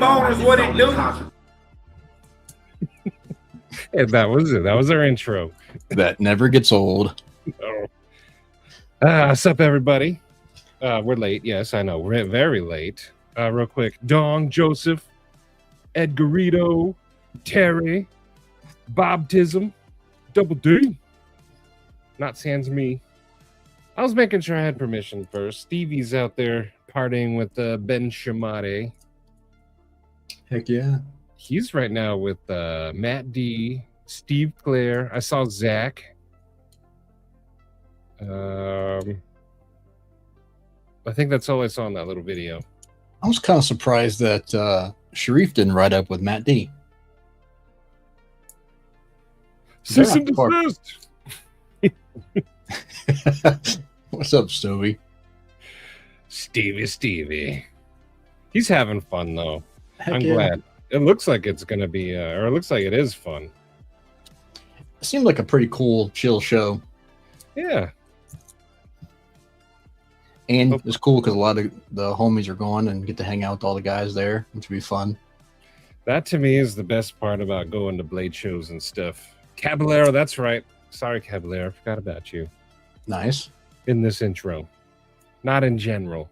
boners, what it do? And that was it. That was our intro. That never gets old. Oh. What's up, everybody? We're late. Yes, I know. We're very late. Real quick. Dong, Joseph, Edgarito, Terry, Bobtism, Double D. Not sans me. I was making sure I had permission first. Stevie's out there partying with Ben Shamade. Heck yeah. He's right now with Matt D, Steve Claire. I saw Zach. I think that's all I saw in that little video. I was kind of surprised that Sharif didn't ride up with Matt D. System desist. What's up, Stovey? Stevie. He's having fun, though. Heck I'm yeah. glad. It looks like it's going to be, or it looks like it is fun. It seemed like a pretty cool, chill show. Yeah. And it's cool because a lot of the homies are going and get to hang out with all the guys there, which would be fun. That, to me, is the best part about going to Blade shows and stuff. Caballero, that's right. Sorry, Caballero. I forgot about you. Nice. In this intro. Not in general.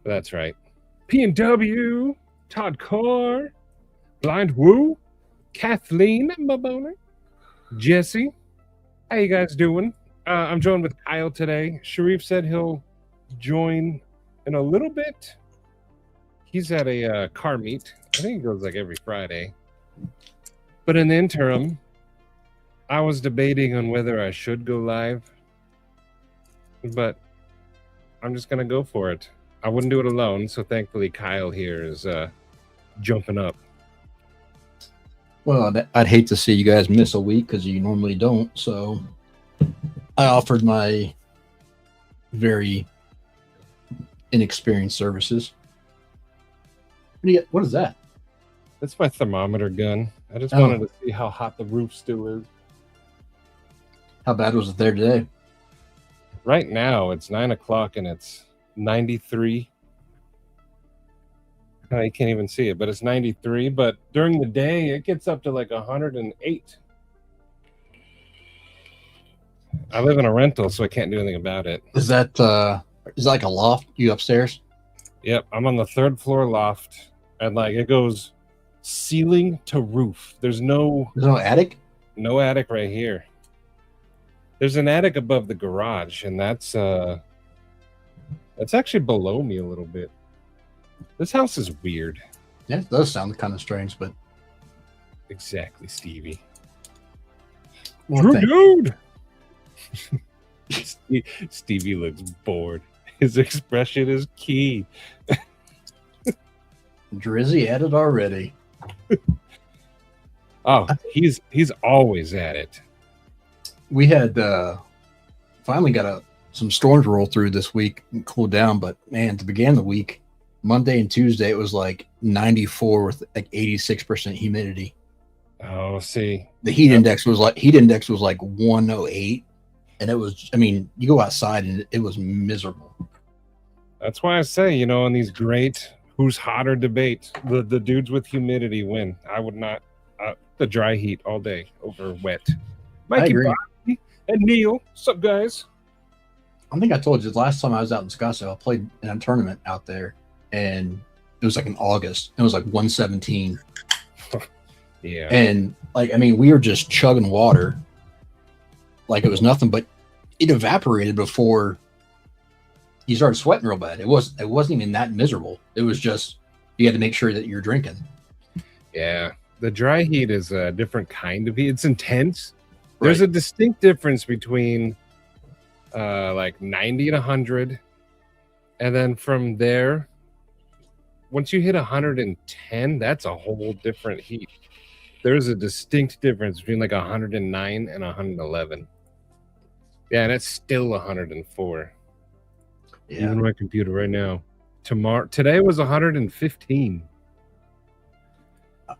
But that's right. P&W, Todd Carr, Blind Woo, Kathleen Babona, Jesse. How you guys doing? I'm joined with Kyle today. Sharif said he'll join in a little bit. He's at a car meet. I think he goes like every Friday. But in the interim, I was debating on whether I should go live. But I'm just going to go for it. I wouldn't do it alone, so thankfully Kyle here is jumping up. Well, I'd hate to see you guys miss a week because you normally don't, so I offered my very inexperienced services. What is that? That's my thermometer gun. I just wanted to see how hot the roof still is. How bad was it there today? Right now, it's 9 o'clock and it's 93. You can't even see it, but it's 93. But during the day, it gets up to like 108. I live in a rental, so I can't do anything about it. Is that like a loft? You upstairs? Yep, I'm on the 3rd floor loft, and like it goes ceiling to roof. There's no attic? No attic right here. There's an attic above the garage, and that's actually below me a little bit. This house is weird. Yeah, it does sound kind of strange, but exactly, Stevie. Well, dude. Stevie looks bored. His expression is key. Drizzy at it already. Oh, he's always at it. We had finally got some storms roll through this week and cool down, but man, to begin the week, Monday and Tuesday, it was like 94 with like 86% humidity. Oh, see, the heat index was like 108, and it was. I mean, you go outside and it was miserable. That's why I say, in these great who's hotter debate, the dudes with humidity win. I would not the dry heat all day over wet. Mikey, Bobby, and Neil, what's up, guys? I think I told you the last time I was out in Scottsdale, I played in a tournament out there, and it was like in August. It was like 117. Yeah. And like, I mean, we were just chugging water like it was nothing, but it evaporated before you started sweating real bad. It wasn't even that miserable. It was just, you had to make sure that you're drinking. Yeah. The dry heat is a different kind of heat. It's intense. There's a distinct difference between like 90 and 100. And then from there, once you hit 110, that's a whole different heat. There's a distinct difference between like 109 and 111. Yeah, and it's still 104. Yeah. Even my computer right now. Today was 115.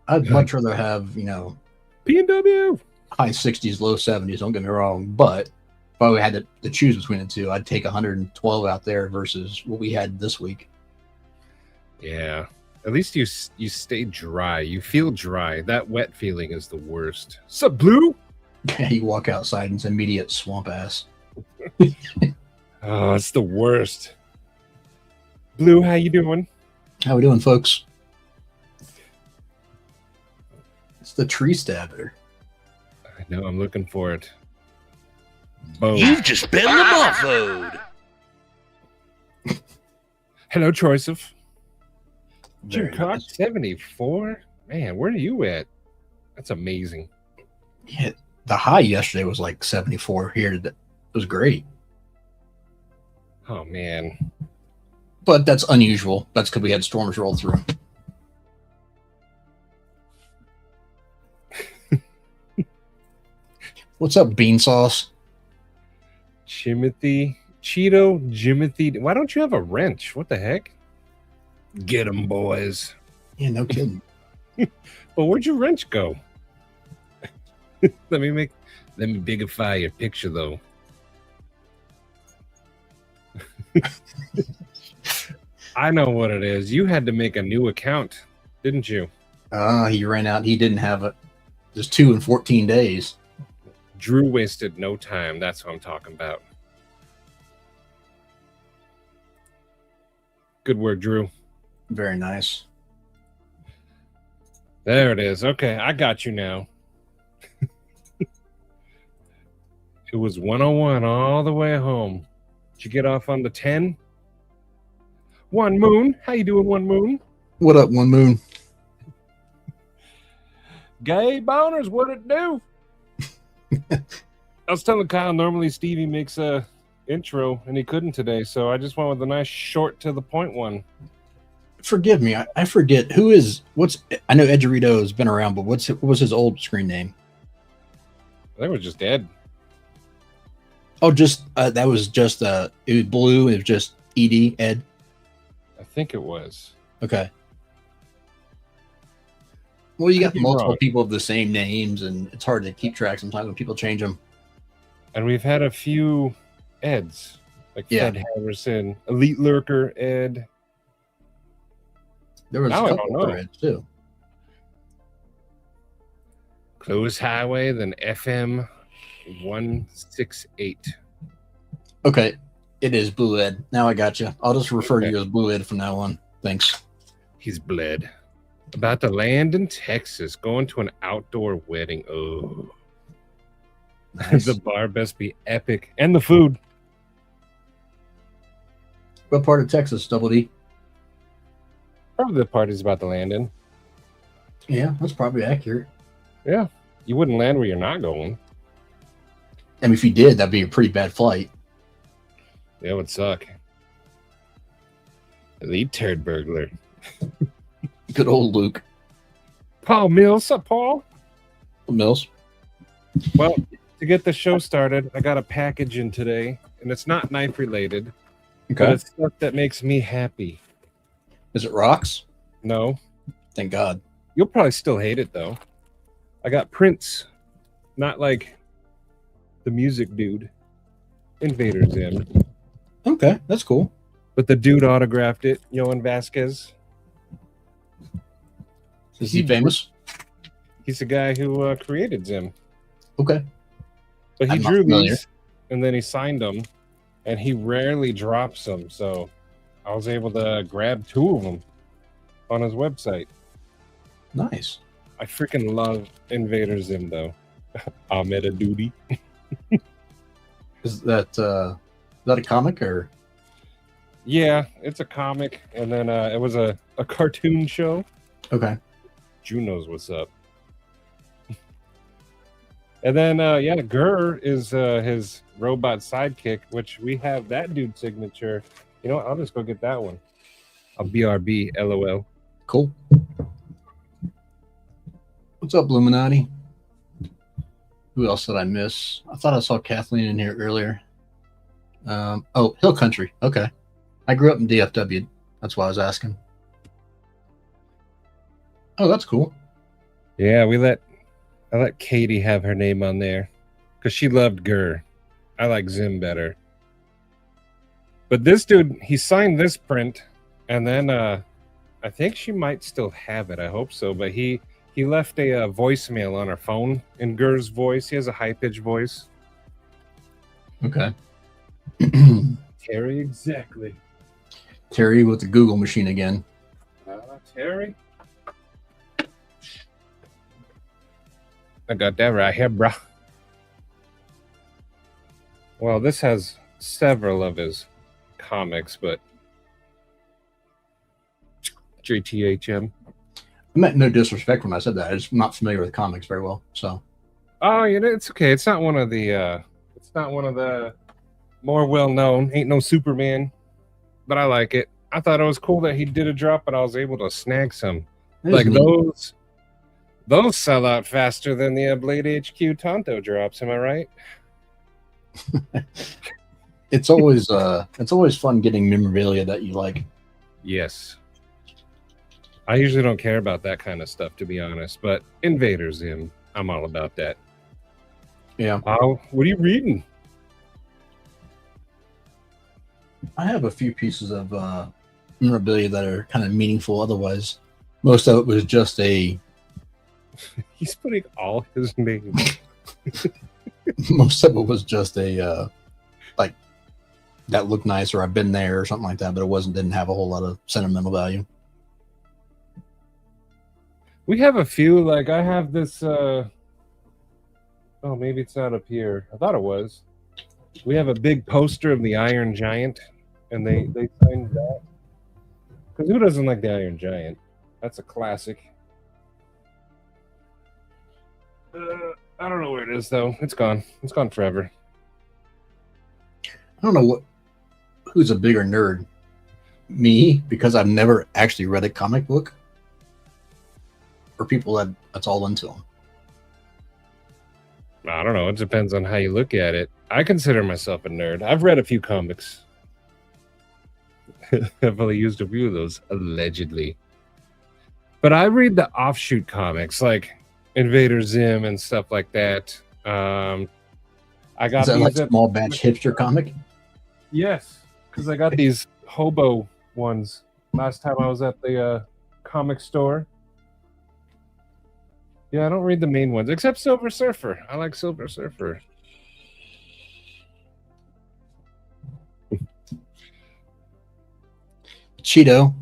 I'd much rather have, P&W high 60s, low 70s. Don't get me wrong, but if I had to choose between the two, I'd take 112 out there versus what we had this week. Yeah, At least you stay dry. You feel dry. That wet feeling is the worst. Sup, Blue? You walk outside and it's immediate swamp ass. Oh, it's the worst. Blue, how you doing? How we doing, folks? It's the tree stabber. I know, I'm looking for it. Boom. You've just been lamoffoed. Hello, Troysov. Very Jim Cox, nice. 74? Man, where are you at? That's amazing. Yeah, the high yesterday was like 74 here. It was great. Oh, man. But that's unusual. That's because we had storms roll through. What's up, bean sauce? Jimothy. Why don't you have a wrench? What the heck? Get 'em, boys. Yeah, no kidding. Well, where'd your wrench go? Let me bigify your picture, though. I know what it is. You had to make a new account, didn't you? He ran out. He didn't have it. Just 2 in 14 days. Drew wasted no time. That's what I'm talking about. Good work, Drew. Very nice. There it is. Okay, I got you now. It was 101 all the way home. Did you get off on the 10? One Moon. How you doing, One Moon? What up, One Moon? Gay boners, what it do? I was telling Kyle, normally Stevie makes a intro, and he couldn't today, so I just went with a nice short to the point one. Forgive me. I forget I know Edgerito has been around, but what was his old screen name? They were just dead. Oh, that was just it was blue. It was just Ed. I think it was. Okay. Well, you got Could be multiple wrong. people of the same names, and it's hard to keep track sometimes when people change them. And we've had a few Eds, like Yeah. Fed Harrison, Elite Lurker Ed. There was Now a I couple don't know. other Eds too. Close Highway, then FM 168. Okay, it is Blue Ed. Now I got you. I'll just refer to Okay. you as Blue Ed from now on. Thanks. He's bled. About to land in Texas, going to an outdoor wedding. Oh, Nice. the bar best be epic. And the food. What part of Texas, Double D? Probably the party's about to land in. Yeah, that's probably accurate. Yeah. You wouldn't land where you're not going. I mean, if you did, that'd be a pretty bad flight. That would suck. Elite turd burglar. Good old Luke Paul Mills. Up, Paul? Mills. Well, to get the show started, I got a package in today, and it's not knife related, but Okay. it's stuff that makes me happy. Is it rocks? No, Thank God. you'll probably still hate it though. I got Prince, not like the music dude, Invader Zim, Okay, that's cool. but the dude autographed it, Johan Vasquez. Is he famous? He's the guy who created Zim. Okay. So he I'm not drew familiar. these, and then he signed them, and he rarely drops them. So I was able to grab 2 of them on his website. Nice. I freaking love Invader Zim, though. Ahmed a duty. Is that a comic or? Yeah, it's a comic, and then it was a cartoon show. Okay. June knows what's up. And then, Gurr is his robot sidekick, which we have that dude's signature. You know what? I'll just go get that one. A BRB, LOL. Cool. What's up, Illuminati? Who else did I miss? I thought I saw Kathleen in here earlier. Hill Country. Okay. I grew up in DFW. That's why I was asking. Oh, that's cool. Yeah, I let Katie have her name on there because she loved Gurr. I like Zim better. But this dude, he signed this print, and then I think she might still have it. I hope so. But he left a voicemail on her phone in Gur's voice. He has a high-pitched voice. Okay. Terry, exactly. Terry with the Google machine again. Terry. I got that right here, bro. Well, this has several of his comics, but JTHM. I meant no disrespect when I said that. I'm just not familiar with comics very well. So. Oh, you know, it's okay. It's not one of the more well-known. Ain't no Superman, but I like it. I thought it was cool that he did a drop, but I was able to snag some. Like those sell out faster than the Blade HQ Tonto drops. Am I right? It's always fun getting memorabilia that you like. Yes. I usually don't care about that kind of stuff, to be honest, but Invader Zim, I'm all about that. Yeah. What are you reading? I have a few pieces of memorabilia that are kind of meaningful. Otherwise, most of it was just a. He's putting all his names. Most of it was just a like that looked nice, or I've been there, or something like that. But it didn't have a whole lot of sentimental value. We have a few. Like I have this. Oh, maybe it's not up here. I thought it was. We have a big poster of the Iron Giant, and they signed that. Because who doesn't like the Iron Giant? That's a classic. I don't know where it is though. It's gone. It's gone forever. I don't know who's a bigger nerd, me because I've never actually read a comic book, or people that's all into them. I don't know. It depends on how you look at it. I consider myself a nerd. I've read a few comics. I've only used a few of those, allegedly. But I read the offshoot comics, like Invader Zim and stuff like that. I got Is that these like small batch hipster comic? Yes, because I got these hobo ones last time I was at the comic store. Yeah, I don't read the main ones, except Silver Surfer. I like Silver Surfer. Cheeto.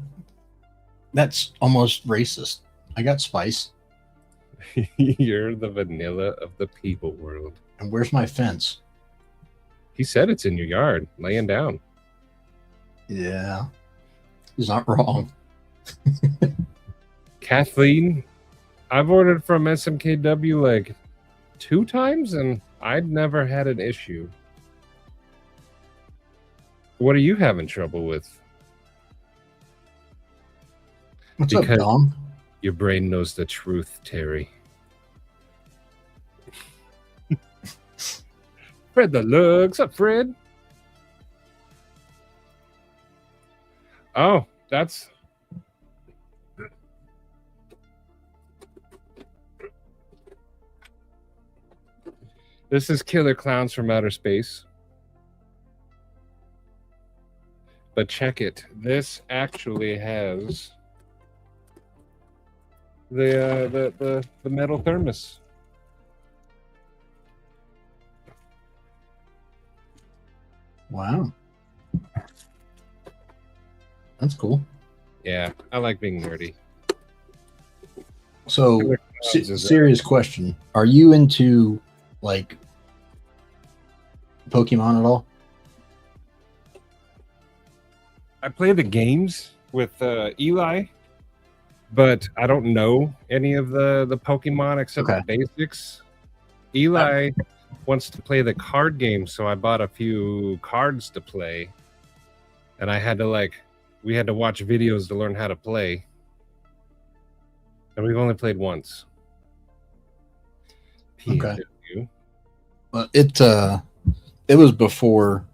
That's almost racist. I got spice. You're the vanilla of the people world. And where's my fence? He said it's in your yard, laying down. Yeah. He's not wrong. Kathleen, I've ordered from SMKW like 2 times, and I'd never had an issue. What are you having trouble with? What's up, Dom? Your brain knows the truth, Terry. Fred the Lugs. What's up, Fred? Oh, that's... This is Killer Clowns from Outer Space. But check it. This actually has the metal thermos. Wow. That's cool. Yeah, I like being nerdy. So, serious question. Are you into, like, Pokemon at all? I play the games with Eli, but I don't know any of the Pokemon except the basics. Eli wants to play the card game, so I bought a few cards to play. And I had to, we had to watch videos to learn how to play. And we've only played once. Okay. Well, it was before,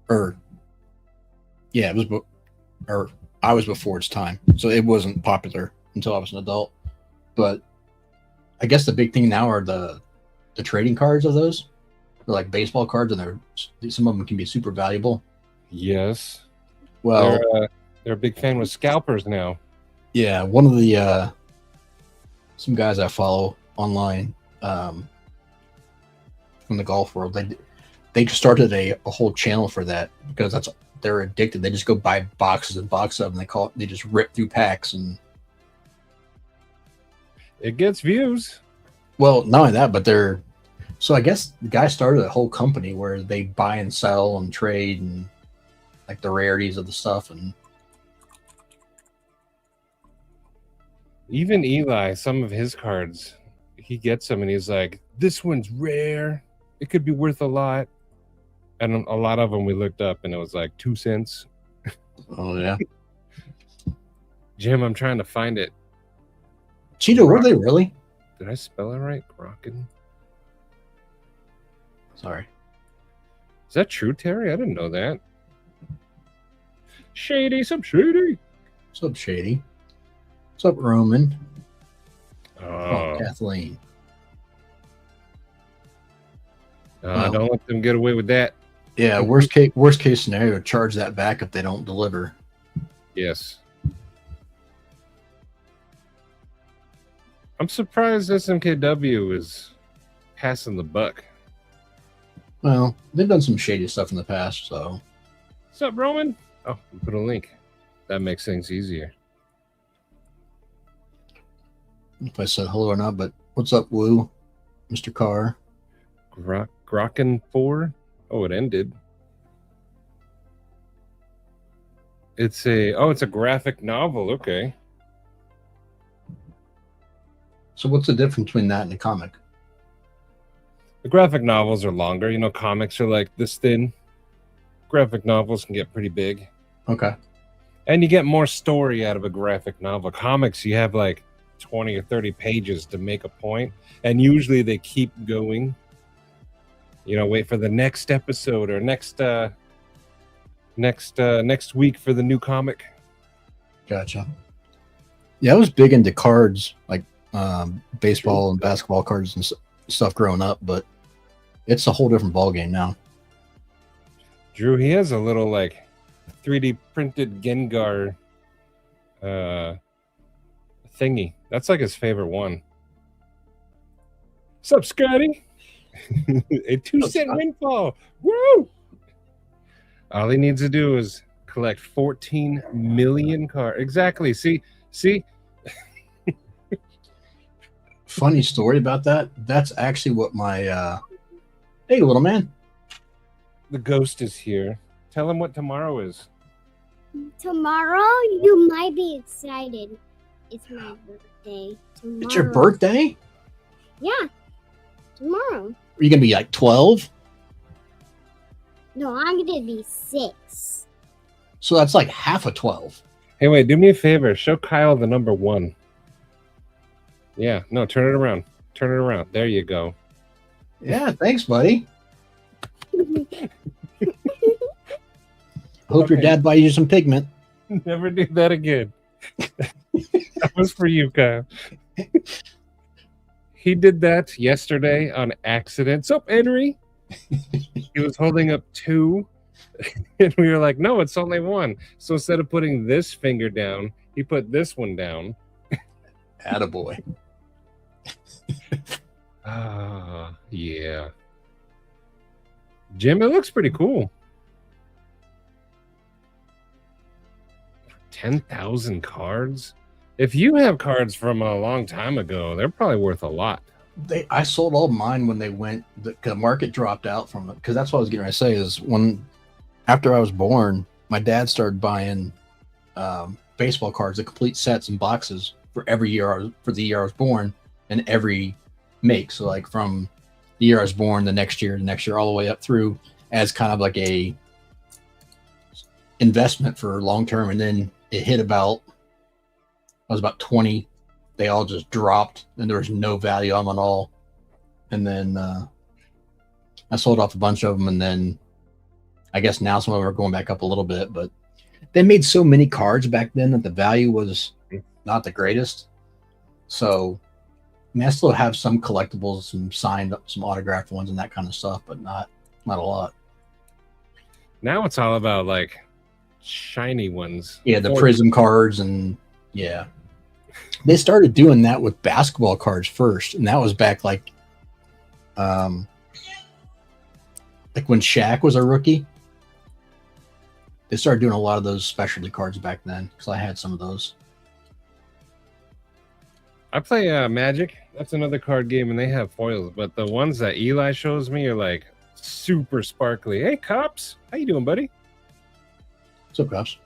I was before its time, so it wasn't popular until I was an adult. But I guess the big thing now are the trading cards of those. They're like baseball cards, and some of them can be super valuable. Yes. Well, they're a big fan with scalpers now. Yeah, one of the some guys I follow online from the golf world, they started a whole channel for that because they're addicted. They just go buy boxes and boxes of them. They just rip through packs, and it gets views. Well, not only that, but so I guess the guy started a whole company where they buy and sell and trade and like the rarities of the stuff. And even Eli, some of his cards, he gets them and he's like, this one's rare. It could be worth a lot. And a lot of them we looked up and it was like 2 cents. Oh, yeah. Jim, I'm trying to find it. Cheeto, were they really? Did I spell it right? Grokken? Sorry. Is that true, Terry? I didn't know that. Shady, some shady. What's up, Shady? What's up, Roman? Oh, Kathleen. Don't let them get away with that. Yeah, worst case scenario, charge that back if they don't deliver. Yes. I'm surprised SMKW is passing the buck. Well, they've done some shady stuff in the past, so. What's up, Roman? Oh, we put a link. That makes things easier. I don't know if I said hello or not, but what's up, Woo? Mr. Carr. Grokken 4? Oh, it ended. It's a graphic novel. Okay. So what's the difference between that and a comic? The graphic novels are longer. You know, comics are like this thin. Graphic novels can get pretty big. Okay. And you get more story out of a graphic novel. Comics, you have like 20 or 30 pages to make a point. And usually they keep going. You know, wait for the next episode or next week for the new comic. Gotcha. Yeah, I was big into cards, like baseball and basketball cards and stuff growing up, but it's a whole different ballgame now. Drew, he has a little like 3D printed Gengar thingy. That's like his favorite one. What's up, Scotty? A 2-cent windfall. Woo! All he needs to do is collect 14 million cards. Exactly. See? Funny story about that. That's actually what my hey, little man. The ghost is here. Tell him what tomorrow is. Tomorrow, you might be excited. It's my birthday. Tomorrow. It's your birthday? Yeah. Tomorrow. Are you gonna be like 12? No, I'm gonna be 6. So that's like half a 12. Hey, wait, do me a favor. Show Kyle the number 1. Yeah, no, turn it around. Turn it around. There you go. Yeah, thanks, buddy. Hope your dad buys you some pigment. Never do that again. That was for you, Kyle. He did that yesterday on accident. So, Henry, he was holding up 2, and we were like, no, it's only 1. So instead of putting this finger down, he put this one down. Attaboy. Yeah. Jim, it looks pretty cool. 10,000 cards? If you have cards from a long time ago, they're probably worth a lot. I sold all mine when they went. The market dropped out from it, because that's what I was getting ready to say. Is after I was born, my dad started buying baseball cards, the complete sets and boxes for every year for the year I was born, and every make. So like from the year I was born, the next year, all the way up through, as kind of like a investment for long term. And then it hit about 20. They all just dropped, and there was no value on them at all. And then I sold off a bunch of them, and then I guess now some of them are going back up a little bit. But they made so many cards back then that the value was not the greatest. So I mean, I still have some collectibles, some signed, some autographed ones, and that kind of stuff, but not a lot. Now it's all about like shiny ones. Yeah, the prism cards, and yeah. They started doing that with basketball cards first, and that was back like when Shaq was a rookie. They started doing a lot of those specialty cards back then because I had some of those. I play Magic. That's another card game, and they have foils. But the ones that Eli shows me are like super sparkly. Hey, Cops. How you doing, buddy? What's up, Cops?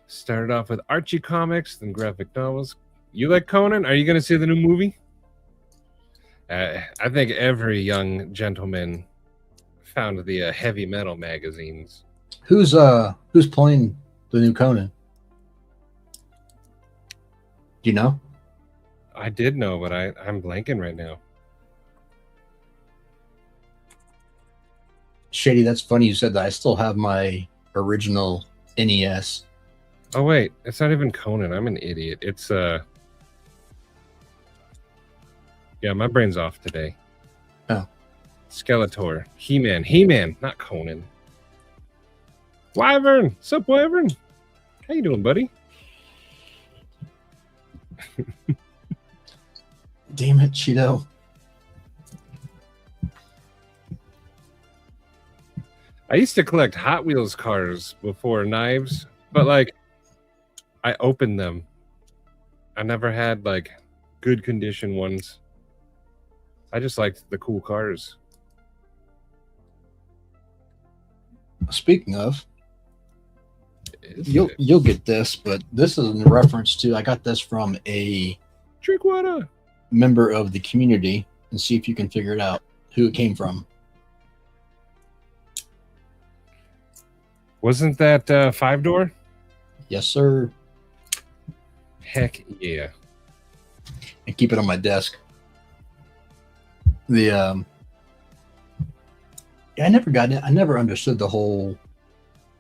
Started off with Archie comics, then graphic novels. You like Conan? Are you going to see the new movie? I think every young gentleman found the heavy metal magazines. Who's playing the new Conan? Do you know? I did know, but I'm blanking right now. Shady, that's funny you said that. I still have my original NES. Oh wait, it's not even Conan. I'm an idiot. It's yeah, my brain's off today. Oh. Skeletor. He-Man, not Conan. Wyvern! Sup, Wyvern? How you doing, buddy? Damn it, Cheeto. I used to collect Hot Wheels cars before Knives, but like I opened them. I never had like good condition ones. I just liked the cool cars. Speaking of, you'll get this, but this is in reference to, I got this from a Drinkwater member of the community, and see if you can figure it out who it came from. Wasn't that 5-door? Yes, sir. Heck yeah. And keep it on my desk. Yeah, I never got it. I never understood the whole,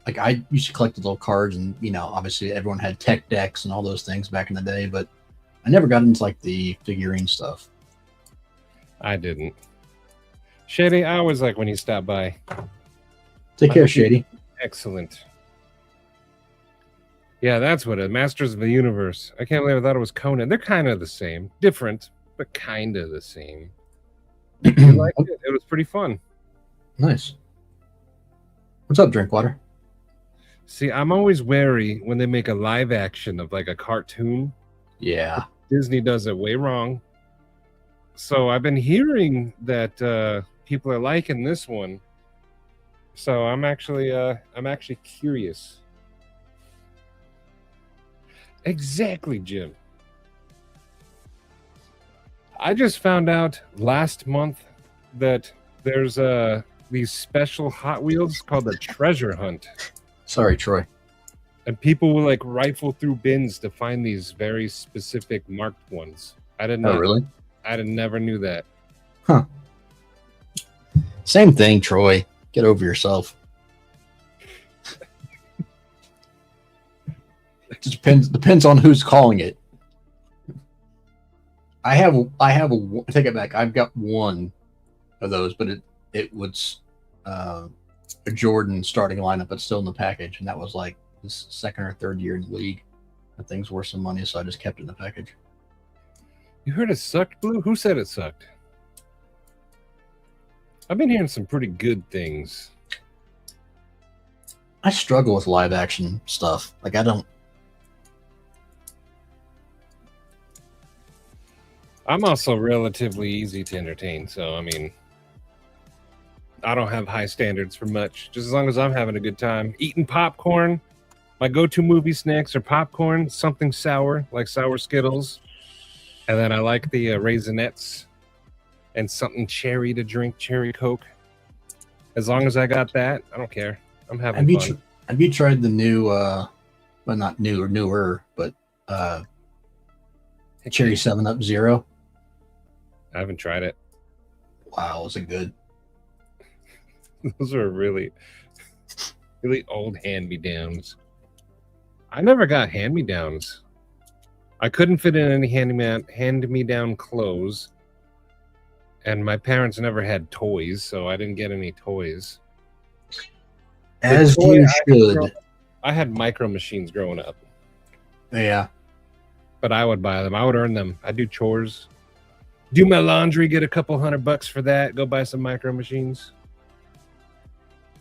like, I used to collect the little cards, and obviously everyone had tech decks and all those things back in the day, but I never got into like the figurine stuff. I didn't. Shady, I always like when you stop by. Take care, Shady. Excellent. Yeah, that's what it is. Masters of the Universe. I can't believe I thought it was Conan. They're kind of the same. Different, but kind of the same. You liked it? It was pretty fun. Nice. What's up, Drinkwater? See, I'm always wary when they make a live action of like a cartoon. Yeah. Disney does it way wrong. So I've been hearing that people are liking this one. So I'm actually curious. Exactly, Jim. I just found out last month that there's these special Hot Wheels called the Treasure Hunt. Sorry, Troy. And people will like rifle through bins to find these very specific marked ones. I didn't know. Oh, really? Never knew that. Huh. Same thing, Troy. Get over yourself. It just depends on who's calling it. I take it back. I've got one of those, but it was a Jordan starting lineup, but still in the package, and that was like his second or third year in the league. That thing's worth some money, so I just kept it in the package. You heard it sucked, Blue? Who said it sucked? I've been hearing some pretty good things. I struggle with live action stuff. Like, I don't. I'm also relatively easy to entertain, so I mean, I don't have high standards for much. Just as long as I'm having a good time. Eating popcorn. My go-to movie snacks are popcorn, something sour, like sour Skittles. And then I like the Raisinets and something cherry to drink, cherry Coke. As long as I got that, I don't care. I'm having fun. Have you tried the new, well, not new or newer, but Cherry 7-Up Zero? I haven't tried it. Wow, is it good? Those are really, really old hand-me-downs. I never got hand-me-downs. I couldn't fit in any hand-me-down clothes. And my parents never had toys, so I didn't get any toys. As you should. I had Micro Machines growing up. Yeah. but I would buy them. I would earn them. I'd do chores, do my laundry, get a couple $100 for that. Go buy some micro machines.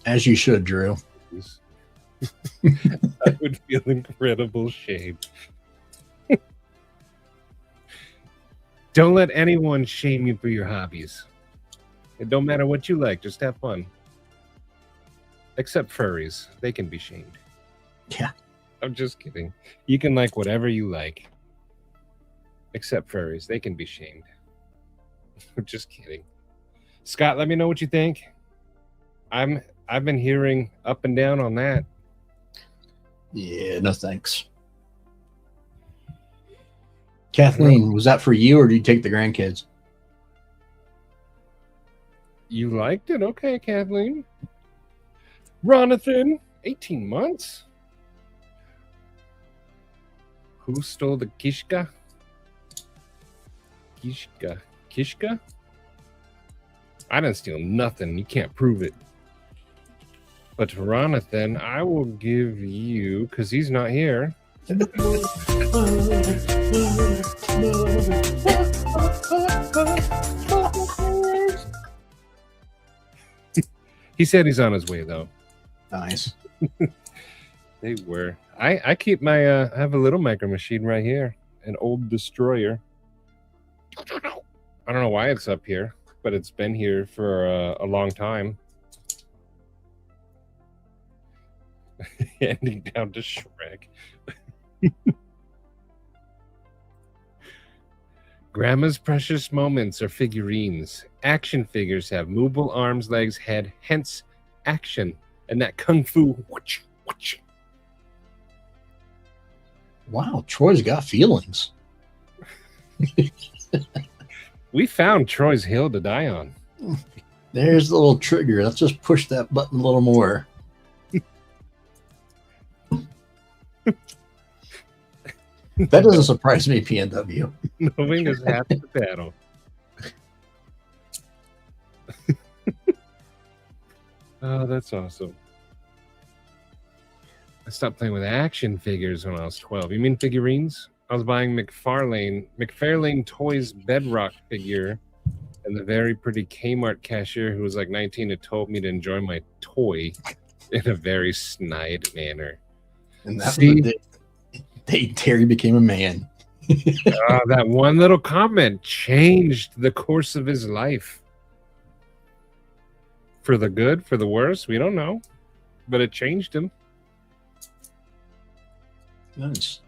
As you should, Drew. I would feel incredible shame. Don't let anyone shame you for your hobbies. It don't matter what you like, just have fun. Except furries. They can be shamed. Yeah. I'm just kidding. You can like whatever you like. Except furries. They can be shamed. I'm just kidding. Scott, let me know what you think. I've been hearing up and down on that. Yeah, no thanks. Kathleen, was that for you or did you take the grandkids? You liked it? Okay, Kathleen. Ronathan, 18 months? Who stole the Kishka? Kishka? I didn't steal nothing. You can't prove it. But Ronathan, I will give you, because he's not here. He said he's on his way, though. Nice. They were. I keep my, I have a little micro machine right here. An old destroyer. I don't know why it's up here, but it's been here for a long time. Ending down to Shrek. Grandma's precious moments are figurines. Action figures have movable arms, legs, head, hence action. And that kung fu. Whoosh, whoosh. Wow, Troy's got feelings. We found Troy's hill to die on. There's the little trigger. Let's just push that button a little more. That doesn't surprise me, PNW. Knowing is half the battle. Oh, that's awesome. I stopped playing with action figures when I was 12. You mean figurines? I was buying McFarlane Toys Bedrock figure, and the very pretty Kmart cashier who was like 19 had told me to enjoy my toy in a very snide manner. And that was the day Terry became a man. That one little comment changed the course of his life. For the good, for the worse, we don't know. But it changed him. Nice.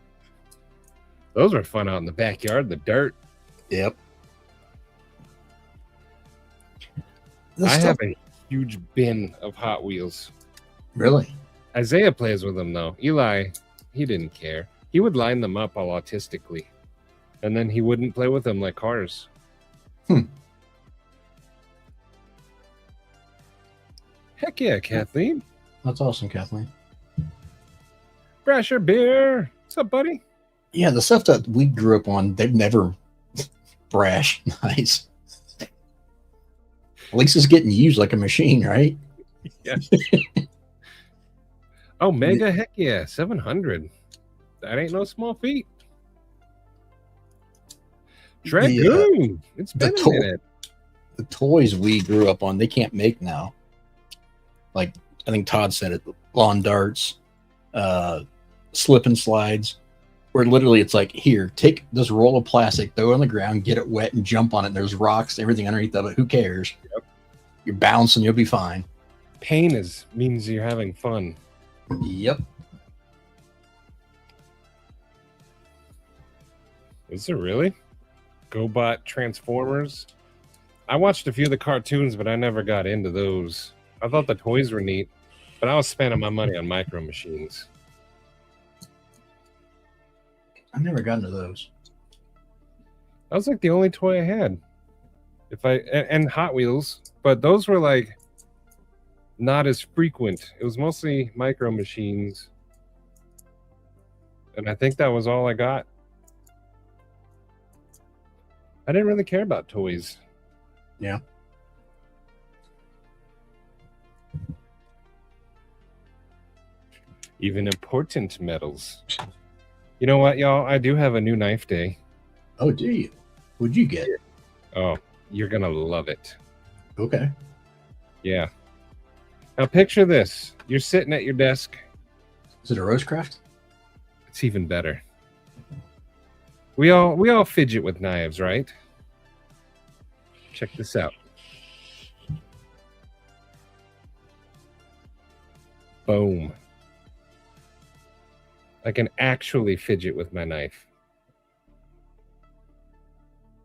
Those were fun out in the backyard, the dirt. Yep. I have a huge bin of Hot Wheels. Really? Isaiah plays with them, though. Eli, he didn't care. He would line them up all autistically. And then he wouldn't play with them like cars. Heck yeah, Kathleen. That's awesome, Kathleen. Brasher Beer. What's up, buddy? Yeah, the stuff that we grew up on, they've never brash. Nice. At least it's getting used like a machine, right? Yeah. Oh, Mega, heck yeah, 700. That ain't no small feat. Dragoon. It's been a minute. The toys we grew up on, they can't make now. Like, I think Todd said it, lawn darts, slip and slides, where literally it's like, here, take this roll of plastic, throw it on the ground, get it wet, and jump on it. And there's rocks, everything underneath of it. Who cares? Yep. You're bouncing, you'll be fine. Pain means you're having fun. Yep. Is it really? GoBot Transformers? I watched a few of the cartoons, but I never got into those. I thought the toys were neat, but I was spending my money on micro machines. I never got into those. That was like the only toy I had. And Hot Wheels, but those were like not as frequent. It was mostly micro machines. And I think that was all I got. I didn't really care about toys. Yeah. Even important metals. You know what, y'all? I do have a new knife day. Oh, do you? What'd you get? Oh, you're gonna love it. Okay. Yeah. Now picture this. You're sitting at your desk. Is it a Rosecraft? It's even better. We all fidget with knives, right? Check this out. Boom. I can actually fidget with my knife.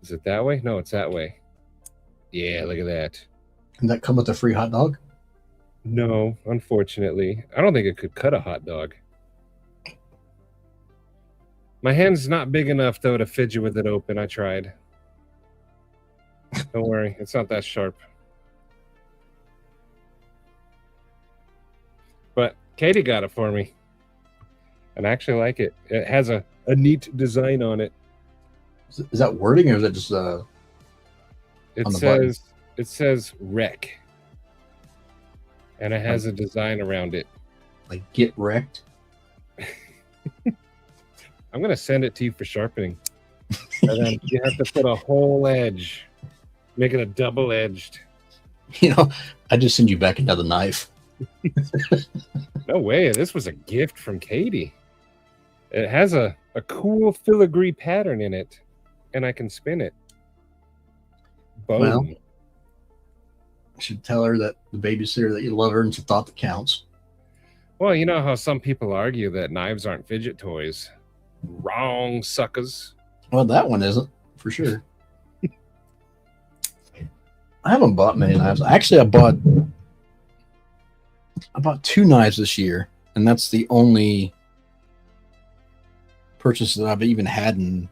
Is it that way? No, it's that way. Yeah, look at that. Can that come with a free hot dog? No, unfortunately. I don't think it could cut a hot dog. My hand's not big enough, though, to fidget with it open. I tried. Don't worry. It's not that sharp. But Katie got it for me. And I actually like it. It has a neat design on it. Is that wording, or is it just It says wreck. And it has a design around it. like get wrecked? I'm going to send it to you for sharpening. And then you have to put a whole edge. Make it a double-edged. You know, I just send you back another knife. No way. This was a gift from Katie. It has a cool filigree pattern in it. And I can spin it. Boom. Well, I should tell her that the babysitter that you love her and it's a thought that counts. Well, you know how some people argue that knives aren't fidget toys. Wrong, suckers. Well, that one isn't, for sure. I haven't bought many knives. Actually, I bought 2 knives this year, and that's the only purchase that I've even had in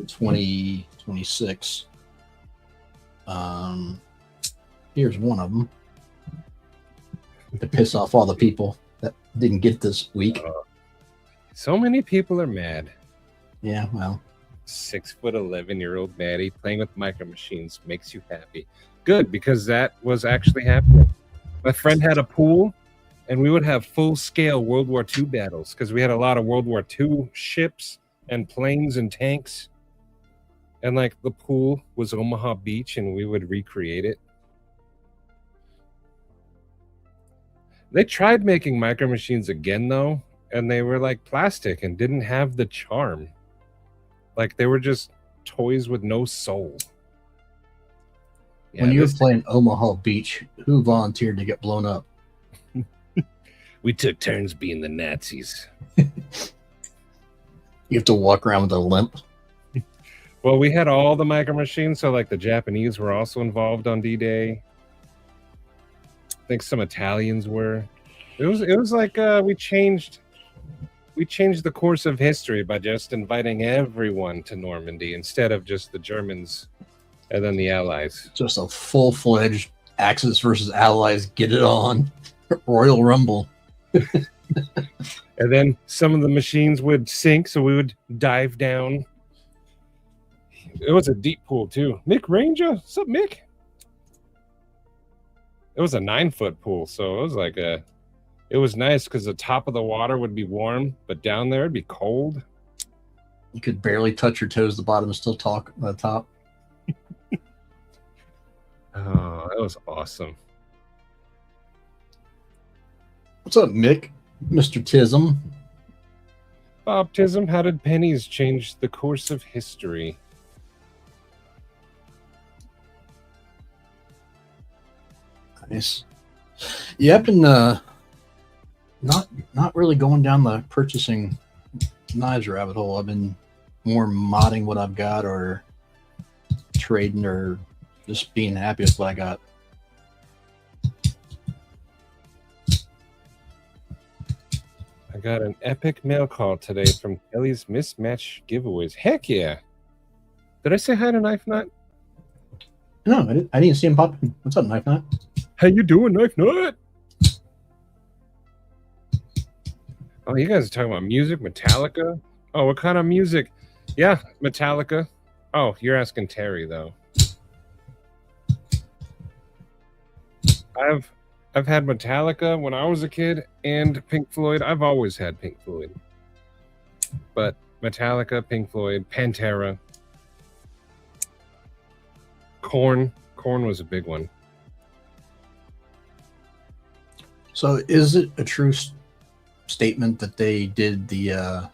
2026. Here's one of them to piss off all the people that didn't get this week. So many people are mad. Yeah, well, 6'11" Maddie playing with micro machines makes you happy. Good, because that was actually happening. My friend had a pool, and we would have full-scale World War II battles because we had a lot of World War II ships and planes and tanks. And like the pool was Omaha Beach, and we would recreate it. They tried making micro machines again, though, and they were like plastic and didn't have the charm. Like they were just toys with no soul. Yeah, when you were playing Omaha Beach, who volunteered to get blown up? We took turns being the Nazis. You have to walk around with a limp. Well, we had all the micro machines, so like the Japanese were also involved on D-Day. I think some Italians were. It was like we changed the course of history by just inviting everyone to Normandy instead of just the Germans and then the Allies. Just a full-fledged Axis versus Allies, get it on. Royal Rumble. And then some of the machines would sink, so we would dive down. It was a deep pool, too. Mick Ranger? What's up, Mick? It was a 9-foot pool, so it was like it was nice because the top of the water would be warm, but down there it'd be cold. You could barely touch your toes. The bottom is still talk on the top. Oh, that was awesome. What's up, Mick? Mr. Tism. Bob Tism, how did pennies change the course of history? Nice. Yeah, I've been not really going down the purchasing knives rabbit hole. I've been more modding what I've got or trading or just being happy with what I got. I got an epic mail call today from Kelly's Mismatch Giveaways. Heck yeah. Did I say hi to Knife Nut? No, I didn't see him pop in. What's up, Knife Nut? How you doing, Knife Nut? Oh, you guys are talking about music? Metallica? Oh, what kind of music? Yeah, Metallica. Oh, you're asking Terry, though. I've had Metallica when I was a kid and Pink Floyd. I've always had Pink Floyd. But Metallica, Pink Floyd, Pantera, Korn. Korn was a big one. So, is it a true statement that they did the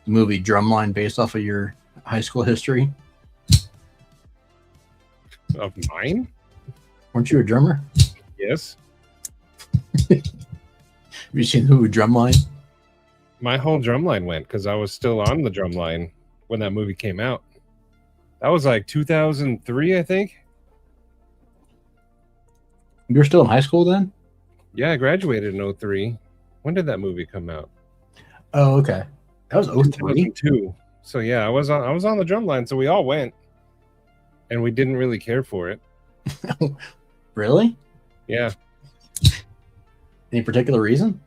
movie Drumline based off of your high school history? Of mine? Weren't you a drummer? Yes. Have you seen who Drumline? My whole drumline went because I was still on the drumline when that movie came out. That was like 2003, I think. You were still in high school then? Yeah, I graduated in 03. When did that movie come out? Oh, okay. That was 03? 2002. So yeah, I was on the drumline, so we all went. And we didn't really care for it. Really? Yeah. Any particular reason?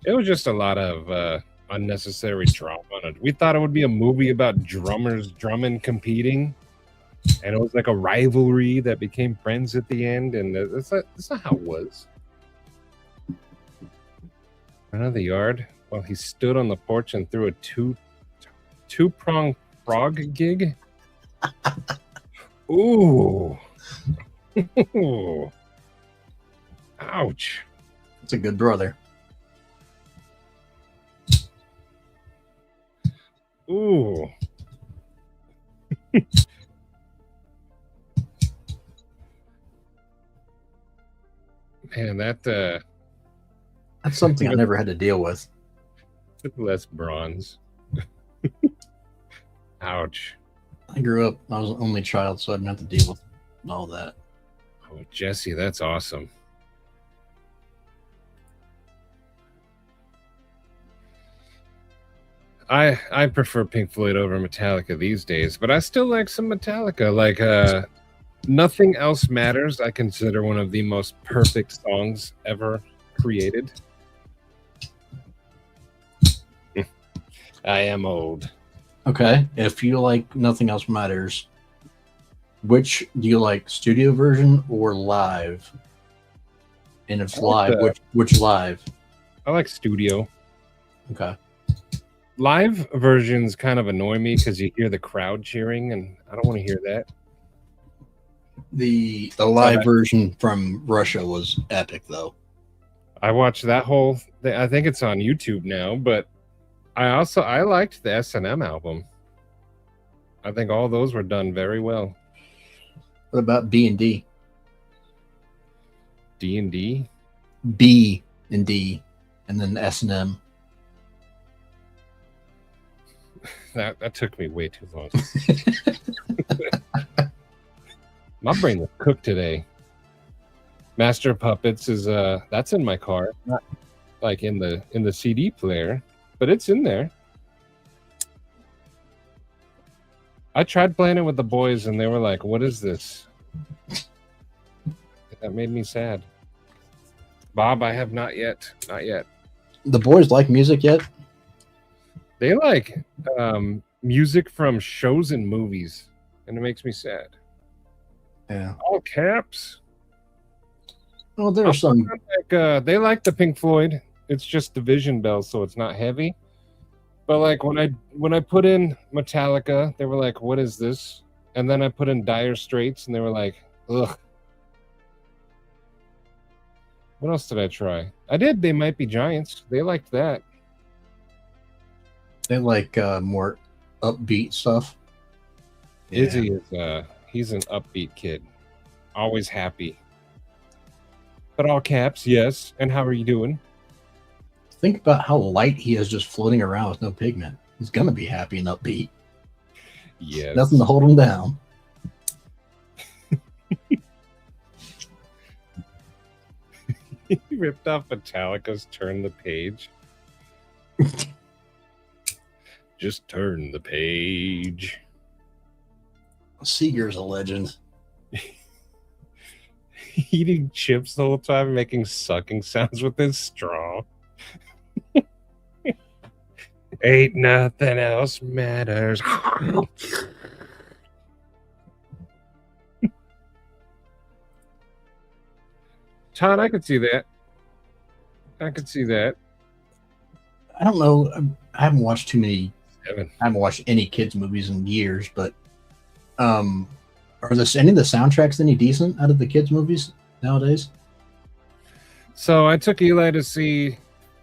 It was just a lot of unnecessary drama. We thought it would be a movie about drummers drumming, competing. And it was like a rivalry that became friends at the end. And that's not how it was. Out of the yard while he stood on the porch and threw a two-prong frog gig. Ooh. Ooh. Ouch. That's a good brother. Ooh. Man, that's something I never had to deal with. less bronze. Ouch. I grew up, I was an only child, so I didn't have to deal with all that. Oh, Jesse, that's awesome. I prefer Pink Floyd over Metallica these days, but I still like some Metallica. Like Nothing Else Matters, I consider one of the most perfect songs ever created. I am old. Okay, if you like Nothing Else Matters, which do you like, studio version or live? And if live, which live? I like studio. Okay. Live versions kind of annoy me because you hear the crowd cheering, and I don't want to hear that. The live version from Russia was epic, though. I watched that whole thing. I think it's on YouTube now, but I liked the S&M album. I think all those were done very well. What about B&D? D&D? B and D, and then S&M. That took me way too long. My brain was cooked today. Master of Puppets is that's in my car, not like in the CD player, but it's in there. I tried playing it with the boys and they were like, "What is this?" That made me sad. Bob, I have not yet. Not yet. The boys like music yet? They like music from shows and movies, and it makes me sad. Yeah. All caps. Well, there are some. Like, they like the Pink Floyd. It's just Division Bell, so it's not heavy. But like when I put in Metallica, they were like, "What is this?" And then I put in Dire Straits, and they were like, "Ugh." What else did I try? I did They Might Be Giants. They liked that. They like more upbeat stuff. Izzy is he's an upbeat kid, always happy. But all caps, yes. And how are you doing? Think about how light he is just floating around with no pigment. He's gonna be happy and upbeat. Yes. Nothing to hold him down. He ripped off Metallica's Turn the Page. Just turn the page. Seeger's a legend. Eating chips the whole time, making sucking sounds with his straw. Ain't nothing else matters. Todd, I could see that. I could see that. I don't know. I haven't watched too many. 7. I haven't watched any kids movies in years, but are this any of the soundtracks any decent out of the kids movies nowadays? So I took Eli to see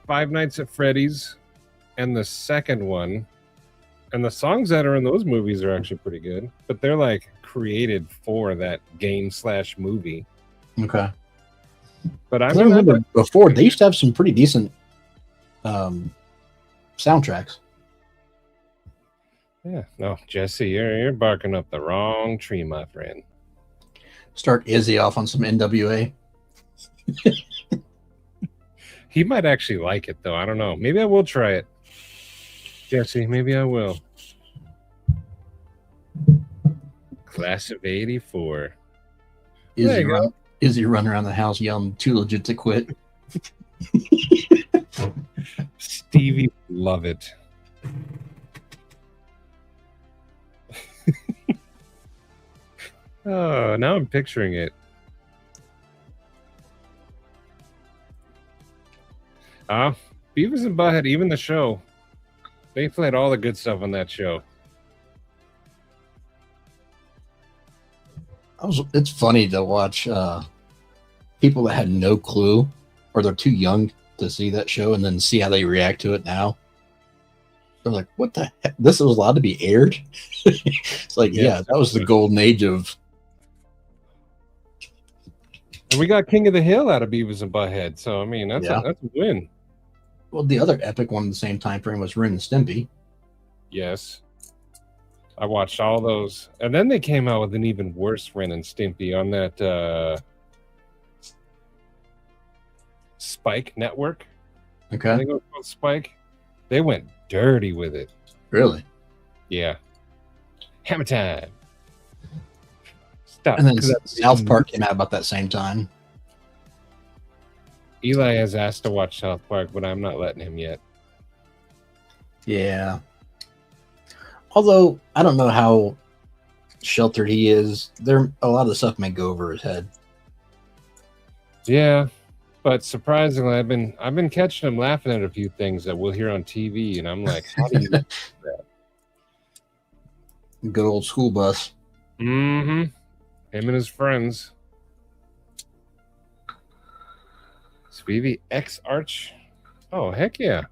Five Nights at Freddy's and the second one. And the songs that are in those movies are actually pretty good. But they're like created for that game/movie. Okay. But I I remember before they used to have some pretty decent soundtracks. Yeah, no, Jesse, you're barking up the wrong tree, my friend. Start Izzy off on some NWA. He might actually like it, though. I don't know. Maybe I will try it. Jesse, maybe I will. Class of 84. Izzy run around the house yelling, "Too legit to quit." Stevie would love it. Oh, now I'm picturing it. Beavis and Butthead, even the show, they played all the good stuff on that show. It's funny to watch people that had no clue or they're too young to see that show and then see how they react to it now. They're like, what the heck? This was allowed to be aired? It's like, yeah, that was the golden age of... And we got King of the Hill out of Beavis and Butthead. So, I mean, that's a win. Well, the other epic one in the same time frame was Ren and Stimpy. Yes. I watched all those. And then they came out with an even worse Ren and Stimpy on that Spike network. Okay. I think it was called Spike. They went dirty with it. Really? Yeah. Hammer time. Stop. And then South Park came out about that same time. Eli has asked to watch South Park, but I'm not letting him yet. Yeah. Although, I don't know how sheltered he is. A lot of the stuff may go over his head. Yeah. But surprisingly, I've been catching him laughing at a few things that we'll hear on TV, and I'm like, how do you do that? Good old school bus. Mm-hmm. Him and his friends. Sweevy X Arch. Oh, heck yeah.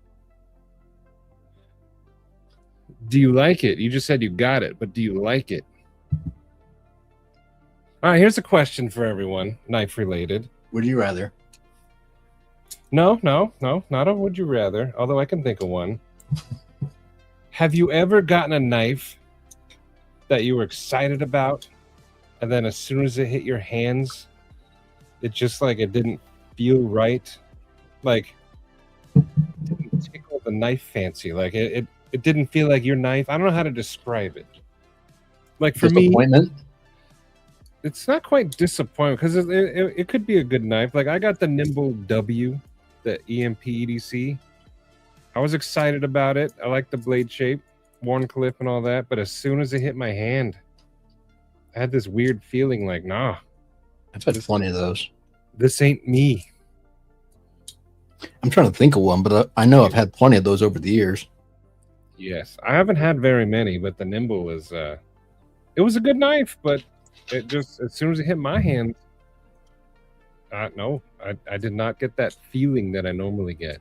Do you like it? You just said you got it, but do you like it? All right, here's a question for everyone, knife related. Would you rather? No, not a would you rather, although I can think of one. Have you ever gotten a knife that you were excited about, and then as soon as it hit your hands, it just like it didn't feel right? Like, it didn't tickle the knife fancy. Like, it didn't feel like your knife. I don't know how to describe it. Like, for me, it's not quite disappointment because it could be a good knife. Like, I got the Nimble W, the EMP EDC. I was excited about it. I like the blade shape, worn clip and all that. But as soon as it hit my hand, I had this weird feeling like, nah. I've had plenty of those. This ain't me. I'm trying to think of one, but I know I've had plenty of those over the years. Yes. I haven't had very many, but the Nimble is, it was a good knife, but it just, as soon as it hit my hand, no, I did not get that feeling that I normally get.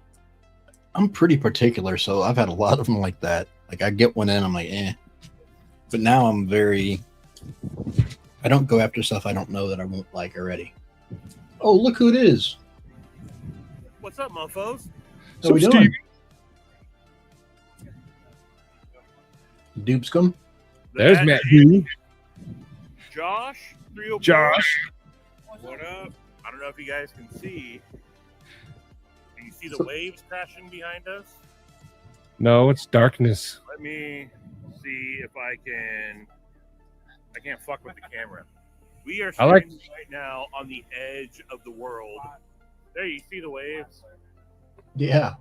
I'm pretty particular, so I've had a lot of them like that. Like, I get one in, I'm like, eh. But now I'm I don't go after stuff I don't know that I won't like already. Oh, look who it is. What's up, mofos? How we doing? Dubescom. There's Matt B. Josh. 304. Josh. What up? I don't know if you guys can see. Can you see the waves crashing behind us? No, it's darkness. Let me see if I can. I can't fuck with the camera. We are standing right now on the edge of the world. There, you see the waves? Yeah.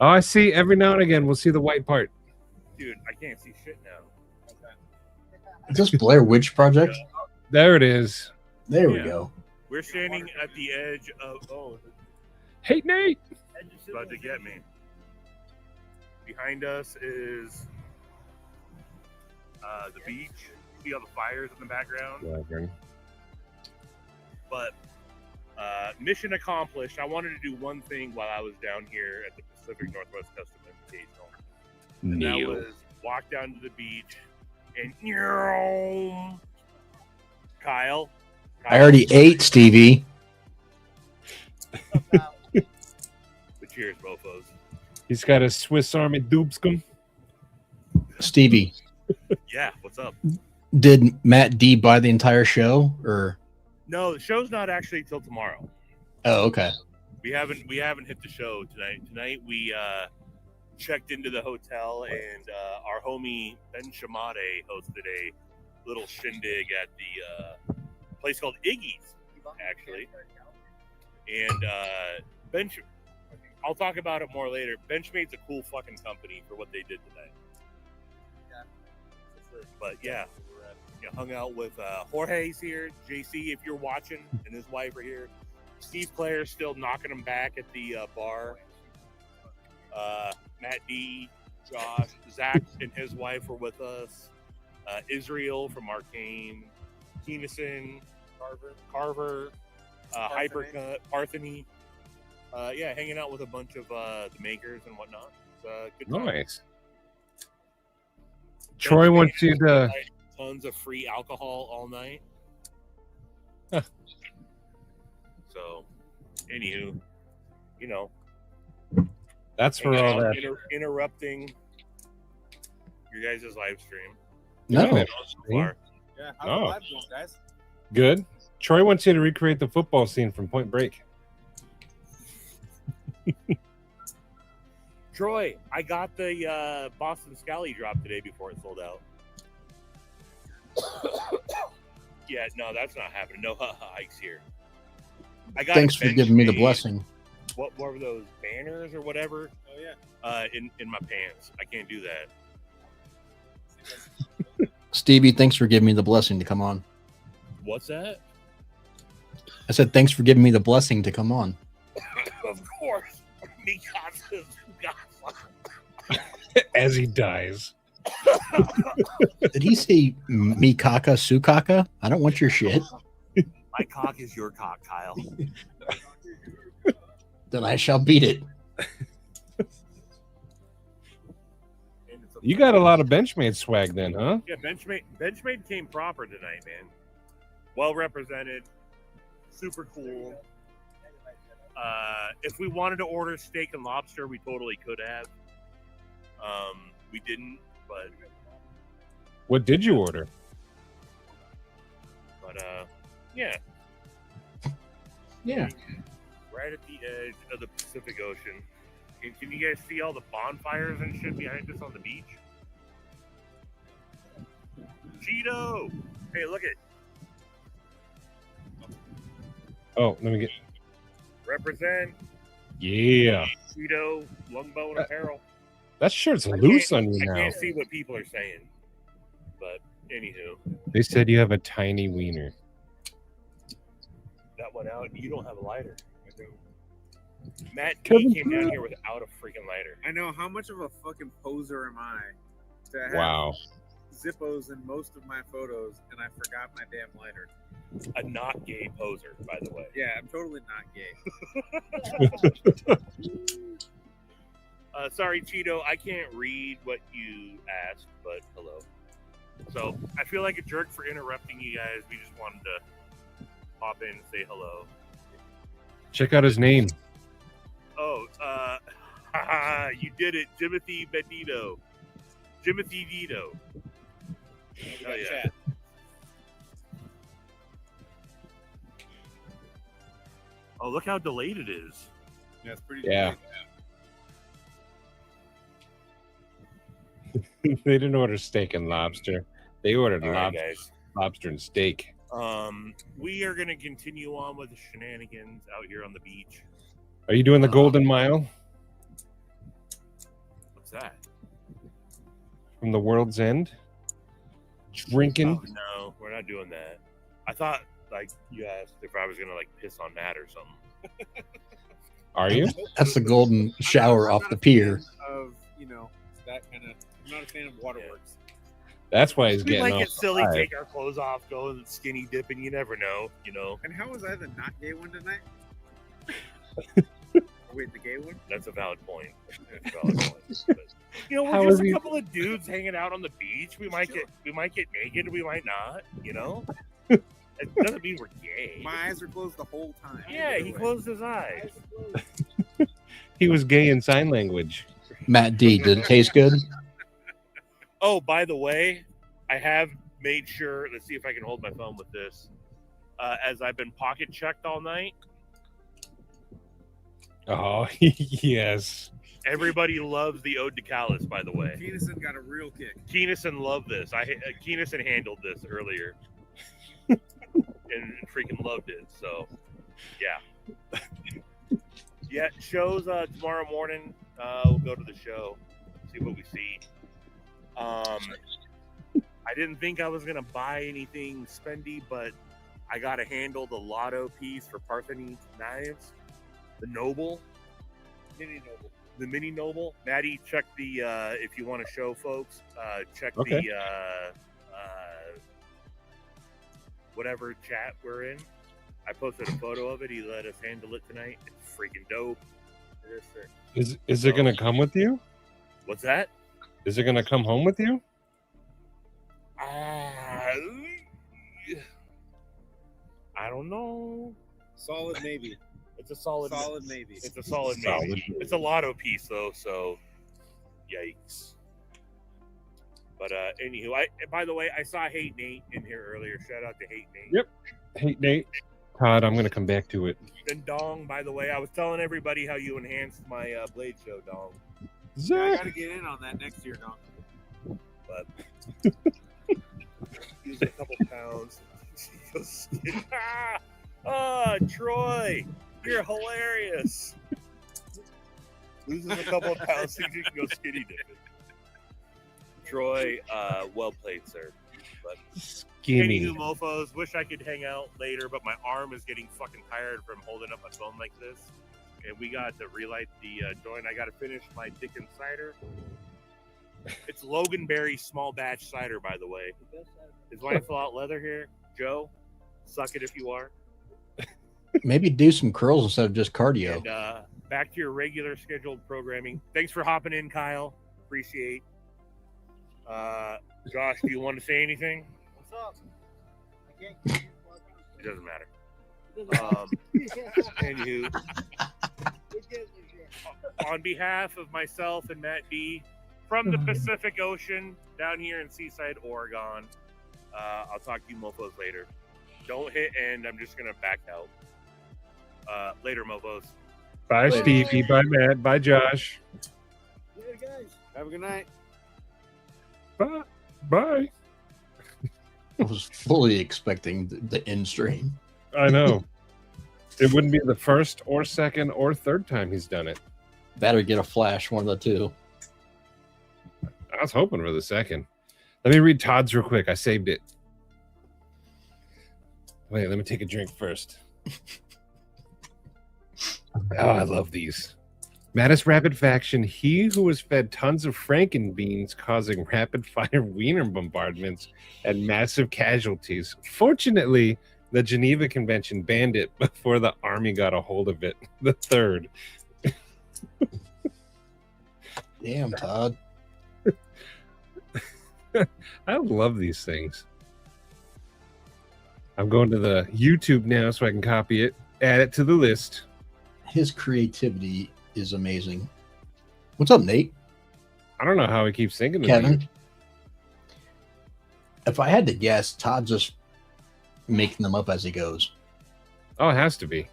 Oh, I see. Every now and again, we'll see the white part. Dude, I can't see shit now. Is this Blair Witch Project? There it is. There we go. We're standing at the edge of... Oh. Hey, Nate. It's about to get me. Behind us is the beach. See all the fires in the background. Wyvern. But mission accomplished. I wanted to do one thing while I was down here at the Pacific Northwest Custom Invitational. And that Neil. was walk down to the beach and Kyle. I already ate, Stevie. But cheers, mofos. He's got a Swiss Army Doobscum. Stevie, Yeah, what's up? did Matt D buy the entire show, or? No, the show's not actually till tomorrow. Oh, okay. We haven't hit the show tonight. Tonight we checked into the hotel and our homie Ben Shamade hosted a little shindig at the place called Iggy's, actually. And I'll talk about it more later. Benchmade's a cool fucking company for what they did tonight. But yeah, hung out with Jorge's here, JC, if you're watching, and his wife are here. Steve Clare's still knocking him back at the bar. Matt D, Josh, Zach, and his wife were with us. Israel from Arcane, Keenison, Carver, Hypercut, Partheny. Yeah, hanging out with a bunch of the makers and whatnot. Good time. Nice. Troy wants you to. Tons of free alcohol all night. Huh. So, anywho, you know, That's for all that. Interrupting your guys' live stream. No. Yeah. So far. Yeah, how's Oh. the live going, guys? Good. Troy wants you to recreate the football scene from Point Break. Troy, I got the Boston Scally drop today before it sold out. Yeah, no, that's not happening. No hikes here. I got Thanks for giving me the Benchmade. blessing. What were those banners or whatever? Oh yeah. In my pants. I can't do that. Stevie, thanks for giving me the blessing to come on. What's that? I said thanks for giving me the blessing to come on. Of course. Mikasa's As he dies. Did he say Mikaka Sukaka? I don't want your shit. My cock is your cock, Kyle. Then I shall beat it. You got a lot of Benchmade swag then, huh? Yeah, Benchmade came proper tonight, man. Well represented, super cool. If we wanted to order steak and lobster, we totally could have. We didn't, but What did you order? yeah, Yeah. right at the edge of the Pacific Ocean. And can you guys see all the bonfires and shit behind us on the beach? Cheeto! Hey, look it. Oh, let me get. Represent Yeah. Cheeto Lungbone Apparel. That shirt's I loose can't- on you I now. can't see what people are saying. But, anywho, They said you have a tiny wiener. that went out. You don't have a lighter. Matt Kevin D came down Durant. here without a freaking lighter. I know how much of a fucking poser am I to have Wow. Zippos in most of my photos, and I forgot my damn lighter. A not gay poser, by the way. Yeah, I'm totally not gay. Sorry, Cheeto, I can't read what you asked, but hello. So I feel like a jerk for interrupting you guys. We just wanted to pop in and say hello. Check out his name. Oh, you did it, Jimothy Benito. Jimothy Dito. We Oh, got yeah. chat. Oh, look how delayed it is. Yeah, it's pretty. Yeah. They didn't order steak and lobster. They ordered All right, lobster, guys. lobster and steak. We are going to continue on with the shenanigans out here on the beach. Are you doing the Golden Mile What's that? from the World's End? Drinking. Oh, no, we're not doing that. I thought, like, you asked if I was going to, like, piss on Matt or something. Are you? That's the golden shower I'm off not the a pier. fan Of you know, that kind of. I'm not a fan of waterworks. That's why he's We getting might off get silly, the take our clothes off, go and skinny dipping. You never know, you know. And how was I the not gay one tonight? Wait, the gay one? That's a valid point. That's a valid point. But, you know, How we're just is a he- couple of dudes hanging out on the beach. We might get naked, we might not. You know, it doesn't mean we're gay. My eyes are closed the whole time. Yeah, he closed his eyes. He was gay in sign language. Matt D, did it taste good? Oh, by the way, I have made sure. Let's see if I can hold my phone with this. As I've been pocket checked all night. Oh, yes. Everybody loves the Ode to Callus, by the way. Keenison got a real kick. Keenison loved this. Keenison handled this earlier. And freaking loved it. So, yeah. Yeah, shows tomorrow morning. We'll go to the show, see what we see. I didn't think I was going to buy anything spendy, but I got to handle the Lotto piece for Partheny knives. The Noble. The Mini Noble. Maddie, check the, if you want to show folks, check Okay. the, whatever chat we're in. I posted a photo of it. He let us handle it tonight. It's freaking dope. It is sick. Is it going to come with you? What's that? Is it going to come home with you? I don't know. Solid maybe. It's a solid maybe. It's a solid Solid maybe. maybe. It's a Lotto piece though, so yikes. But anywho, by the way, I saw Hate Nate in here earlier. Shout out to Hate Nate. Yep. Hey, Nate. Todd, I'm going to come back to it. And Dong, by the way, I was telling everybody how you enhanced my Blade Show, Dong. I Zach. gotta get in on that next year, Don. But he's a couple pounds. He goes, Troy, you're hilarious. Loses a couple of pounds, thinks you can go skinny dipping. Troy, well played, sir. But Skinny. anywho, mofos, wish I could hang out later, but my arm is getting fucking tired from holding up my phone like this. And we got to relight the joint. I got to finish my Dickens cider. It's Loganberry small batch cider, by the way. Is Lancelot Leather here? Joe, suck it if you are. Maybe do some curls instead of just cardio. And back to your regular scheduled programming. Thanks for hopping in, Kyle. Appreciate. Josh, do you want to say anything? What's up? I can't It doesn't matter. Anywho, on behalf of myself and Matt D from the Pacific Ocean down here in Seaside, Oregon, I'll talk to you mofos later. Don't hit end. I'm just going to back out. Later, mofos. Bye, Stevie. Bye, Matt. Bye, Josh. Later, guys. Have a good night. Bye. Bye. I was fully expecting the end stream. I know. It wouldn't be the first or second or third time he's done it. Better get a flash, one of the two. I was hoping for the second. Let me read Todd's real quick. I saved it. Wait, let me take a drink first. Oh, I love these. Mattisfaction, he who was fed tons of Frankenbeans causing rapid-fire wiener bombardments and massive casualties. Fortunately, the Geneva Convention banned it before the army got a hold of it. The third. Damn, Todd. I love these things. I'm going to the YouTube now so I can copy it, add it to the list. His creativity is amazing. What's up, Nate? I don't know how he keeps thinking of Kevin? these. If I had to guess, Todd's just making them up as he goes. Oh, it has to be.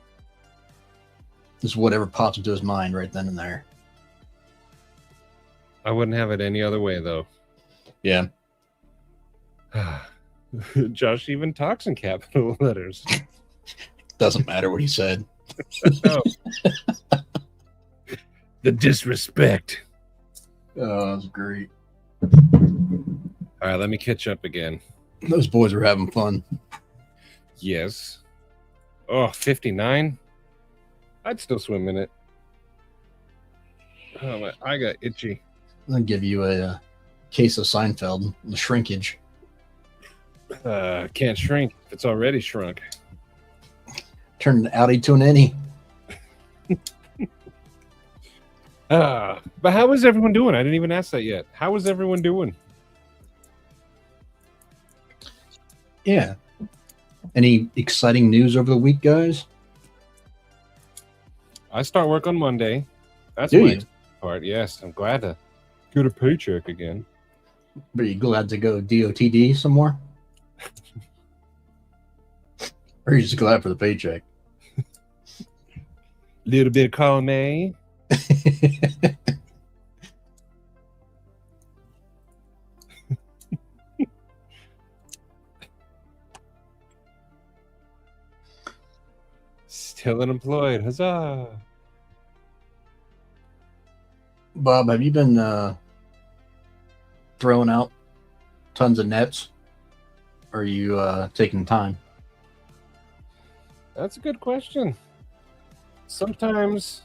Just whatever pops into his mind right then and there. I wouldn't have it any other way, though. Yeah. Josh even talks in capital letters. Doesn't matter what he said. Oh. The disrespect. Oh, that's great. All right, let me catch up again. Those boys are having fun. Yes. Oh, 59? I'd still swim in it. Oh, my eye got itchy. I'll give you a case of Seinfeld, the shrinkage. Can't shrink. It's already shrunk. Turn an Audi to an innie. But how is everyone doing? I didn't even ask that yet. How is everyone doing? Yeah. Any exciting news over the week, guys? I start work on Monday. That's Do my you? part. Yes, I'm glad to get a paycheck again. Are you glad to go DOTD some more? Or are you just glad for the paycheck? Little bit of column A. Still unemployed. Huzzah. Bob, have you been throwing out tons of nets? Or are you taking time? That's a good question. Sometimes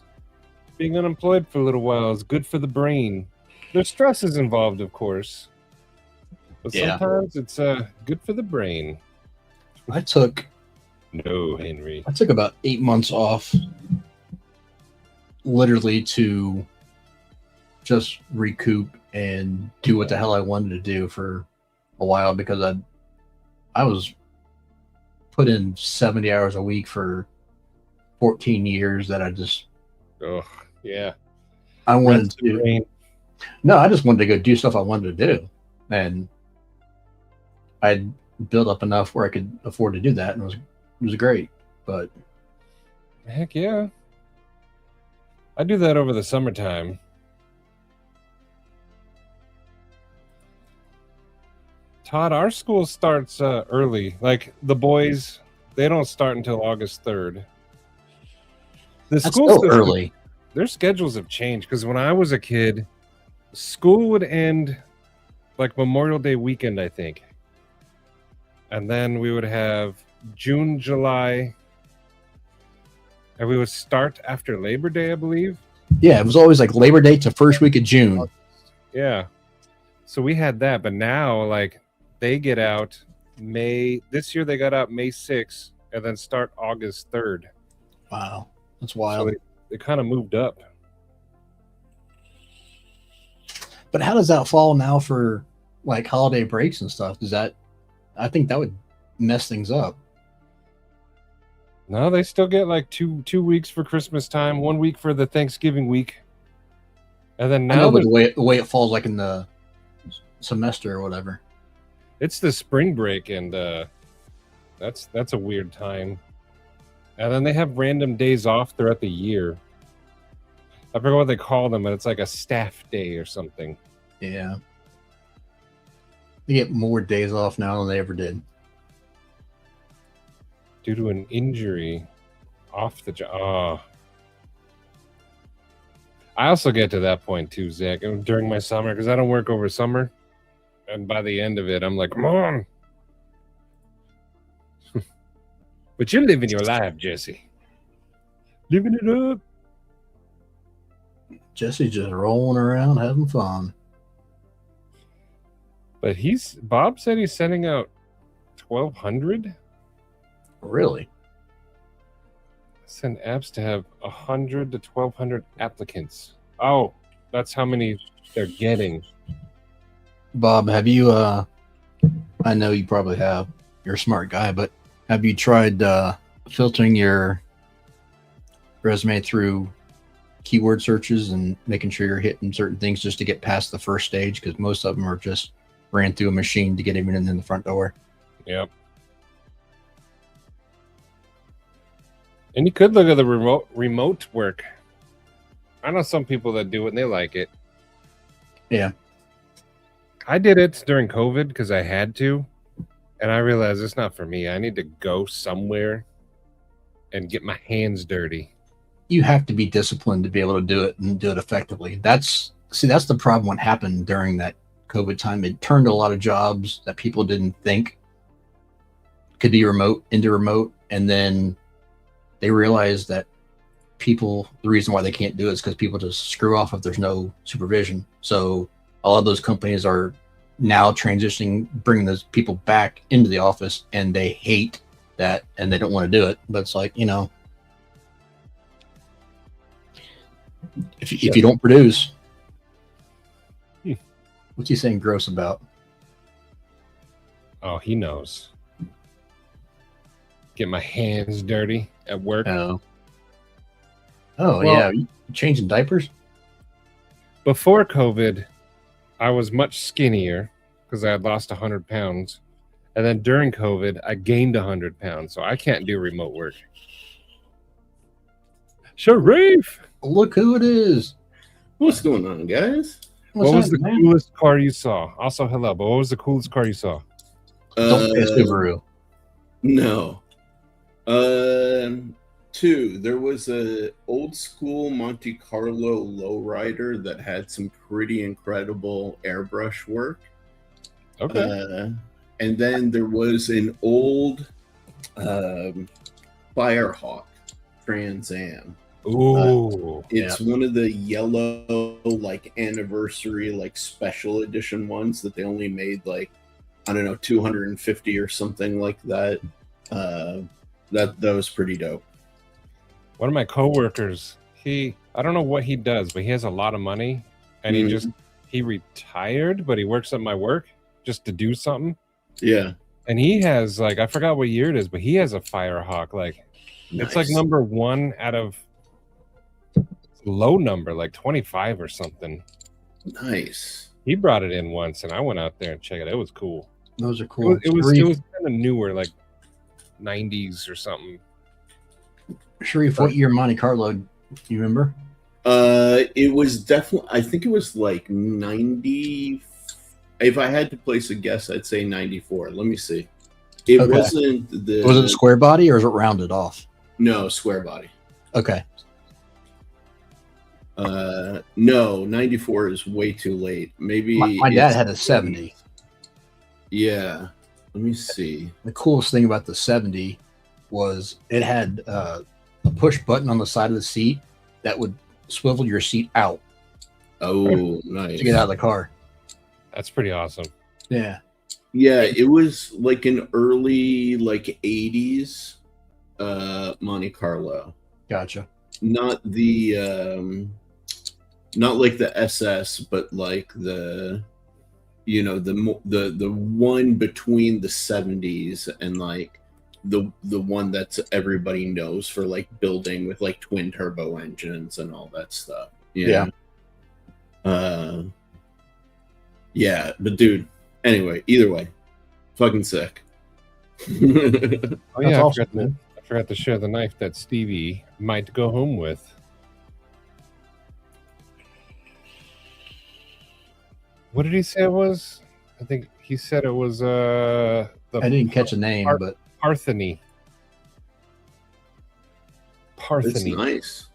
being unemployed for a little while is good for the brain. There's stresses involved, of course. But Yeah. sometimes it's good for the brain. I took No, Henry. about 8 months off, literally to just recoup and do what the hell I wanted to do for a while, because I was put in 70 hours a week for 14 years that I just Oh, yeah. I wanted Rest the to. brain. No, I just wanted to go do stuff I wanted to do, and I'd built up enough where I could afford to do that, and it was great. But Heck yeah. I do that over the summertime. Todd, our school starts early. Like the boys, they don't start until August 3rd. The that's school still system- early. Their schedules have changed because when I was a kid, school would end like Memorial Day weekend, I think. And then we would have June, July, and we would start after Labor Day, I believe. Yeah, it was always like Labor Day to first week of June. Yeah. So we had that, but now like they get out this year they got out May 6th and then start August 3rd. Wow, that's So wild. they kind of moved up. But how does that fall now for like holiday breaks and stuff? I think that would mess things up. No, they still get like two weeks for Christmas time, 1 week for the Thanksgiving week. And then I now know, but there's- the way it falls like in the semester or whatever. it's the spring break, and that's a weird time. And then they have random days off throughout the year. I forget what they call them, but it's like a staff day or something. Yeah. They get more days off now than they ever did. Due to an injury off the job. I also get to that point too, Zach, during my summer, because I don't work over summer. And by the end of it, I'm like, come on. But you're living your life, Jesse. Living it up. Jesse's just rolling around having fun. But Bob said he's sending out 1,200. Really? Send apps to have 100 to 1,200 applicants. Oh, that's how many they're getting. Bob, have you I know you probably have, you're a smart guy, but have you tried filtering your resume through keyword searches and making sure you're hitting certain things just to get past the first stage? Because most of them are just ran through a machine to get everything in the front door. Yep. And you could look at the remote work. I know some people that do it and they like it. Yeah. I did it during COVID because I had to. And I realized it's not for me. I need to go somewhere and get my hands dirty. You have to be disciplined to be able to do it and do it effectively. That's the problem. What happened during that COVID time, it turned a lot of jobs that people didn't think could be remote into remote, and then they realized that people, the reason why they can't do it is because people just screw off if there's no supervision. So a lot of those companies are now transitioning, bringing those people back into the office, and they hate that and they don't want to do it. But it's like, you know, if you don't produce, what's he saying gross about? Oh, he knows. Get my hands dirty at work. Oh, Well- yeah, you changing diapers? Before COVID, I was much skinnier because I had lost 100 pounds. And then during COVID, I gained 100 pounds. So I can't do remote work. Sharif! Look who it is. What's going on, guys? What's what was the happening, man? coolest car you saw? Also, hello, but what was the coolest car you saw? Don't say Subaru. No. Two. There was a old school Monte Carlo lowrider that had some pretty incredible airbrush work. Okay. And then there was an old Firehawk Trans Am. Ooh. It's one of the yellow, like, anniversary, like, special edition ones that they only made, like, I don't know, 250 or something like that. That was pretty dope. One of my coworkers, I don't know what he does, but he has a lot of money, and he retired, but he works at my work just to do something. Yeah. And he has, like, I forgot what year it is, but he has a Firehawk. Like, it's like Nice. number 1 out of low number, like 25 or something. Nice. He brought it in once, and I went out there and checked it. It was cool. Those are cool. It was kind of newer, like 90s or something. Sharif, what year Monte Carlo? You remember? It was definitely, I think it was like 90. If I had to place a guess, I'd say 94. Let me see. It Okay. wasn't the. Was it a square body or is it rounded off? No, square body. Okay. No, 94 is way too late. Maybe My dad it's- had a 70. Yeah. Let me see. The coolest thing about the 70 was it had a push button on the side of the seat that would swivel your seat out Oh, nice. to get out of the car. That's pretty awesome. Yeah. Yeah, it was like an early, like, 80s Monte Carlo. Gotcha. Not the not like the SS, but like the, you know, the one between the 70s and like the one that's everybody knows for like building with like twin turbo engines and all that stuff. Yeah. Yeah, but dude, anyway, either way, fucking sick. Oh, yeah. That's I awesome, forgot man. I forgot to share the knife that Stevie might go home with. What did he say it was? I think he said it was the I didn't catch a name, but Partheny. It's Partheny. nice.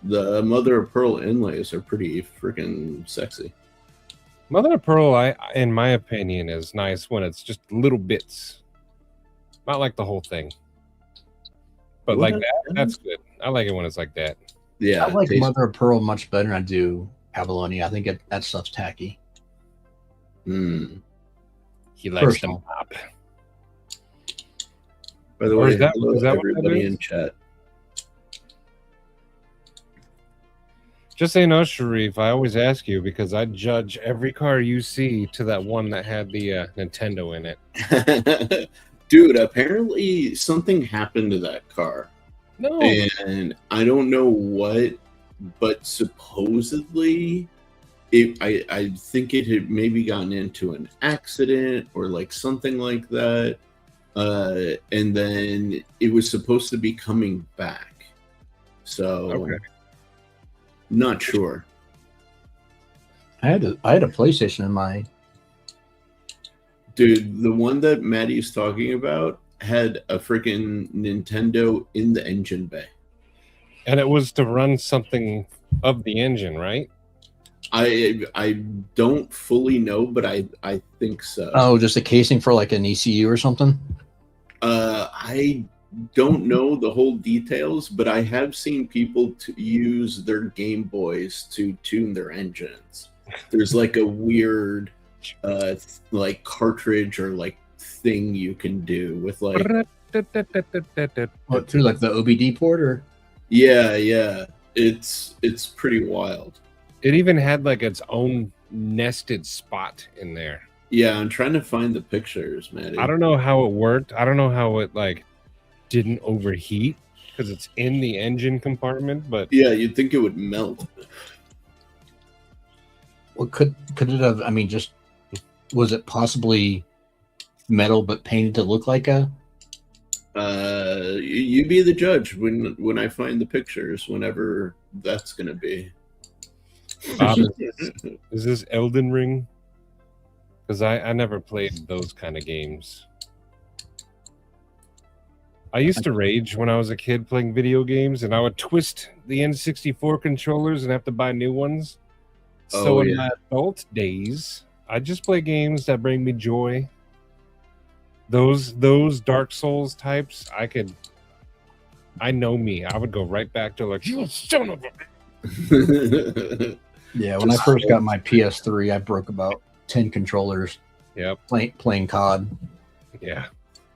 The mother of pearl inlays are pretty freaking sexy. Mother of Pearl, in my opinion, is nice when it's just little bits. Not like the whole thing. But like that, that's good. I like it when it's like that. Yeah, I like tastes- Mother of Pearl much better than I do abalone. I think that stuff's tacky. Mm. He likes them Personal. pop. By the Or way, is that- hello is that what that everybody is? in chat. Just so you know, Sharif, I always ask you because I judge every car you see to that one that had the Nintendo in it. Dude, apparently something happened to that car. No. And I don't know what, but supposedly I think it had maybe gotten into an accident or like something like that. And then it was supposed to be coming back. So Okay. not sure. I had a PlayStation in my. Dude, the one that Maddie's talking about had a freaking Nintendo in the engine bay. And it was to run something of the engine, right? I don't fully know, but I think so. Oh, just a casing for like an ECU or something. I don't know the whole details, but I have seen people to use their Game Boys to tune their engines. There's like a weird like cartridge or like thing you can do with like What, through like the OBD port or? yeah. It's pretty wild. It even had like its own nested spot in there. Yeah, I'm trying to find the pictures, man. I don't know how it worked. I don't know how it like didn't overheat because it's in the engine compartment, but Yeah, you'd think it would melt. Well, could it have? I mean, just was it possibly metal but painted to look like a? You be the judge when I find the pictures, whenever that's gonna be. Bob, is this Elden Ring? Because I never played those kind of games. I used to rage when I was a kid playing video games, and I would twist the N64 controllers and have to buy new ones. So in my adult days, I just play games that bring me joy. Those Dark Souls types, I know me. I would go right back to like, you son of a. Yeah, when I first got my PS3, I broke about 10 controllers. Yep. Playing COD. Yeah.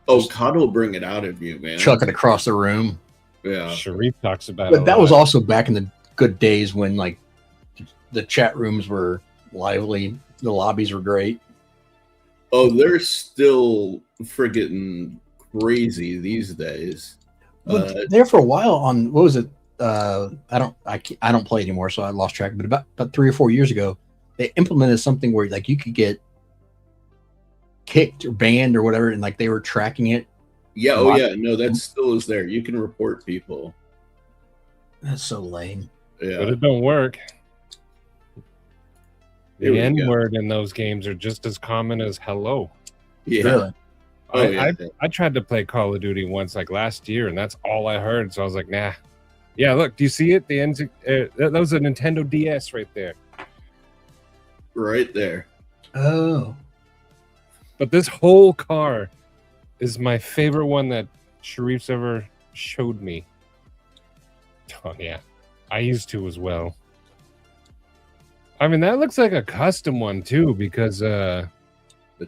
Oh, COD will bring it out of you, man. Chuck it across the room. Yeah. Sharif talks about it. But that was also back in the good days when like the chat rooms were lively, the lobbies were great. Oh, they're still friggin' crazy these days. But there for a while on what was it? I don't play anymore, so I lost track. But about 3 or 4 years ago, they implemented something where like you could get kicked or banned or whatever, and like they were tracking it. Yeah, oh yeah, no, that still is there. You can report people. That's so lame. Yeah, but it don't work. Here The we N go. word in those games are just as common as hello. yeah. Really? Oh, yeah. I tried to play Call of Duty once, like last year, and that's all I heard. So I was like, nah. Yeah, look, do you see it? The that was a Nintendo DS right there. Right there. Oh, But this whole car is my favorite one that Sharif's ever showed me. Oh yeah, I used to as well. I mean, that looks like a custom one too, because The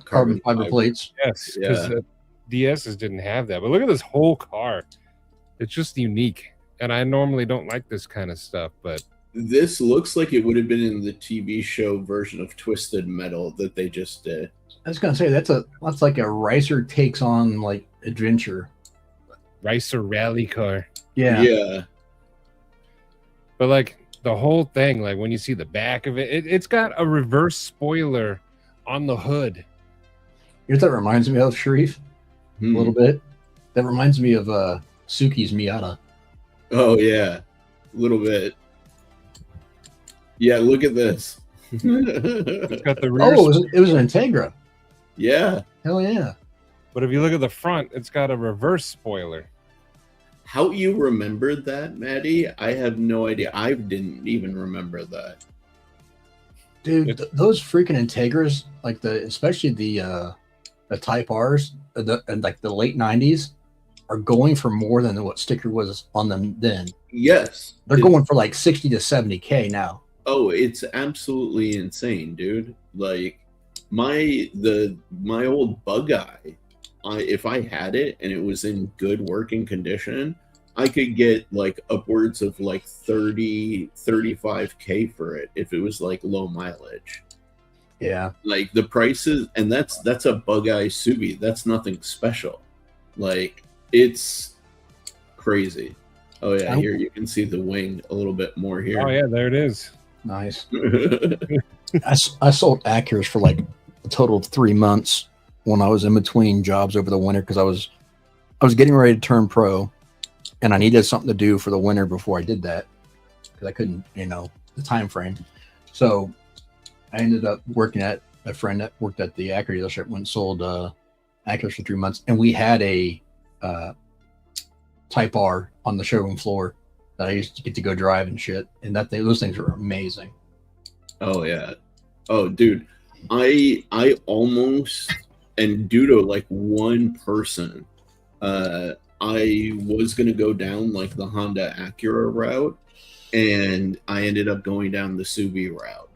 carbon fiber plates. yes, because Yeah. DSs didn't have that. But look at this whole car; it's just unique. And I normally don't like this kind of stuff, but This looks like it would have been in the TV show version of Twisted Metal that they just did. I was gonna say that's like a Ricer takes on like adventure. Ricer rally car. Yeah. Yeah. But like the whole thing, like when you see the back of it, it's got a reverse spoiler on the hood. You know what that reminds me of, Sharif? Hmm. A little bit. That reminds me of Suki's Miata. Oh yeah, a little bit. Yeah, look at this. It's got the rear. Oh, it was an Integra. Yeah. Hell yeah. But if you look at the front, it's got a reverse spoiler. How you remembered that, Maddie? I have no idea. I didn't even remember that. Dude, those freaking Integras, like especially the Type R's, and like the late 90s, are going for more than what sticker was on them then. Yes. They're going for like 60 to 70K now. Oh, it's absolutely insane, dude. Like my old Bug Eye, if I had it and it was in good working condition, I could get like upwards of like 35K for it if it was like low mileage. Yeah. Like the prices, and that's a Bug Eye Subi. That's nothing special. Like it's crazy. Oh yeah, here you can see the wing a little bit more here. Oh yeah, there it is. Nice. I sold Acuras for like a total of 3 months when I was in between jobs over the winter because I was getting ready to turn pro, and I needed something to do for the winter before I did that because I couldn't, the time frame. So I ended up working at a friend that worked at the Acura dealership, went and sold Acuras for 3 months, and we had a Type R on the showroom floor that I used to get to go drive and shit, and those things were amazing. Oh yeah. Oh dude, I almost, and due to like one person, I was gonna go down like the Honda Acura route, and I ended up going down the Subi route.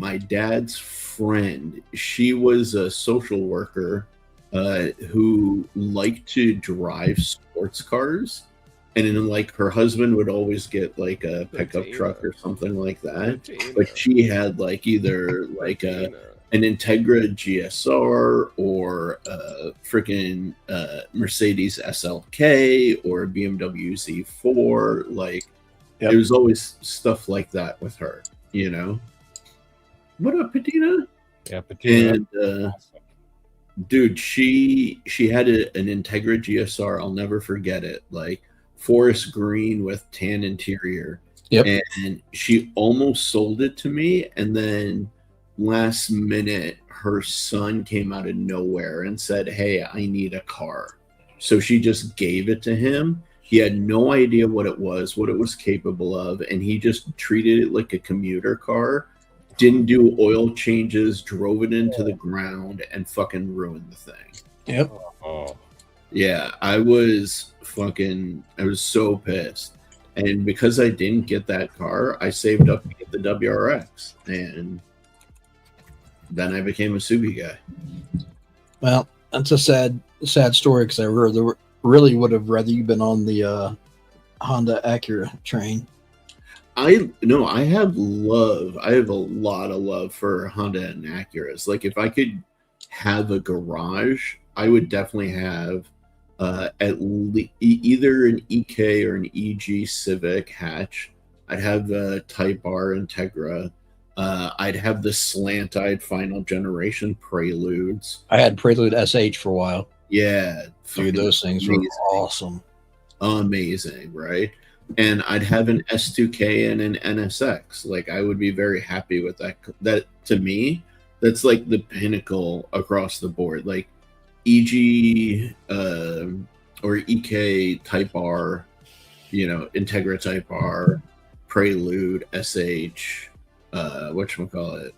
My dad's friend, she was a social worker who liked to drive sports cars, and then like her husband would always get like a pickup truck or something like that. But she had like either like an Integra GSR or a freaking Mercedes SLK or a BMW Z4. Like there was always stuff like that with her, you know. What up, Patina? Yeah, Patina. And dude, she had an Integra GSR. I'll never forget it. Like forest green with tan interior. Yep. And she almost sold it to me, and then last minute her son came out of nowhere and said, "Hey, I need a car." So she just gave it to him. He had no idea what it was capable of, and he just treated it like a commuter car. Didn't do oil changes, drove it into the ground, and fucking ruined the thing. Yep. Oh. Yeah, I was so pissed. And because I didn't get that car, I saved up to get the WRX. And then I became a Subi guy. Well, that's a sad story because I really would have rather you been on the Honda Acura train. I have a lot of love for Honda and Acuras. Like if I could have a garage, I would definitely have either an EK or an EG Civic hatch. I'd have a Type R Integra. I'd have the slant-eyed final generation Preludes. I had Prelude SH for a while. Yeah, dude, those things were awesome. Amazing, right? And I'd have an S2K and an NSX. Like I would be very happy with that. That to me, that's like the pinnacle across the board. Like EG or EK Type R, you know, Integra Type R, Prelude SH, whatchamacallit,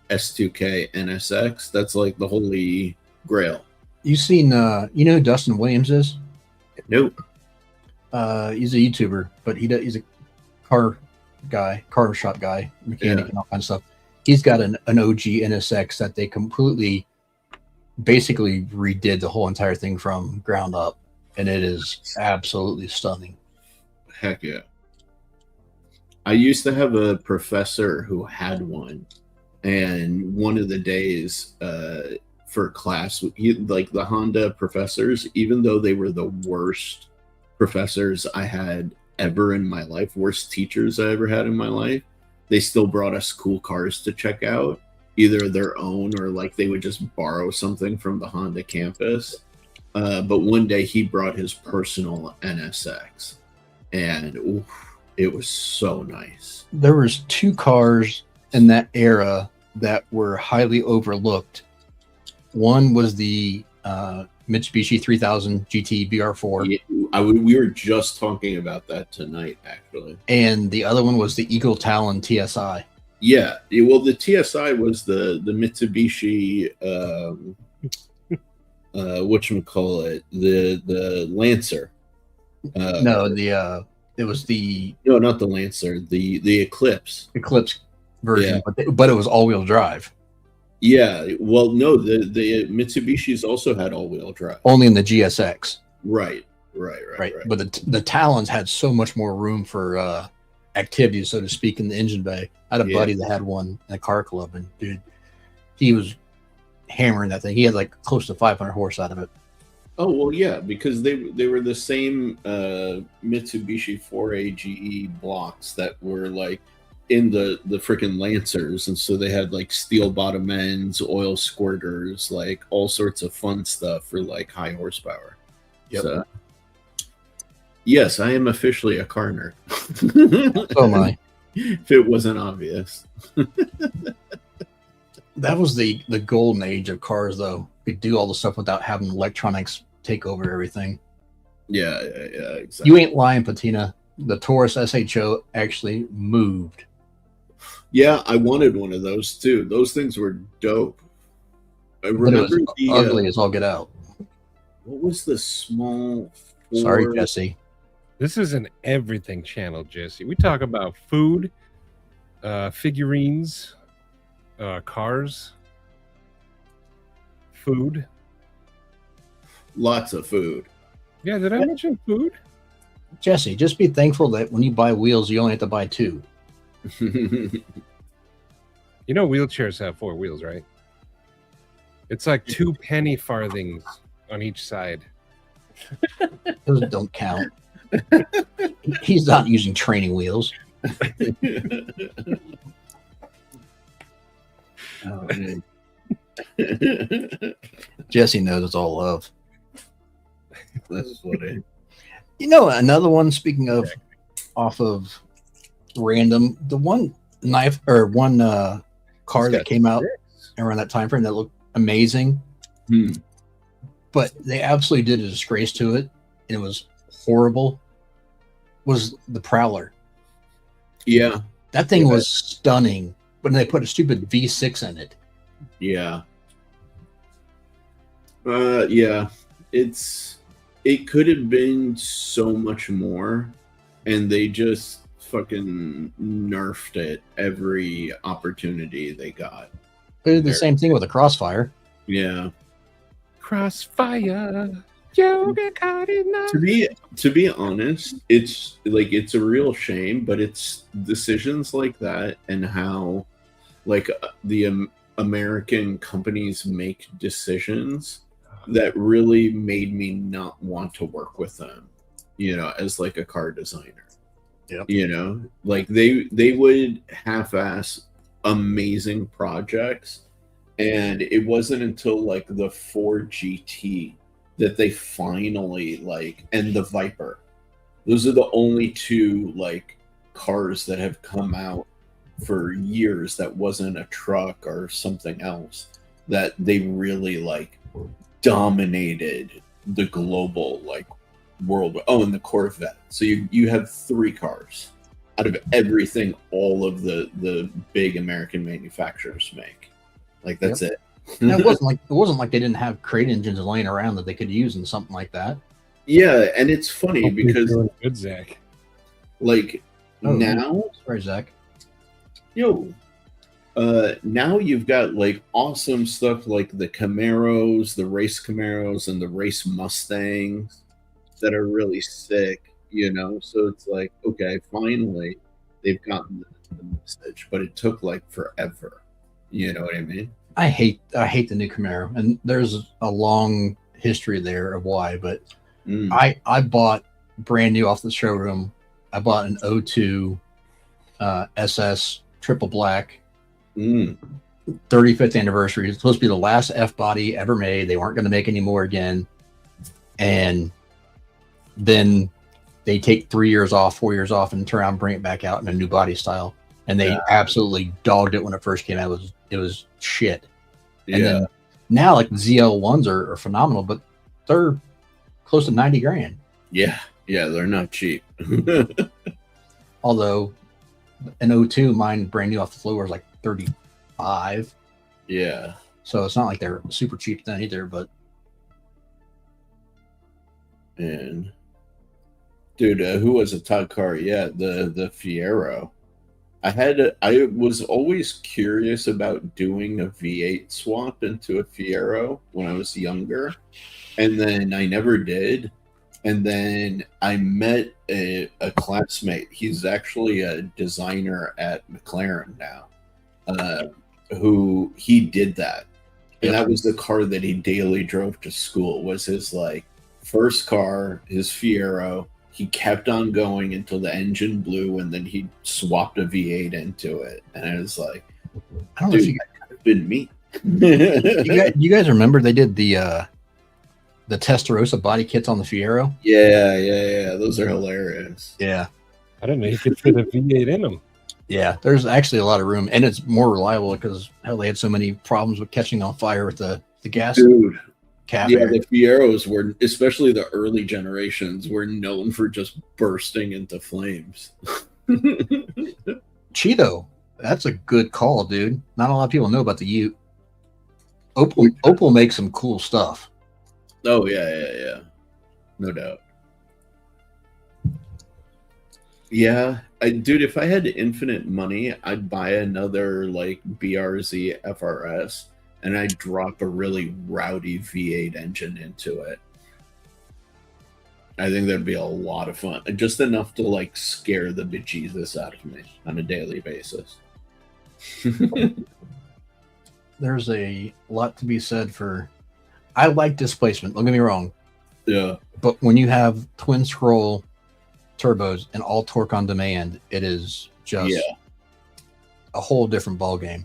S2K NSX. That's like the holy grail. You seen you know who Dustin Williams is? Nope. He's a YouTuber, but he's a car shop guy, mechanic, and all kinds of stuff. He's got an OG NSX that they completely, basically redid the whole entire thing from ground up, and it is absolutely stunning. Heck yeah. I used to have a professor who had one, and one of the days for class, like the Honda professors, even though they were the worst professors I had ever in my life, worst teachers I ever had in my life, they still brought us cool cars to check out, either their own or like they would just borrow something from the Honda campus. But one day he brought his personal NSX, and it was so nice. There was two cars in that era that were highly overlooked. One was the Mitsubishi 3000 GT VR4. Yeah, we were just talking about that tonight, actually. And the other one was the Eagle Talon TSI. Yeah, well, the TSI was the Mitsubishi, whatchamacallit, the Lancer. No, it was the... No, not the Lancer, the Eclipse. Eclipse version, Yeah. but it was all-wheel drive. Yeah, well, no, the Mitsubishis also had all-wheel drive. Only in the GSX. Right. But the Talons had so much more room for activities, so to speak, in the engine bay. I had a buddy that had one in a car club, and dude, he was hammering that thing. He had like close to 500 horse out of it. Oh well, yeah, because they were the same Mitsubishi 4A GE blocks that were like in the freaking Lancers, and so they had like steel bottom ends, oil squirters, like all sorts of fun stuff for like high horsepower. Yep. So, yes, I am officially a car nerd. So am I. If it wasn't obvious. That was the golden age of cars, though. You could do all the stuff without having electronics take over everything. Yeah, exactly. You ain't lying, Patina. The Taurus SHO actually moved. Yeah, I wanted one of those too. Those things were dope. I But it remember was ugly as all get out. what was the small? Sorry, Ford- Jesse. This is an everything channel, Jesse. We talk about food, figurines, cars, food. Lots of food. Yeah, did I mention food? Jesse, just be thankful that when you buy wheels, you only have to buy 2. You know, wheelchairs have 4 wheels, right? It's like 2 penny farthings on each side. Those don't count. He's not using training wheels. Oh, man. Jesse knows it's all love. That's funny. You know, another one, speaking of off of random, the one knife or one car that came out around that time frame that looked amazing, but they absolutely did a disgrace to it, and it was horrible, was the Prowler. Yeah. That thing was stunning, but they put a stupid V6 in it. Yeah. Yeah. It could have been so much more, and they just fucking nerfed it every opportunity they got. They did the same thing with the Crossfire. Yeah. Crossfire. You get caught in the... To be honest, it's like it's a real shame, but it's decisions like that and how like the American companies make decisions that really made me not want to work with them, you know, as like a car designer. Yep. You know, like they would half-ass amazing projects, and it wasn't until like the Ford GT that they finally like, and the Viper. Those are the only 2 like cars that have come out for years that wasn't a truck or something else that they really like dominated the global like world. Oh, and the Corvette. So you have 3 cars out of everything all of the big American manufacturers make. Like that's it. And it wasn't like they didn't have crate engines laying around that they could use in something like that. Yeah, and it's funny because good, Zach. like now, sorry, Zach. Now you've got like awesome stuff like the Camaros, the race Camaros, and the race Mustangs that are really sick, you know. So it's like, okay, finally they've gotten the message, but it took like forever. You know what I mean? I hate the new Camaro, and there's a long history there of why. But I bought brand new off the showroom. I bought an 02 SS triple black. 35th anniversary. It's supposed to be the last F body ever made. They weren't going to make any more again, and then they take 3 years off, 4 years off, and turn around and bring it back out in a new body style. And they absolutely dogged it when it first came out. It was shit. And then now, like the ZL1s are phenomenal, but they're close to 90 grand. Yeah, they're not cheap. Although an 02, mine brand new off the floor is like 35. Yeah. So it's not like they're super cheap then either, but. And dude, who was a Todd car? Yeah, the Fiero. I was always curious about doing a V8 swap into a Fiero when I was younger, and then I never did. And then I met a classmate. He's actually a designer at McLaren now, who he did that. And that was the car that he daily drove to school, was his like first car, his Fiero. He kept on going until the engine blew, and then he swapped a V8 into it. And I was like, I don't know if you that could have been me. you guys remember they did the Testarossa body kits on the Fiero? Yeah. Those are hilarious. Yeah. I didn't know you could fit a V8 in them. Yeah, there's actually a lot of room, and it's more reliable because hell, they had so many problems with catching on fire with the gas. Dude. Cap Yeah, area. the Fieros were, especially the early generations, were known for just bursting into flames. Cheeto, that's a good call, dude. Not a lot of people know about the Ute. Opel makes some cool stuff. Oh yeah. No doubt. Yeah, dude, if I had infinite money, I'd buy another like BRZ FRS and I'd drop a really rowdy V8 engine into it. I think that'd be a lot of fun. Just enough to like scare the bejesus out of me on a daily basis. There's a lot to be said for. I like displacement. Don't get me wrong. Yeah. But when you have twin scroll turbos and all torque on demand, it is just a whole different ball game.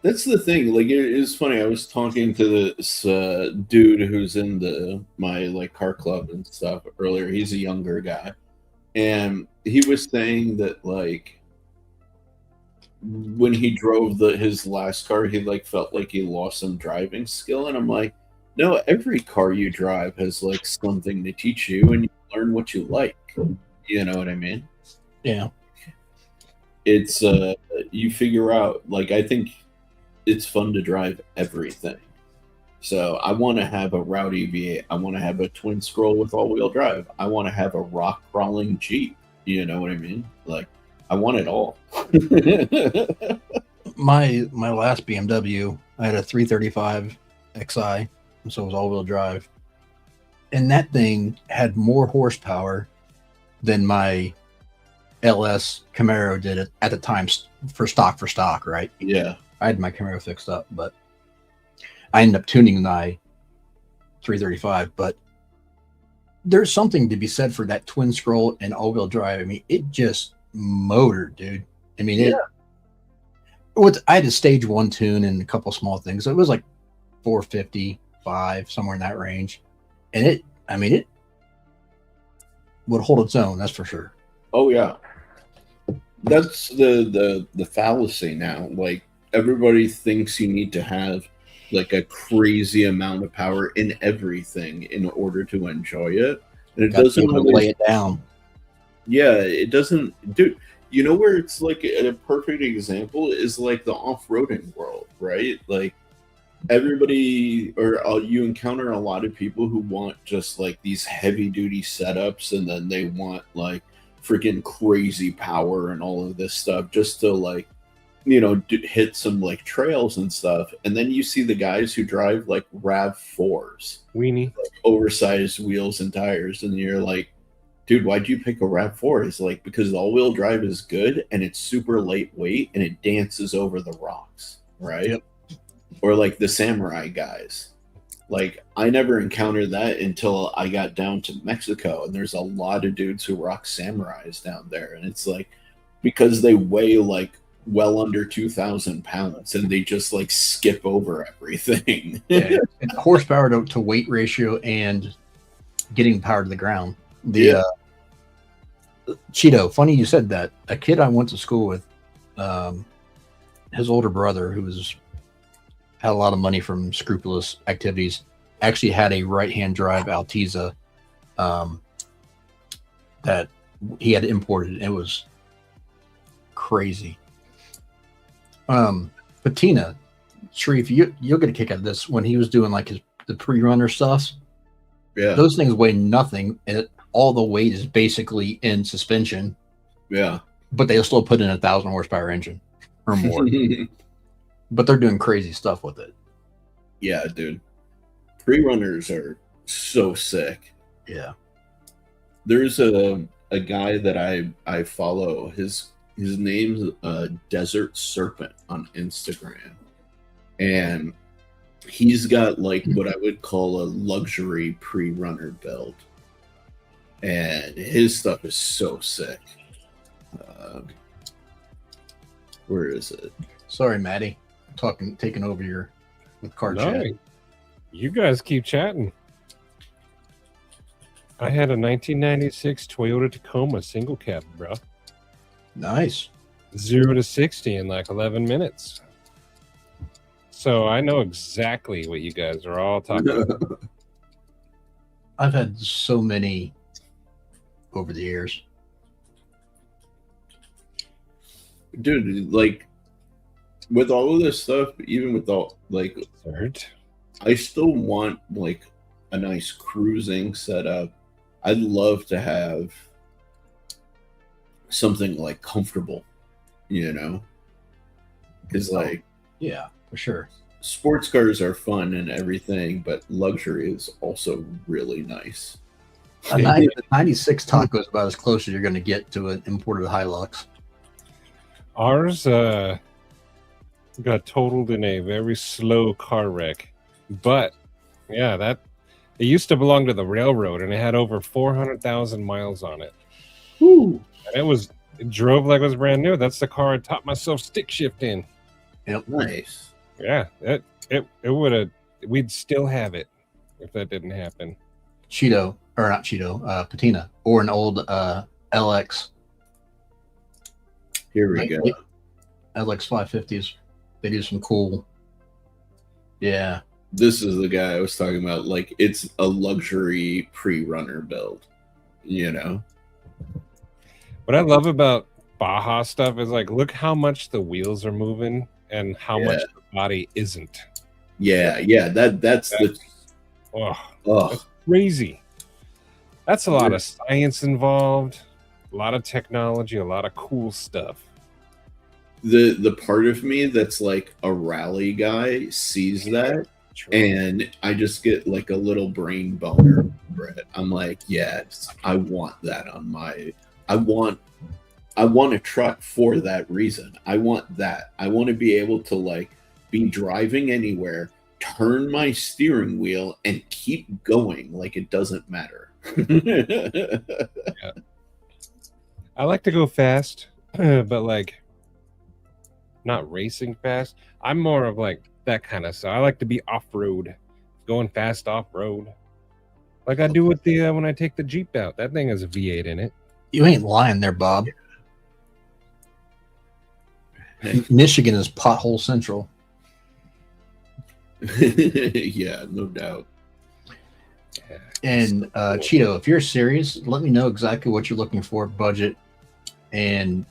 That's the thing. Like, it's funny. I was talking to this dude who's in my like car club and stuff earlier. He's a younger guy, and he was saying that like when he drove his last car, he like felt like he lost some driving skill. And I'm like, no, every car you drive has like something to teach you, and you learn what you like. You know what I mean? Yeah. It's you figure out. Like, I think it's fun to drive everything. So I want to have a rowdy V8. I want to have a twin scroll with all-wheel drive. I want to have a rock crawling Jeep. You know what I mean? Like, I want it all. My last BMW, I had a 335 Xi, so it was all-wheel drive, and that thing had more horsepower than my LS Camaro did at the time for stock, right? Yeah. I had my Camaro fixed up, but I ended up tuning my 335. But there's something to be said for that twin scroll and all-wheel drive. I mean, it just motored, dude. I mean, I had a stage 1 tune and a couple small things. So it was like 455, somewhere in that range. And it would hold its own, that's for sure. Oh yeah. That's the fallacy now. Like, everybody thinks you need to have like a crazy amount of power in everything in order to enjoy it. And it doesn't always lay it down. Yeah, it doesn't. Dude, you know where it's like a perfect example is like the off-roading world, right? Like, everybody, or you encounter a lot of people who want just like these heavy-duty setups, and then they want like freaking crazy power and all of this stuff just to like, you know, hit some like trails and stuff. And then you see the guys who drive like RAV4s, weenie, like oversized wheels and tires, and you're like, dude, why'd you pick a RAV4? It's like, because the all-wheel drive is good and it's super lightweight and it dances over the rocks, right? Yep. Or like the Samurai guys. Like, I never encountered that until I got down to Mexico, and there's a lot of dudes who rock Samurais down there, and it's like, because they weigh like well under 2,000 pounds and they just like skip over everything. Yeah, horsepower to weight ratio and getting power to the ground. Cheeto, funny you said that. A kid I went to school with, his older brother, who had a lot of money from scrupulous activities, actually had a right-hand drive Altezza that he had imported. It was crazy. Patina, Sharif, you'll get a kick out of this. When he was doing like the pre-runner stuff, Yeah. those things weigh nothing, and all the weight is basically in suspension. Yeah. But they'll still put in 1,000 horsepower engine or more. But they're doing crazy stuff with it. Yeah, dude. Pre-runners are so sick. Yeah. There's a guy that I follow. His name's Desert Serpent on Instagram. And he's got like what I would call a luxury pre-runner build. And his stuff is so sick. Where is it? Sorry, Maddie. Taking over your with car chat. You guys keep chatting. I had a 1996 Toyota Tacoma single cab, bro. Nice. 0 to 60 in like 11 minutes. So I know exactly what you guys are all talking about. I've had so many over the years. Dude, like, with all of this stuff, even with all, like, Third. I still want, like, a nice cruising setup. I'd love to have something like comfortable, you know, because like Yeah, for sure. sports cars are fun and everything, but luxury is also really nice. A 96 Taco is about as close as you're going to get to an imported Hilux. Ours got totaled in a very slow car wreck, but yeah, that it used to belong to the railroad, and it had over 400,000 miles on it. Woo. And it drove like it was brand new. That's the car I taught myself stick shift in. Yep. Nice. Yeah, it would have. We'd still have it if that didn't happen. Cheeto, or not Cheeto, Patina, or an old LX. Here we go. LX 550s. They do some cool. Yeah. This is the guy I was talking about. Like, it's a luxury pre-runner build, you know? What I love about Baja stuff is like, look how much the wheels are moving and how much the body isn't. Yeah. That's the. That's crazy. That's a lot of science involved, a lot of technology, a lot of cool stuff. The part of me that's like a rally guy sees that, and I just get like a little brain boner for it. I'm like, yes, I want that on my. I want a truck for that reason. I want that. I want to be able to like be driving anywhere, turn my steering wheel, and keep going like it doesn't matter. Yeah. I like to go fast, but like not racing fast. I'm more of like that kind of stuff. I like to be off-road, going fast off-road, like I do with the when I take the Jeep out. That thing has a V8 in it. You ain't lying there, Bob. Michigan is pothole central. Yeah, no doubt. And Cheeto, if you're serious, let me know exactly what you're looking for, budget, and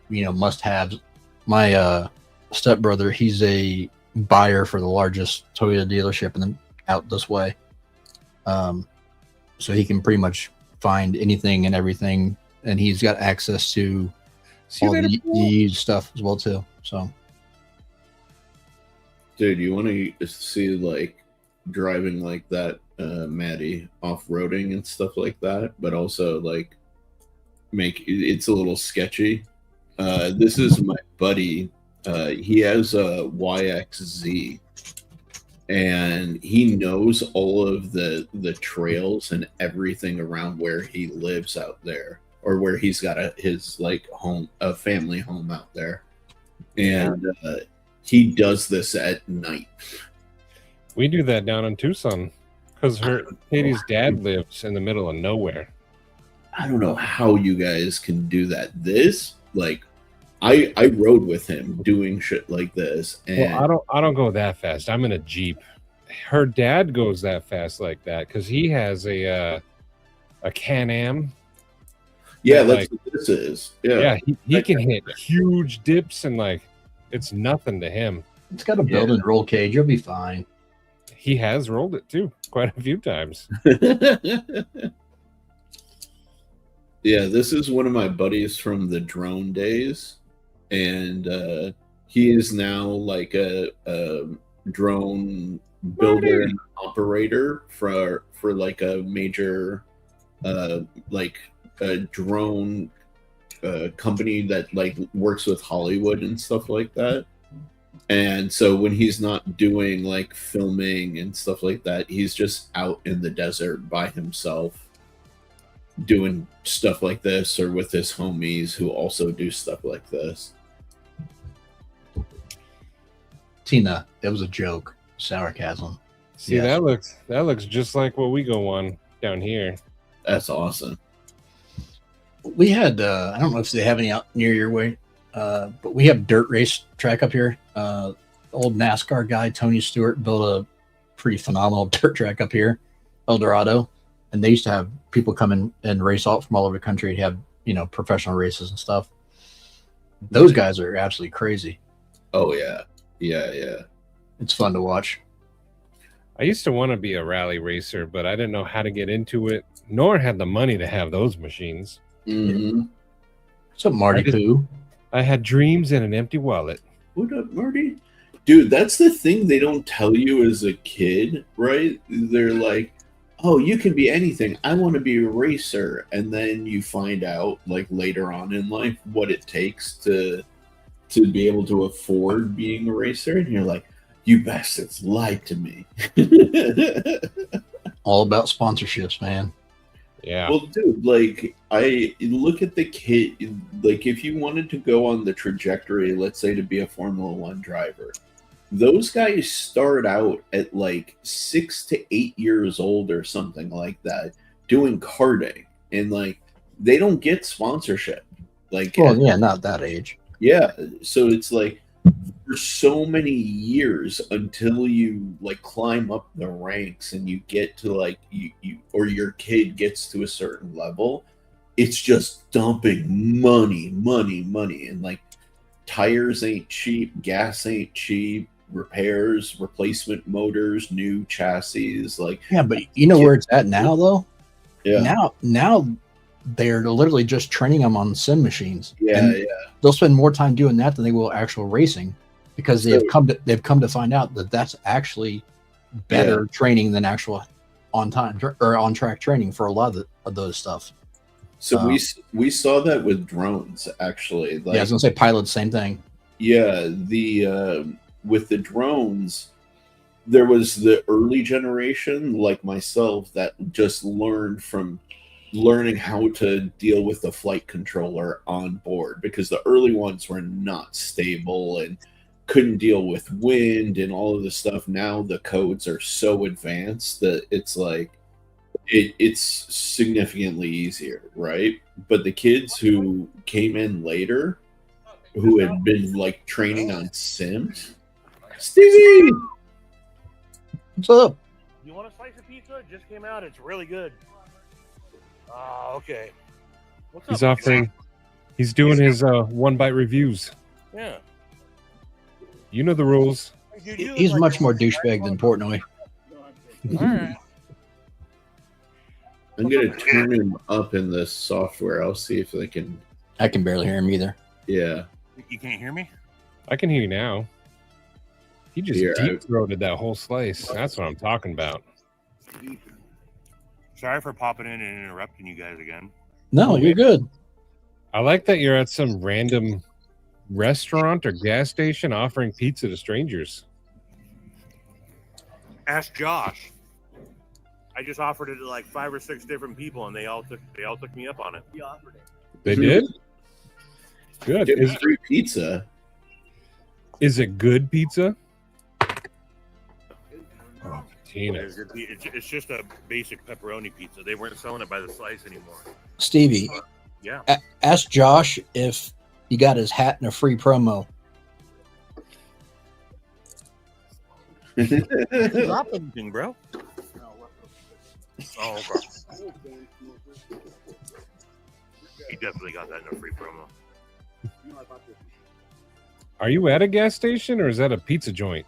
must-haves. My stepbrother, he's a buyer for the largest Toyota dealership out this way, so he can pretty much find anything and everything, and he's got access to all the used stuff as well too. So, dude, you want to see like driving like that, Maddie, off-roading and stuff like that, but also like it's a little sketchy. This is my buddy. He has a YXZ, and he knows all of the trails and everything around where he lives out there, or where he's got his like home, a family home out there, and he does this at night. We do that down in Tucson because Katie's dad lives in the middle of nowhere. I don't know how you guys can do that. This, like, I rode with him doing shit like this, and well, I don't go that fast. I'm in a Jeep. Her dad goes that fast like that because he has a Can-Am. Yeah, that's what this is. Yeah, he can hit huge dips and like it's nothing to him. It's got a built-in roll cage. You'll be fine. He has rolled it too quite a few times. Yeah, this is one of my buddies from the drone days, and he is now like a drone builder and operator for like a major like a drone company that like works with Hollywood and stuff like that. And so when he's not doing like filming and stuff like that, he's just out in the desert by himself doing stuff like this, or with his homies who also do stuff like this. Tina, it was a joke. Sarcasm. See, that looks just like what we go on down here. That's awesome. We had I don't know if they have any out near your way, but we have dirt race track up here. Old NASCAR guy Tony Stewart built a pretty phenomenal dirt track up here, El Dorado, and they used to have people come in and race out from all over the country and have professional races and stuff. Those guys are absolutely crazy. Oh yeah. It's fun to watch. I used to want to be a rally racer, but I didn't know how to get into it, nor had the money to have those machines. Mm-hmm. What's up, Marty Pooh? I had dreams and an empty wallet. What up, Marty? Dude, that's the thing they don't tell you as a kid, right? They're like, oh, you can be anything. I want to be a racer. And then you find out, like, later on in life what it takes to be able to afford being a racer. And you're like, you bastards lied to me. All about sponsorships, man. Yeah. Well, dude, like, I look at the kid, like, if you wanted to go on the trajectory, let's say to be a Formula One driver, those guys start out at like 6 to 8 years old or something like that, doing karting, and like, they don't get sponsorship. Like, Well, yeah, not that age. yeah, so it's like, for so many years until you like climb up the ranks and you get to like you or your kid gets to a certain level, it's just dumping money, and like tires ain't cheap, gas ain't cheap, repairs, replacement motors, new chassis, like Yeah, but you know where it's at now, though. yeah, Now they're literally just training them on sim machines. yeah, And yeah. they'll spend more time doing that than they will actual racing, because they've come to find out that that's actually better training than actual on time or on track training for a lot of those stuff. So we saw that with drones actually. Like, Yeah, I was gonna say pilots, same thing. yeah, the with the drones, there was the early generation like myself that just learning how to deal with the flight controller on board, because the early ones were not stable and couldn't deal with wind and all of this stuff. Now the codes are so advanced that it's like it's significantly easier, right? But the kids who came in later, who had been like training on sims, Stevie, What's up? You want a slice of pizza? It just came out. It's really good. Ah, okay. What's He's up? offering. He's doing his one bite reviews. Yeah. You know the rules. Dude, you look He's like much a- more douchebag than Portnoy. All right. I'm gonna turn him up in the software. I'll see if I can. I can barely hear him either. Yeah, You can't hear me? I can hear you now. He just Here, deep throated that whole slice. That's what I'm talking about. Sorry for popping in and interrupting you guys again. No, you're good. I like that you're at some random restaurant or gas station offering pizza to strangers. Ask Josh. I just offered it to like 5 or 6 different people, and they all took me up on it. He offered it. They did? Good. get me free pizza. Is it good pizza? Oh, Tina. It's just a basic pepperoni pizza. They weren't selling it by the slice anymore. Stevie, Yeah. ask Josh if he got his hat in a free promo. Drop anything, bro. Oh, okay. He definitely got that in a free promo. Are you at a gas station or is that a pizza joint?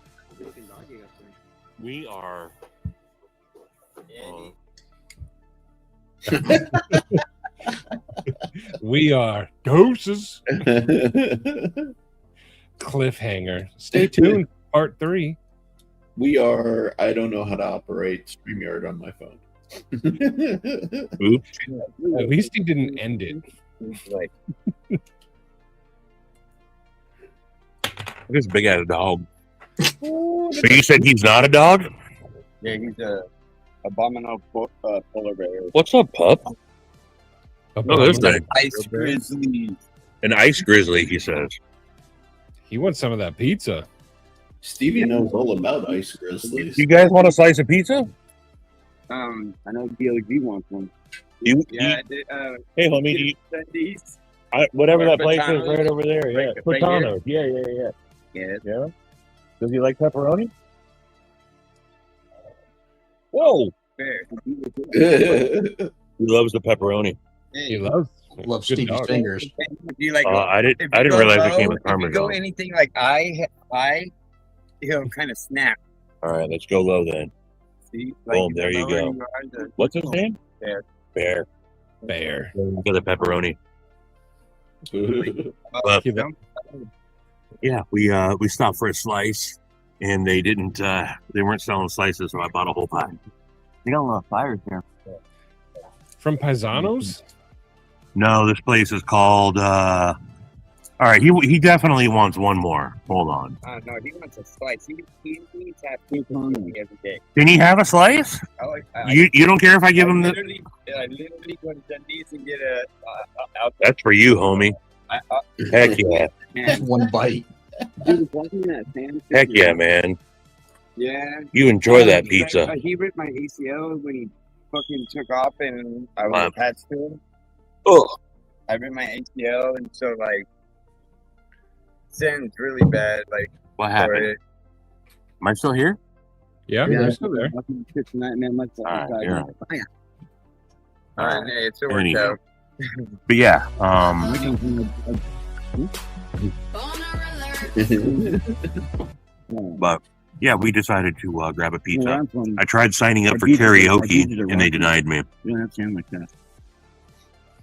We are. We are doses. Cliffhanger. Stay tuned. Part 3. We are. I don't know how to operate StreamYard on my phone. Oops. At least he didn't end it. This big ass dog. But you said he's not a dog? Yeah, he's a abominable polar bear. What's up, pup? No, there's that. Ice grizzly. An ice grizzly, he says. He wants some of that pizza. Stevie knows all about ice grizzlies. You guys want a slice of pizza? I know DLG wants one. You, Yeah, hey, homie, Sundays. whatever Or that place is Patanos. right over there. Yeah, Right Patanos. Yeah. Yeah, Yeah. Does he like pepperoni? Whoa! fair. He loves the pepperoni. He loves Love good Stevie's dog. fingers. You like? I if didn't you go realize it low, came with if you go Parmesan. anything like I, he'll kind of snap. All right, let's go low then. See, Boom, there you lower go. you are, the What's his name? Bear. Bear. Bear. For the pepperoni. But Give it- yeah, we stopped for a slice, and they weren't selling slices, so I bought a whole pie. You got a lot of fires here. From Paisanos? No, this place is called. All right, he definitely wants one more. Hold on. No, he wants a slice. He needs to have two every day. Can he have a slice? You don't care if I give him the. I literally go to Denny's and get a. That's for you, homie. Heck yeah. Man, One bite. dude, wasn't that Sam? Heck yeah, man. Yeah. You enjoy that pizza. He ripped my ACL when he fucking took off and I was Wow. attached to him. Oh, I ripped my ACL and so like Sam's really bad. Like what for happened? it. Am I still here? Yeah, they're still there. And it's a Anywho. workout. But yeah, but yeah, we decided to grab a pizza. I tried signing up for karaoke, and they denied me. You don't have to like that.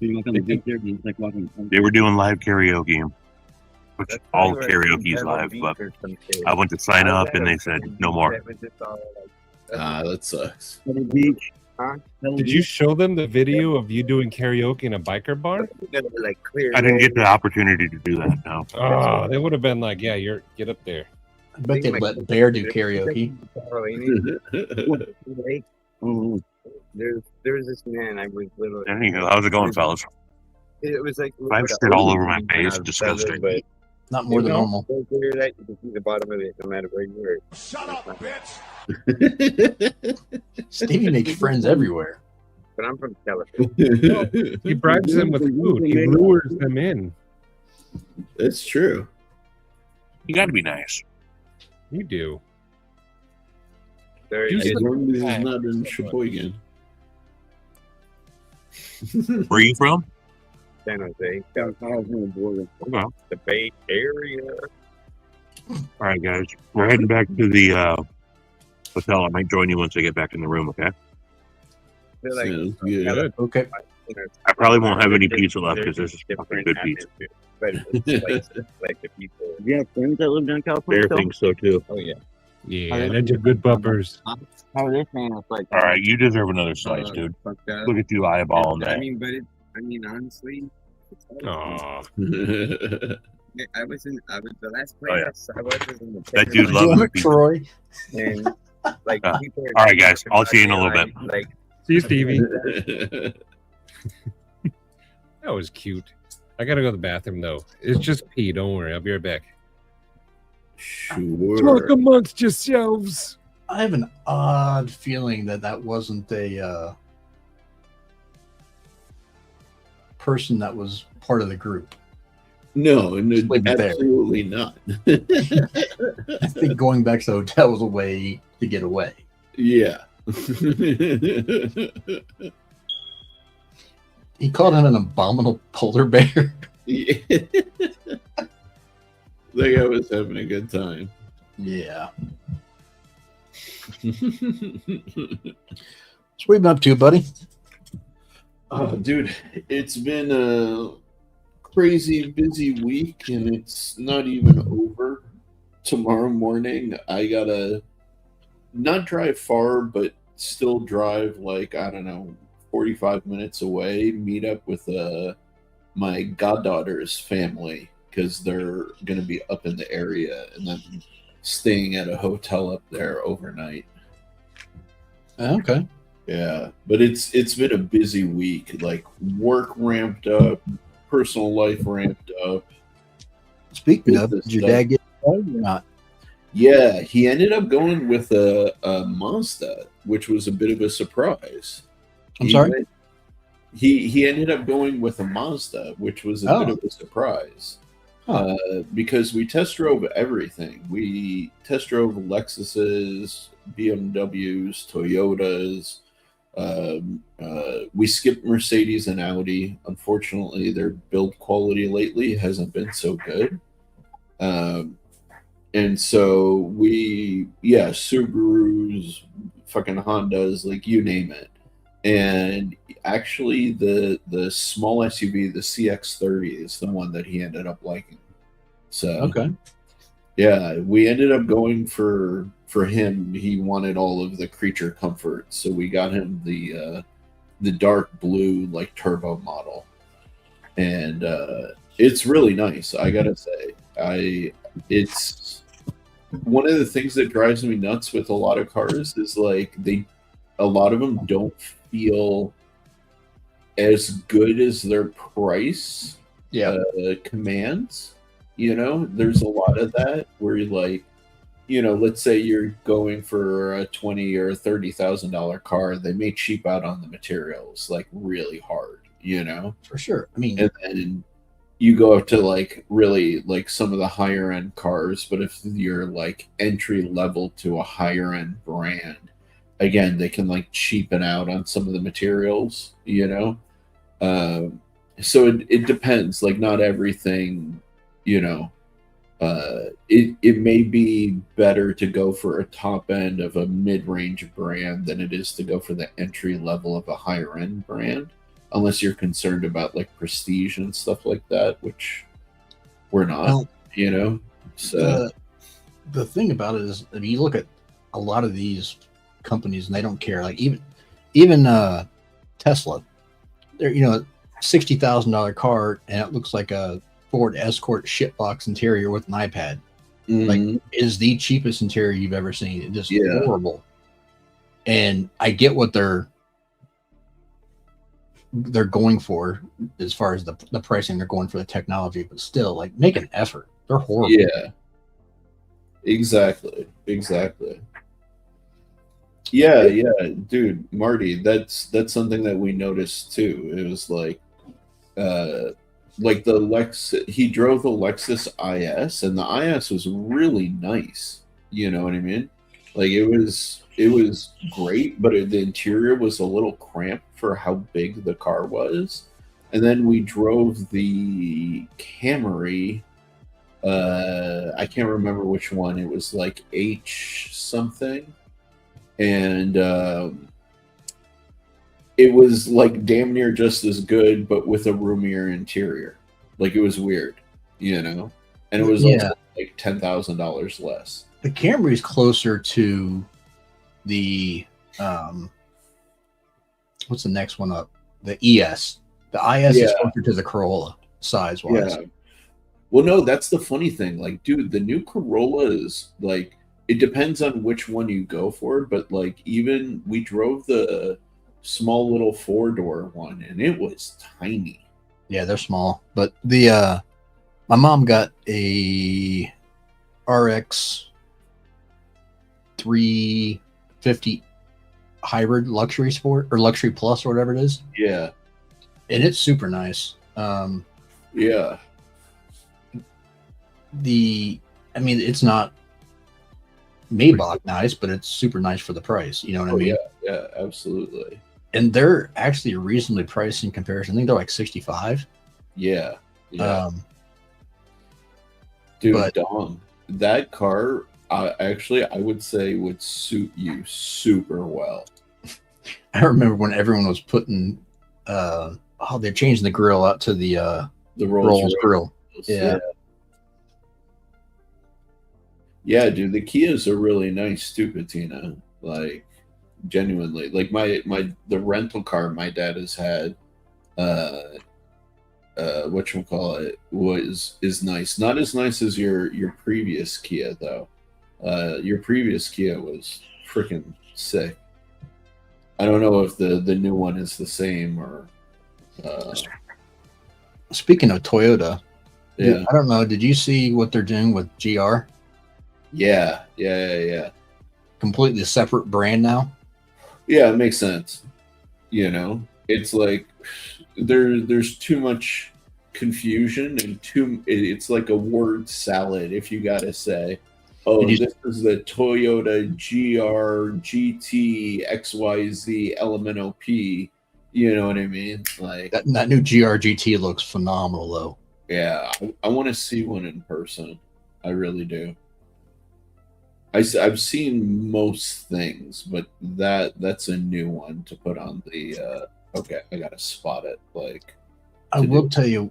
You walk on the beach there, you like walking. They were doing live karaoke, which That's all probably where karaoke's Pebble live, Beach but or some shit. I went to sign I was up, at and a they said fucking no beach more. that was just all, like, That sucks. Pebble Beach. Huh? Did you show them the video of you doing karaoke in a biker bar? Like clear. I didn't get the opportunity to do that. No. Oh, they would have been like, yeah, get up there. I bet they'd let Bear do karaoke. There's this man. I was little. There you go. How's it going, fellas? It was like I have shit all over my face. Disgusting. But Not more than normal. don't clear that, you can see the bottom of it no matter where you were. Shut up, bitch! Stevie makes friends everywhere. But I'm from California. He bribes them with food. He lures them in. That's true. You got to be nice. You do. Very You nice. As long as he's not in Sheboygan. Where are you from? San Jose, California border, Okay. the Bay Area. All right, guys. We're heading back to the hotel. I might join you once I get back in the room, okay? They're like, Sounds good. Okay. I probably won't have any pizza left because this is fucking good pizza. But it's like the people. You have friends that live down California? Bear thinks so, too. Oh, yeah. Yeah, they're good bumpers. How are they saying it's like? All right, you deserve another slice, dude. Fuck that. Look at you eyeballing I that. mean, but honestly, it's Aw. I was the last Oh, yeah. place I was in the That dude Texas loves Damn the it, pizza. Troy. and like Uh, people are all right, guys. I'll see you in a little bit. Like See you, Stevie. That was cute. I gotta go to the bathroom though. It's just pee. Don't worry. I'll be right back. Sure. Talk amongst yourselves. I have an odd feeling that wasn't a person that was part of the group. No, Leave it there. absolutely not. I think going back to the hotel was a way to get away. Yeah. He called him an abominable polar bear. Yeah. That guy was having a good time. Yeah. So what have you been up to, buddy? Dude, it's been a crazy busy week and it's not even over. Tomorrow morning, I gotta not drive far, but still drive like, I don't know, 45 minutes away, meet up with my goddaughter's family because they're going to be up in the area and then staying at a hotel up there overnight. Okay. Yeah, but it's been a busy week. Like work ramped up, personal life ramped up. Speaking of, did your dad get involved or not? Yeah, he ended up going with a Mazda, which was a bit of a surprise. I'm sorry? He ended up going with a Mazda, which was a bit of a surprise. Huh. Because we test drove everything. We test drove Lexuses, BMWs, Toyotas. We skipped Mercedes and Audi. Unfortunately, their build quality lately hasn't been so good. And so Subarus, fucking Hondas, like you name it. And actually, the small SUV, the CX-30, is the one that he ended up liking. So Okay. yeah, we ended up going for him. He wanted all of the creature comfort, so we got him the dark blue like turbo model, and it's really nice. I gotta say, it's one of the things that drives me nuts with a lot of cars is like a lot of them don't feel as good as their price commands. You know, there's a lot of that where you're like, you know, let's say you're going for a $20,000 or $30,000 car, they may cheap out on the materials like really hard, you know, For sure. I mean, and then you go up to like really like some of the higher end cars, but if you're like entry level to a higher end brand, again, they can like cheapen out on some of the materials, you know. So it depends. Like not everything, you know. It may be better to go for a top end of a mid range brand than it is to go for the entry level of a higher end brand, unless you're concerned about like prestige and stuff like that, which we're not, Well, you know. So the thing about it is, I mean, you look at a lot of these companies and they don't care. Like even Tesla, they're, you know, $60,000 car and it looks like a Ford Escort shitbox interior with an iPad. Like, is the cheapest interior you've ever seen. It's just horrible. And I get what they're going for as far as the pricing. They're going for the technology, but still, like, make an effort. They're horrible. Yeah, exactly. Yeah, dude, Marty, that's something that we noticed too. It was like the Lexus, he drove the Lexus IS, and the IS was really nice. You know what I mean? Like it was great, but the interior was a little cramped for how big the car was. And then we drove the Camry. I can't remember which one. It was like H something, and it was like damn near just as good, but with a roomier interior. Like it was weird, you know, and it was also like $10,000 less. The Camry is closer to the what's the next one up? The ES. The IS is closer to the Corolla size wise. Yeah. Well, no, that's the funny thing. Like, dude, the new Corolla is like, it depends on which one you go for, but like even we drove the small little 4-door one and it was tiny. Yeah, they're small. But the my mom got a RX 350 hybrid luxury sport or luxury plus or whatever it is. Yeah. And it's super nice. Yeah. I mean, it's not Maybach nice, but it's super nice for the price. You know what I mean? Yeah, absolutely. And they're actually reasonably priced in comparison. I think they're like 65. Yeah. Dude, but, Dom, that car, I would say would suit you super well. I remember when everyone was putting, they're changing the grill out to the Rolls grill. Yeah. Yeah, dude, the Kias are really nice too, Patina. Like, genuinely, like the rental car my dad has had, whatchamacallit, is nice. Not as nice as your previous Kia though. Your previous Kia was freaking sick. I don't know if the new one is the same or. Speaking of Toyota, yeah, I don't know. Did you see what they're doing with GR? Yeah. Completely separate brand now. Yeah, it makes sense. You know, it's like there's too much confusion and it's like a word salad if you gotta say, this is the Toyota GR GT XYZ LMNOP. You know what I mean? Like that new GR GT looks phenomenal though. Yeah, I want to see one in person. I really do. I've seen most things, but that's a new one to put on the. Okay, I gotta spot it. Like, I will tell you,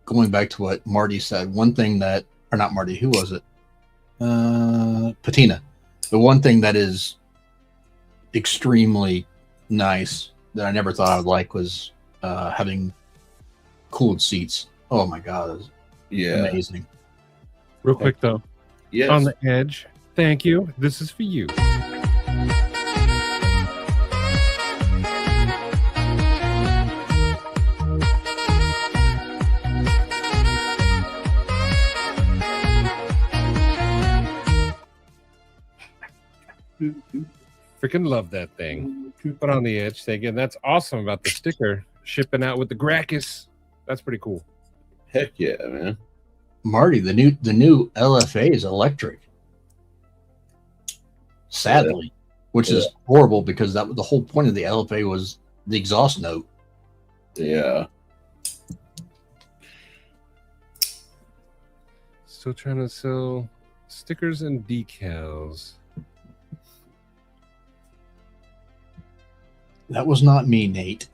going back to what Marty said, one thing that, or not Marty, who was it? Patina. The one thing that is extremely nice that I never thought I would like was having cooled seats. Oh my god, it's yeah, amazing. Real quick though, yes. on the edge. Thank you. This is for you. Freaking love that thing. Put on the edge. Say again. That's awesome about the sticker shipping out with the Gracchus. That's pretty cool. Heck yeah, man. Marty, the new LFA is electric. Sadly, which is horrible because that the whole point of the LFA was the exhaust note. Yeah. Still trying to sell stickers and decals. That was not me, Nate.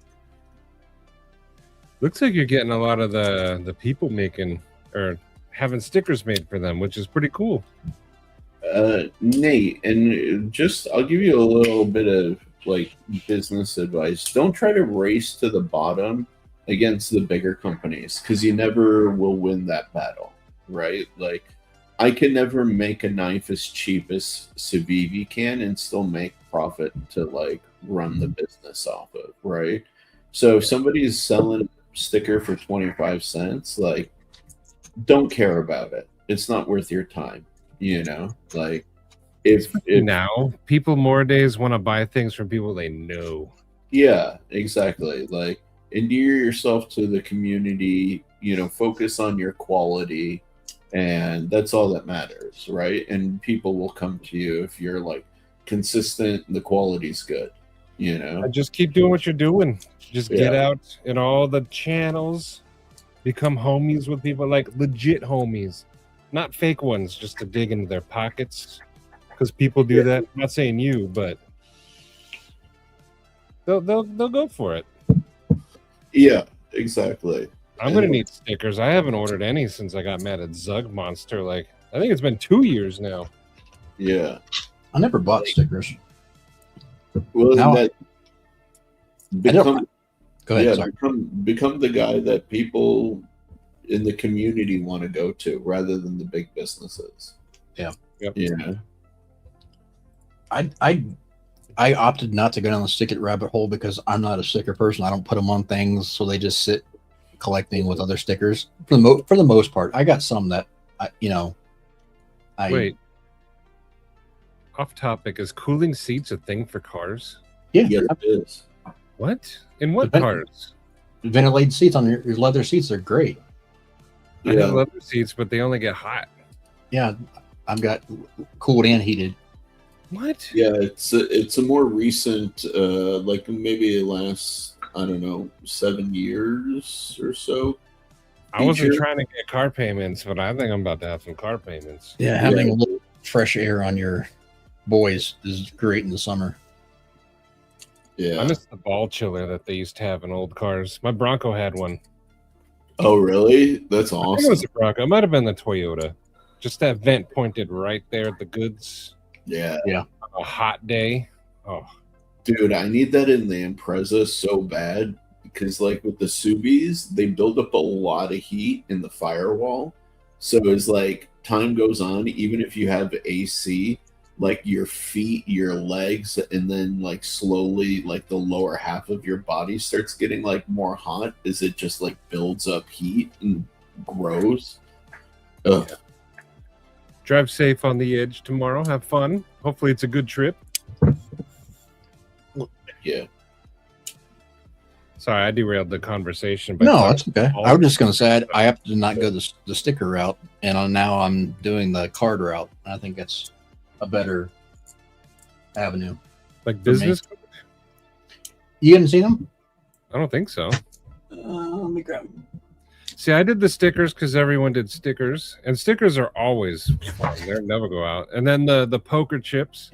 Looks like you're getting a lot of the people making or having stickers made for them, which is pretty cool. Nate, and just I'll give you a little bit of like business advice. Don't try to race to the bottom against the bigger companies because you never will win that battle, right? Like, I can never make a knife as cheap as Civivi can and still make profit to like run the business off of, right? So if somebody's selling a sticker for 25 cents, like, don't care about it. It's not worth your time, you know? Like, if now people more days want to buy things from people they know. Yeah, exactly. Like, endear yourself to the community, you know, focus on your quality, and that's all that matters, right? And people will come to you if you're like consistent and the quality's good, you know? Just keep doing what you're doing. Just get out in all the channels, become homies with people, like legit homies, not fake ones just to dig into their pockets. Because people do that. I'm not saying you, but they'll go for it. Yeah, exactly. I'm gonna need stickers. I haven't ordered any since I got mad at Zug Monster. Like, I think it's been 2 years now. Yeah, I never bought stickers. well, Now, that become go ahead. yeah, Sorry. become the guy that people in the community want to go to rather than the big businesses. Yeah. Yep. Yeah. I opted not to go down the sticker rabbit hole because I'm not a sticker person. I don't put them on things, so they just sit collecting with other stickers. For the most part, I got some that Wait. Off topic, is cooling seats a thing for cars? Yeah, Yes, it is. What? In what Depend- cars? ventilated seats on your leather seats are great. I have Yeah. leather seats, but they only get hot. Yeah, I've got cooled and heated. What? Yeah, it's a more recent, like maybe the last, I don't know, 7 years or so. I wasn't feature. trying to get car payments, but I think I'm about to have some car payments. Yeah, having a little fresh air on your boys is great in the summer. Yeah. I miss the ball chiller that they used to have in old cars. My Bronco had one. Oh, really? That's I think it awesome. was a Bronco. It might have been the Toyota. Just that vent pointed right there at the goods. Yeah. On a hot day. Oh, Dude, I need that in the Impreza so bad because, like, with the Subis, they build up a lot of heat in the firewall. So as like time goes on, even if you have AC, like your feet, your legs, and then like slowly, like the lower half of your body starts getting like more hot as it just like builds up heat and grows. Ugh. drive safe on the edge tomorrow. Have fun. Hopefully, it's a good trip. Yeah. Sorry, I derailed the conversation. But No, that's okay. I was just going to say I have to not go the sticker route, and now I'm doing the card route. I think that's a better avenue. like business. You haven't seen them? I don't think so. Let me grab them. See, I did the stickers because everyone did stickers, and stickers are always fun. They never go out. And then the poker chips,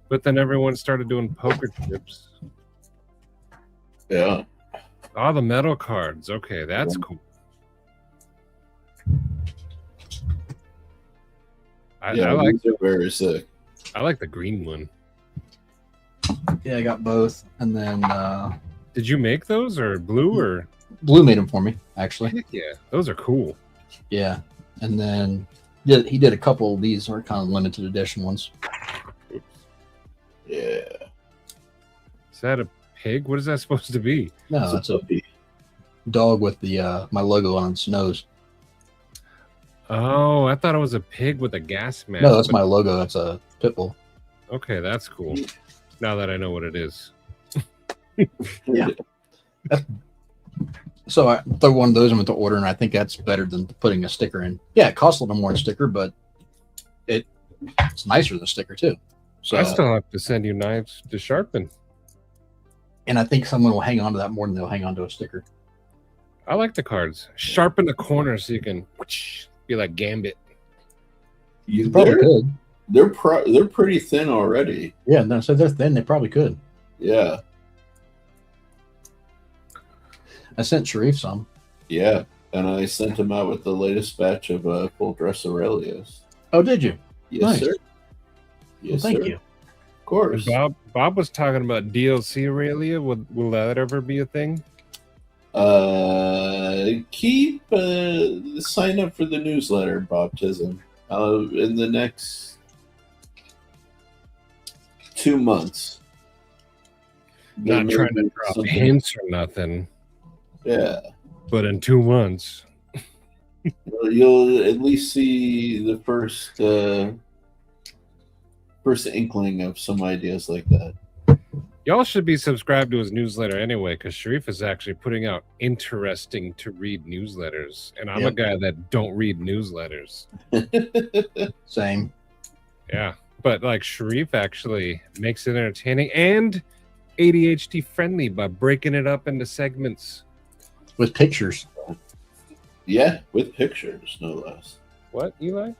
but then everyone started doing poker chips. Yeah. Oh, the metal cards. Okay, that's cool. I like. These are very sick. I like the green one. Yeah, I got both. And then Did you make those or blue or? Blue made them for me, actually. Heck yeah, those are cool. Yeah. And then he did a couple of these are kind of limited edition ones. Yeah. Is that a pig? What is that supposed to be? No, it's a dog with the my logo on its nose. Oh, I thought it was a pig with a gas mask. No, that's my logo. That's a pit bull. Okay, that's cool. Now that I know what it is. Yeah. So I throw one of those into order, and I think that's better than putting a sticker in. Yeah, it costs a little more than a sticker, but it's nicer than a sticker too. So I still have to send you knives to sharpen. And I think someone will hang on to that more than they'll hang on to a sticker. I like the cards. Sharpen the corner so you can be like Gambit. You probably could. They're pretty thin already. Yeah, no, so they're thin. They probably could. Yeah. I sent Sharif some. Yeah, and I sent him out with the latest batch of full dress Aurelius. Oh, did you? Yes, Nice. sir. Yes, Thank sir. you. Of course. Bob was talking about DLC Aurelia. Will that ever be a thing? Keep sign up for the newsletter, Bob Tism. In the next 2 months. There Not may trying to be drop something. hints or nothing. Yeah. But in 2 months. You'll at least see the first inkling of some ideas like that. Y'all should be subscribed to his newsletter anyway, because Sharif is actually putting out interesting to read newsletters. And I'm a guy that don't read newsletters. Same. Yeah. But like Sharif actually makes it entertaining and ADHD friendly by breaking it up into segments. With pictures. Yeah, with pictures, no less. What, Eli?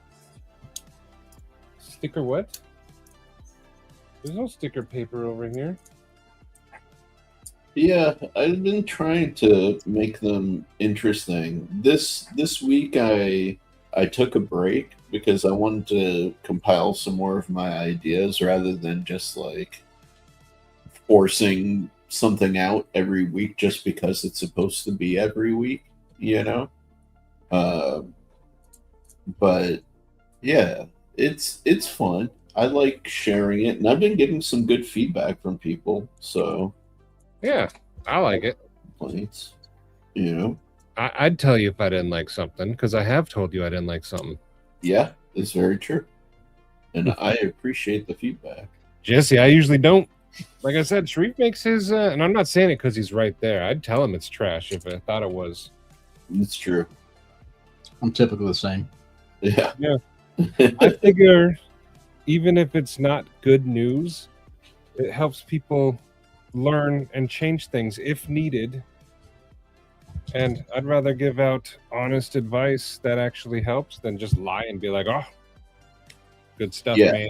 Sticker what? There's no sticker paper over here. Yeah, I've been trying to make them interesting. This week I took a break because I wanted to compile some more of my ideas rather than just like forcing something out every week just because it's supposed to be every week, you know? But yeah, it's fun. I like sharing it, and I've been getting some good feedback from people, so yeah, I like it. Complaints, you know. I'd tell you if I didn't like something, because I have told you I didn't like something. Yeah, it's very true, and I appreciate the feedback. Jesse, I usually don't. Like I said, Sharif makes his, and I'm not saying it because he's right there. I'd tell him it's trash if I thought it was. It's true. I'm typically the same. Yeah. Yeah. I figure even if it's not good news, it helps people learn and change things if needed. And I'd rather give out honest advice that actually helps than just lie and be like, oh, good stuff, man.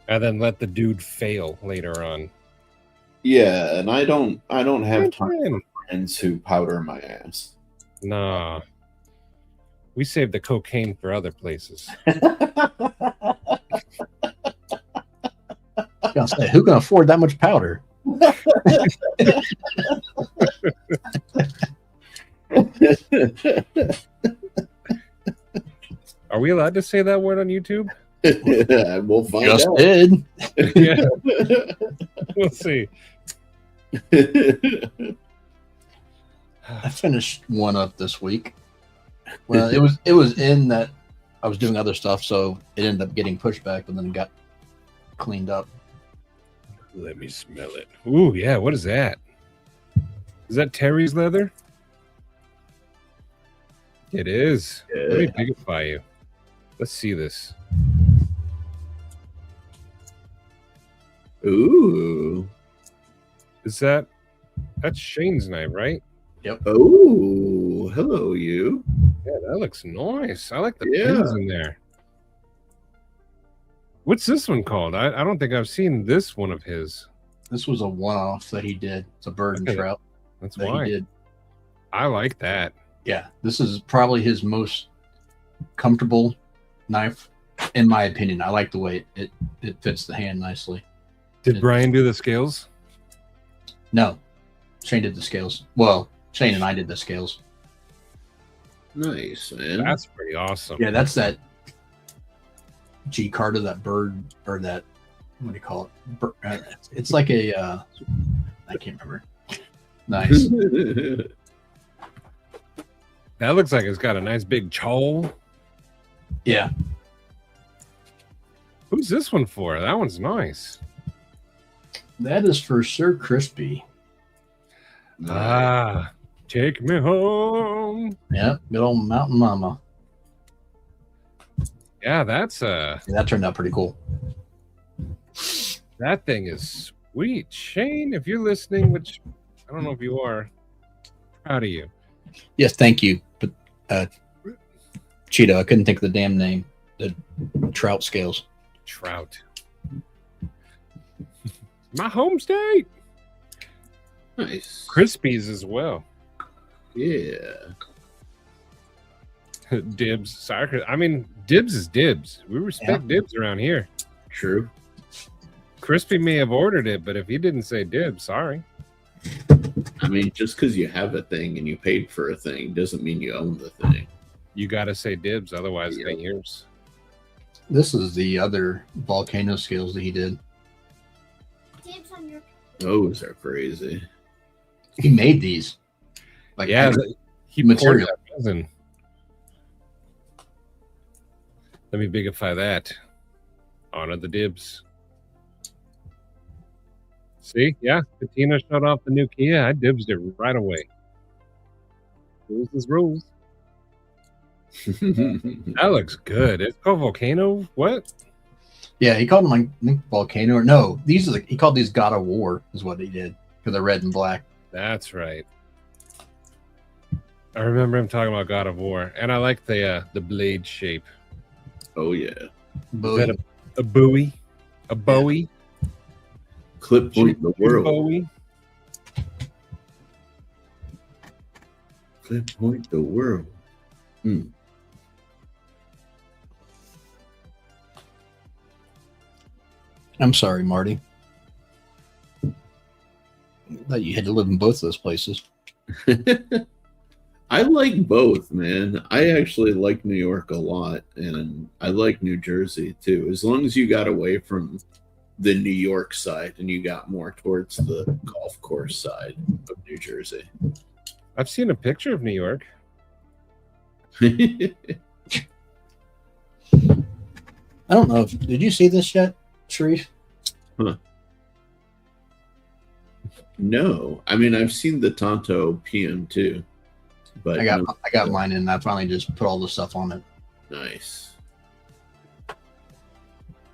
And then let the dude fail later on. Yeah, and I don't have time for friends who powder my ass. Nah. We save the cocaine for other places. Who can afford that much powder? Are we allowed to say that word on YouTube? We'll find Just out. did. Yeah. We'll see. I finished one up this week. Well, it was in that I was doing other stuff, so it ended up getting pushed back, but then it got cleaned up. Let me smell it. Ooh, yeah. What is that? Is that Terry's leather? It is. Let me bigify you. Let's see this. Ooh. Is that's Shane's knife, right? Yep. Oh. hello, you. Yeah, that looks nice. I like the Yeah. pins in there. What's this one called? I don't think I've seen this one of his. This was a one-off that he did. It's a bird and Okay. trout That's that why he did. I like that. Yeah, this is probably his most comfortable knife, in my opinion. I like the way it fits the hand nicely. Did Brian do the scales? No, Shane did the scales. Well, Shane and I did the scales. Nice, man. That's pretty awesome. Yeah, that's that G Carter, that bird, or that, what do you call it? It's like a, I can't remember. Nice. That looks like it's got a nice big chawl. Yeah. Who's this one for? That one's nice. That is for Sir Crispy. Ah, take me home. Yeah, good old Mountain Mama. Yeah, that's Yeah, that turned out pretty cool. that thing is sweet. Shane, if you're listening, which I don't know if you are, proud of you. Yes, thank you. But Cheetah, I couldn't think of the damn name. The trout scales. Trout. My home state. Nice. Crispies as well. Yeah. Dibs. Sorry. I mean, dibs is dibs. We respect dibs around here. True. Crispy may have ordered it, but if he didn't say dibs, sorry. I mean, just because you have a thing and you paid for a thing doesn't mean you own the thing. You got to say dibs, otherwise it ain't yours. This is the other volcano scales that he did. Dibs on your Those are crazy. He made these. Like Yeah, he poured material. that resin. Let me bigify that. Honor the dibs. See? Yeah, Katina showed off the new Kia. I dibsed it right away. Rules is rules. That looks good. It's called Volcano. What? Yeah, he called them like I think volcano. Or no, these are he called these God of War is what he did because they're red and black. That's right. I remember him talking about God of War, and I like the blade shape. Oh yeah. Is that a Bowie? A Bowie? Clip point the world. Bowie? Clip point the world. Hmm. I'm sorry, Marty. That you had to live in both of those places. I like both, man. I actually like New York a lot, and I like New Jersey too. As long as you got away from the New York side and you got more towards the golf course side of New Jersey. I've seen a picture of New York. I don't know if did you see this yet, Sharif? Huh. No, I mean I've seen the Tonto PM2, but I got mine in. And I finally just put all the stuff on it. Nice,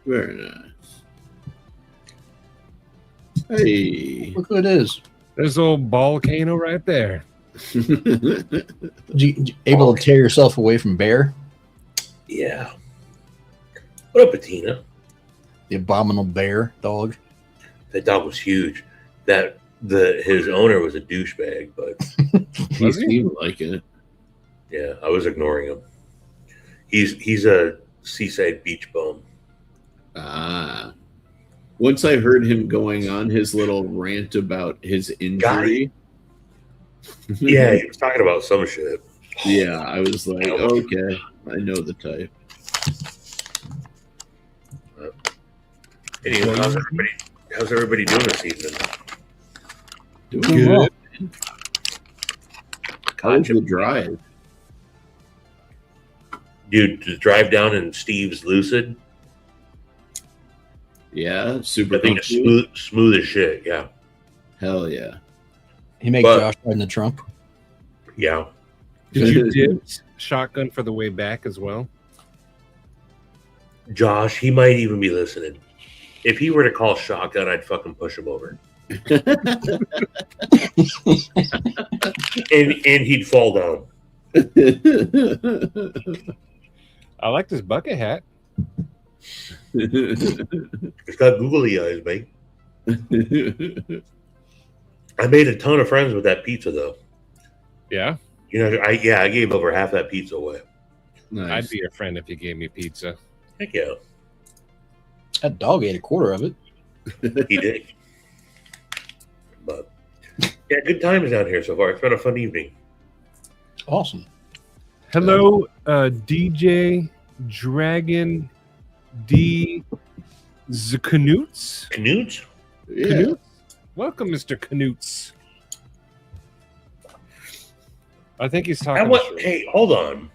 very nice. Hey, Look who it is. There's old volcano right there. You able to tear yourself away from Bear, Yeah. What up, Bettina? the abominable bear dog? That dog was huge. His owner was a douchebag, but he seemed like it. yeah, I was ignoring him. He's a seaside beach bum. Ah. Once I heard him going on his little rant about his injury. Yeah, he was talking about some shit. Yeah, I was like, okay, I know the type. Anyway, how's everybody doing this evening? Doing good. How's the drive? Dude, to drive down in Steve's Lucid, Yeah, super I think it's comfortable. smooth as shit. Yeah, Hell yeah. He makes Josh ride in the trunk. yeah. Did you dip shotgun for the way back as well? Josh, he might even be listening. If he were to call shotgun, I'd fucking push him over, and he'd fall down. I like this bucket hat. It's got googly eyes, mate. I made a ton of friends with that pizza, though. Yeah, You know, I gave over half that pizza away. I'd be your friend if you gave me pizza. Heck yeah, That dog ate a quarter of it. he did. But yeah, good times down here so far. It's been a fun evening. Awesome. Hello, DJ Dragon D Knoots. Knoots? Yeah. Knoots? Welcome, Mr. Knoots. I think he's talking. Hey, hold on.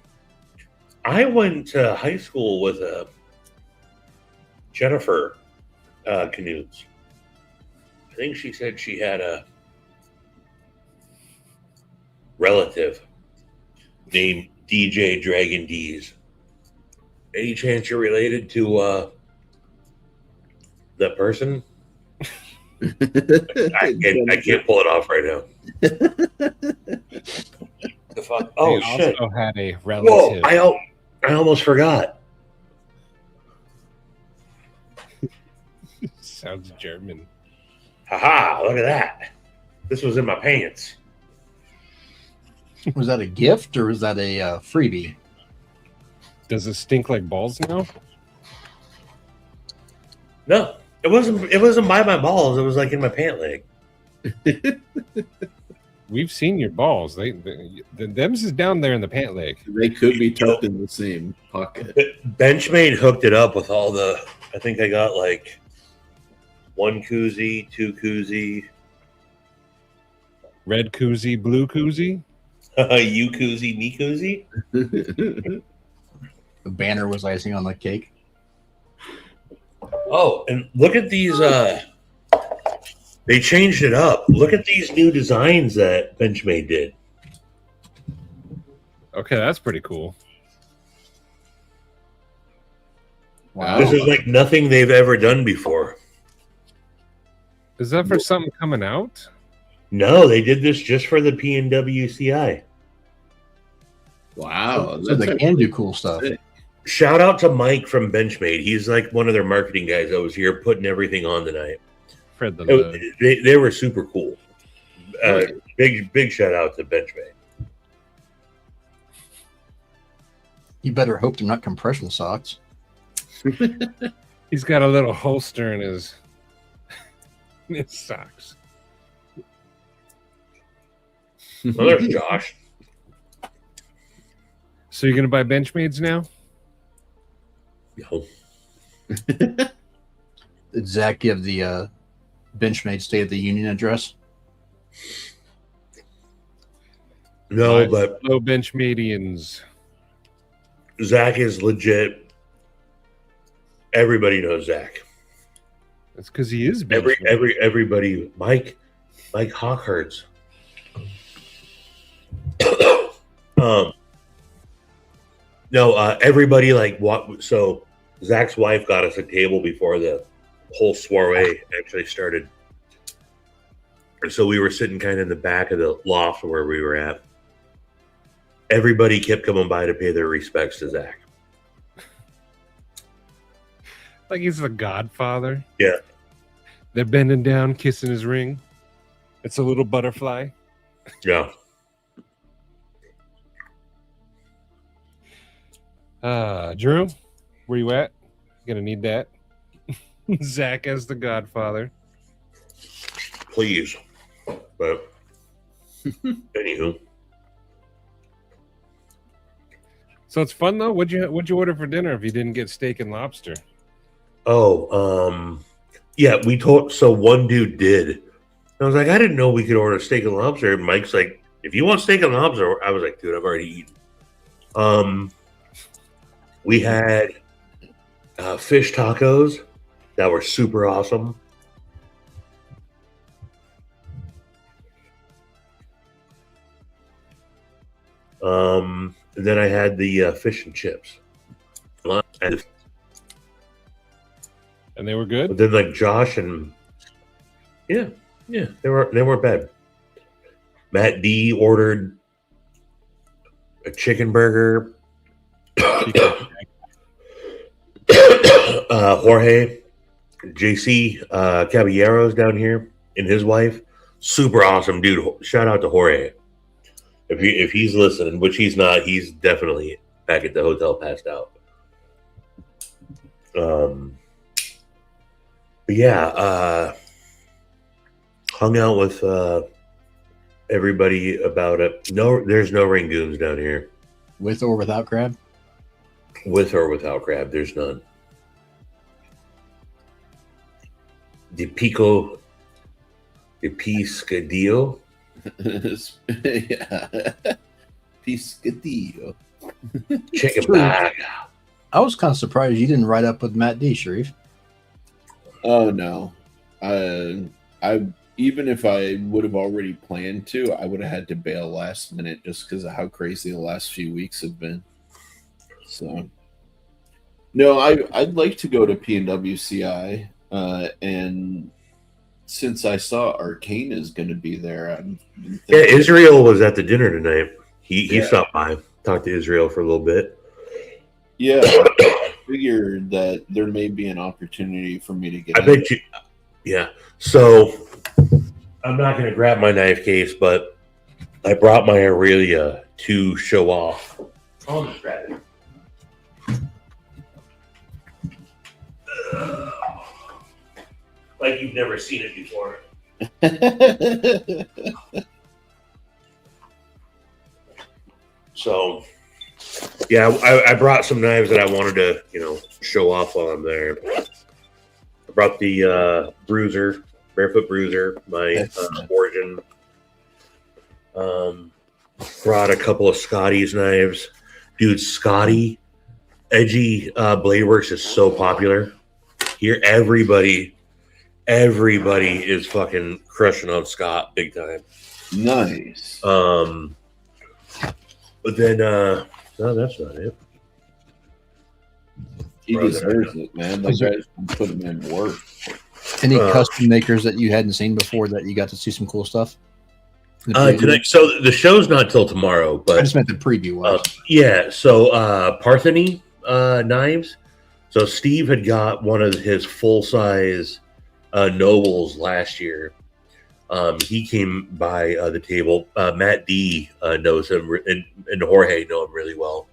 I went to high school with Jennifer Knoots. I think she said she had a relative named DJ Dragon D's. Any chance you're related to that person? I can't pull it off right now. The fuck? Oh, He shit. also had a Whoa, relative. I almost forgot. Sounds German. Haha, look at that. This was in my pants. Was that a gift or was that a freebie? Does it stink like balls now? No, it wasn't by my balls. It was like in my pant leg. We've seen your balls. Them's is down there in the pant leg. They could be tucked in the same pocket. Benchmade hooked it up with all the. I think I got like 1 koozie, 2 koozie, Red koozie, blue koozie. you koozie, me koozie. The banner was icing on the cake. Oh, and look at these. They changed it up. Look at these new designs that Benchmade did. Okay, that's pretty cool. Wow. This is like nothing they've ever done before. Is that for something coming out? No, they did this just for the PNWCI. Wow. So they can do cool stuff. sick. Shout out to Mike from Benchmade. He's like one of their marketing guys that was here putting everything on tonight. Fred the Lud. They were super cool. Big shout out to Benchmade. You better hope they're not compression socks. He's got a little holster in his socks. Well, there's Josh. So you're gonna buy Benchmades now? No. Did Zach give the Benchmade State of the Union address? No, My but fellow Benchmadians. Zach is legit. Everybody knows Zach. That's because he is Benchmade. Everybody. Mike Hawkhurts. No, everybody like what? So Zach's wife got us a table before the whole soiree actually started, and so we were sitting kind of in the back of the loft where we were at. Everybody kept coming by to pay their respects to Zach. Like he's the Godfather. Yeah. They're bending down, kissing his ring. It's a little butterfly. Yeah. Drew, where you at? Gonna need that. Zach as the Godfather. Please. But anywho. So it's fun though. What'd you order for dinner if you didn't get steak and lobster? Oh, yeah, so one dude did. I was like, I didn't know we could order steak and lobster. And Mike's like, if you want steak and lobster, I was like, dude, I've already eaten. We had fish tacos that were super awesome. And then I had the fish and chips. And they were good? But then like Josh and yeah, they weren't bad. Matt D ordered a chicken burger. Jorge, JC Caballeros down here and his wife, super awesome dude. Shout out to Jorge. If he's listening, which he's not, he's definitely back at the hotel passed out. But yeah, hung out with everybody about it. No, there's no Rangoons down here. With or without crab? With or without crab, there's none. De Pico, de Piscadillo. Yeah. Piscadillo. Chicken bag. I was kind of surprised you didn't ride up with Matt D, Sharif. Oh no. I even if I would have already planned to, I would have had to bail last minute just because of how crazy the last few weeks have been. So no, I'd like to go to PNWCI, and since I saw Arcane is going to be there, Yeah, Israel was at the dinner tonight. He stopped by, talked to Israel for a little bit. Yeah, I figured that there may be an opportunity for me to get. I bet you. Yeah. So I'm not going to grab my knife case, but I brought my Aurelia to show off. I'll just grab it. Like you've never seen it before. So, yeah, I brought some knives that I wanted to, show off while I'm there. I brought the Bruiser, Barefoot Bruiser, my Origin. Brought a couple of Scotty's knives. Dude, Scotty, Edgy Blade Works is so popular. Here, everybody is fucking crushing on Scott big time. Nice. But then, no, that's not it. He deserves it, man. Those guys can put him in work. Any custom makers that you hadn't seen before that you got to see some cool stuff? Tonight, so the show's not till tomorrow, but I just meant the preview was. Yeah, so Partheny knives. So Steve had got one of his full-size Nobles last year. He came by the table. Matt D knows him, and Jorge know him really well.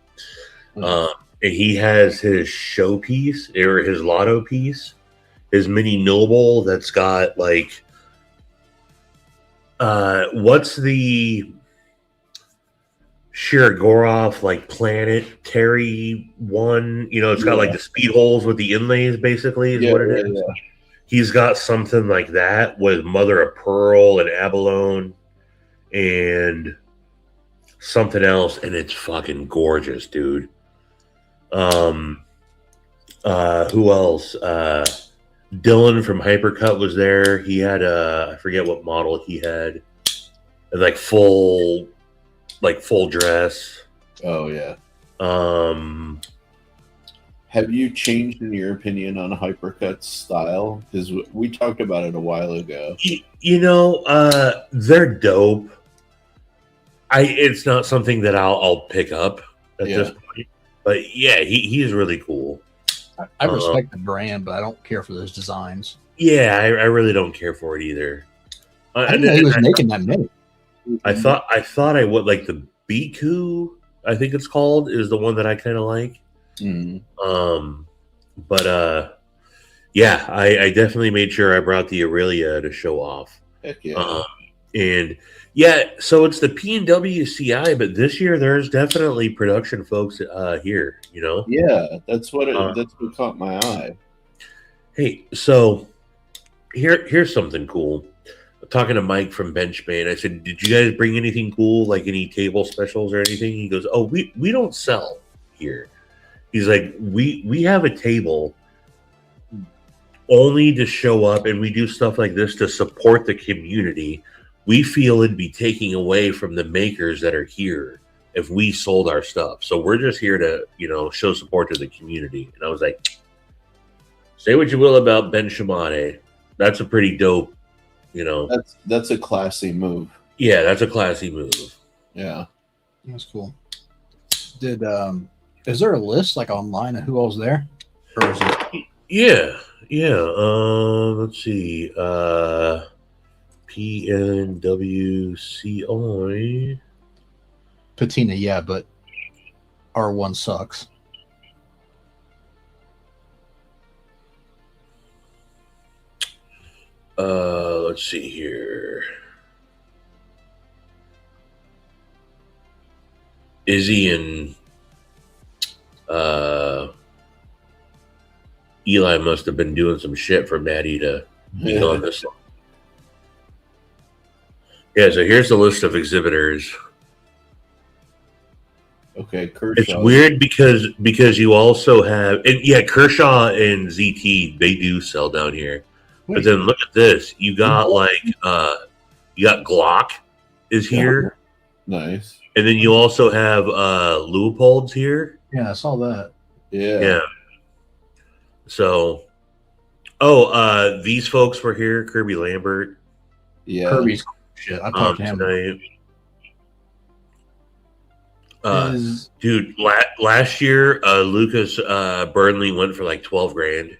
And he has his showpiece, or his lotto piece, his mini Noble that's got like, what's the Shirogorov like planetary one? It's got like the speed holes with the inlays, basically, is what it is. Yeah. He's got something like that with Mother of Pearl and Abalone and something else, and it's fucking gorgeous, dude. Who else? Dylan from Hypercut was there. He had I forget what model he had. Like full dress. Oh yeah. Have you changed in your opinion on Hypercut's style? Because we talked about it a while ago. They're dope. It's not something that I'll pick up at this point. But yeah, he's really cool. I respect the brand, but I don't care for those designs. Yeah, I really don't care for it either. I didn't know he was making that many. I thought I would like the Biku, I think it's called, is the one that I kind of like. But yeah, I definitely made sure I brought the Aurelia to show off. Heck yeah. And yeah, so it's the PNWCI, but this year there's definitely production folks here, Yeah, that's what caught my eye. Hey, so here's something cool. I'm talking to Mike from Benchmade. I said, "Did you guys bring anything cool, like any table specials or anything?" He goes, "Oh, we don't sell here." He's like, we have a table only to show up, and we do stuff like this to support the community. We feel it'd be taking away from the makers that are here if we sold our stuff. So we're just here to, show support to the community. And I was like, say what you will about Ben Shimade. That's a pretty dope, That's a classy move. Yeah, that's a classy move. Yeah. That's cool. Did is there a list like online of who all's there? Or is it Yeah. Let's see. PNWCI. Patina? Yeah, but R1 sucks. Let's see here. Izzy and Eli must have been doing some shit for Maddie to be on this. Yeah, so here's the list of exhibitors. Okay, Kershaw. It's weird because you also have Kershaw and ZT, they do sell down here. But then look at this. You got you got Glock is here. Nice. And then you also have Leopold's here. Yeah, I saw that. Yeah. So these folks were here, Kirby Lambert. Yeah. Kirby's cool shit. I talked to him tonight. Is- Dude, last year Lucas Burnley went for like 12 grand.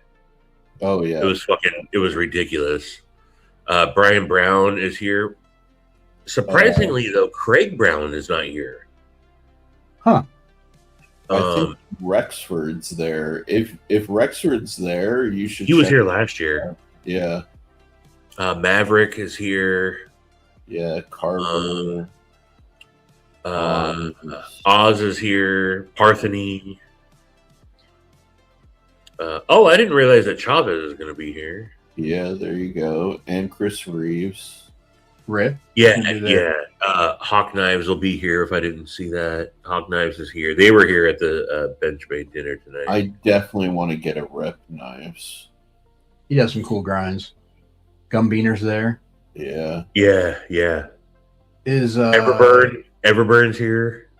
Oh yeah. It was ridiculous. Brian Brown is here. Surprisingly though, Craig Brown is not here. Huh. I think Rexford's there. If Rexford's there, you should. He was check here it last year. out. Yeah. Maverick is here. Yeah, Carver. Oz is here. Partheny. I didn't realize that Chavez is going to be here. Yeah, there you go. And Chris Reeves. Rip. Yeah. Hawk Knives will be here if I didn't see that. Hawk Knives is here. They were here at the Benchmade dinner tonight. I definitely want to get a Rep Knives. He does some cool grinds. Gumbeaner's there. Yeah. Yeah. Is Everburn's here.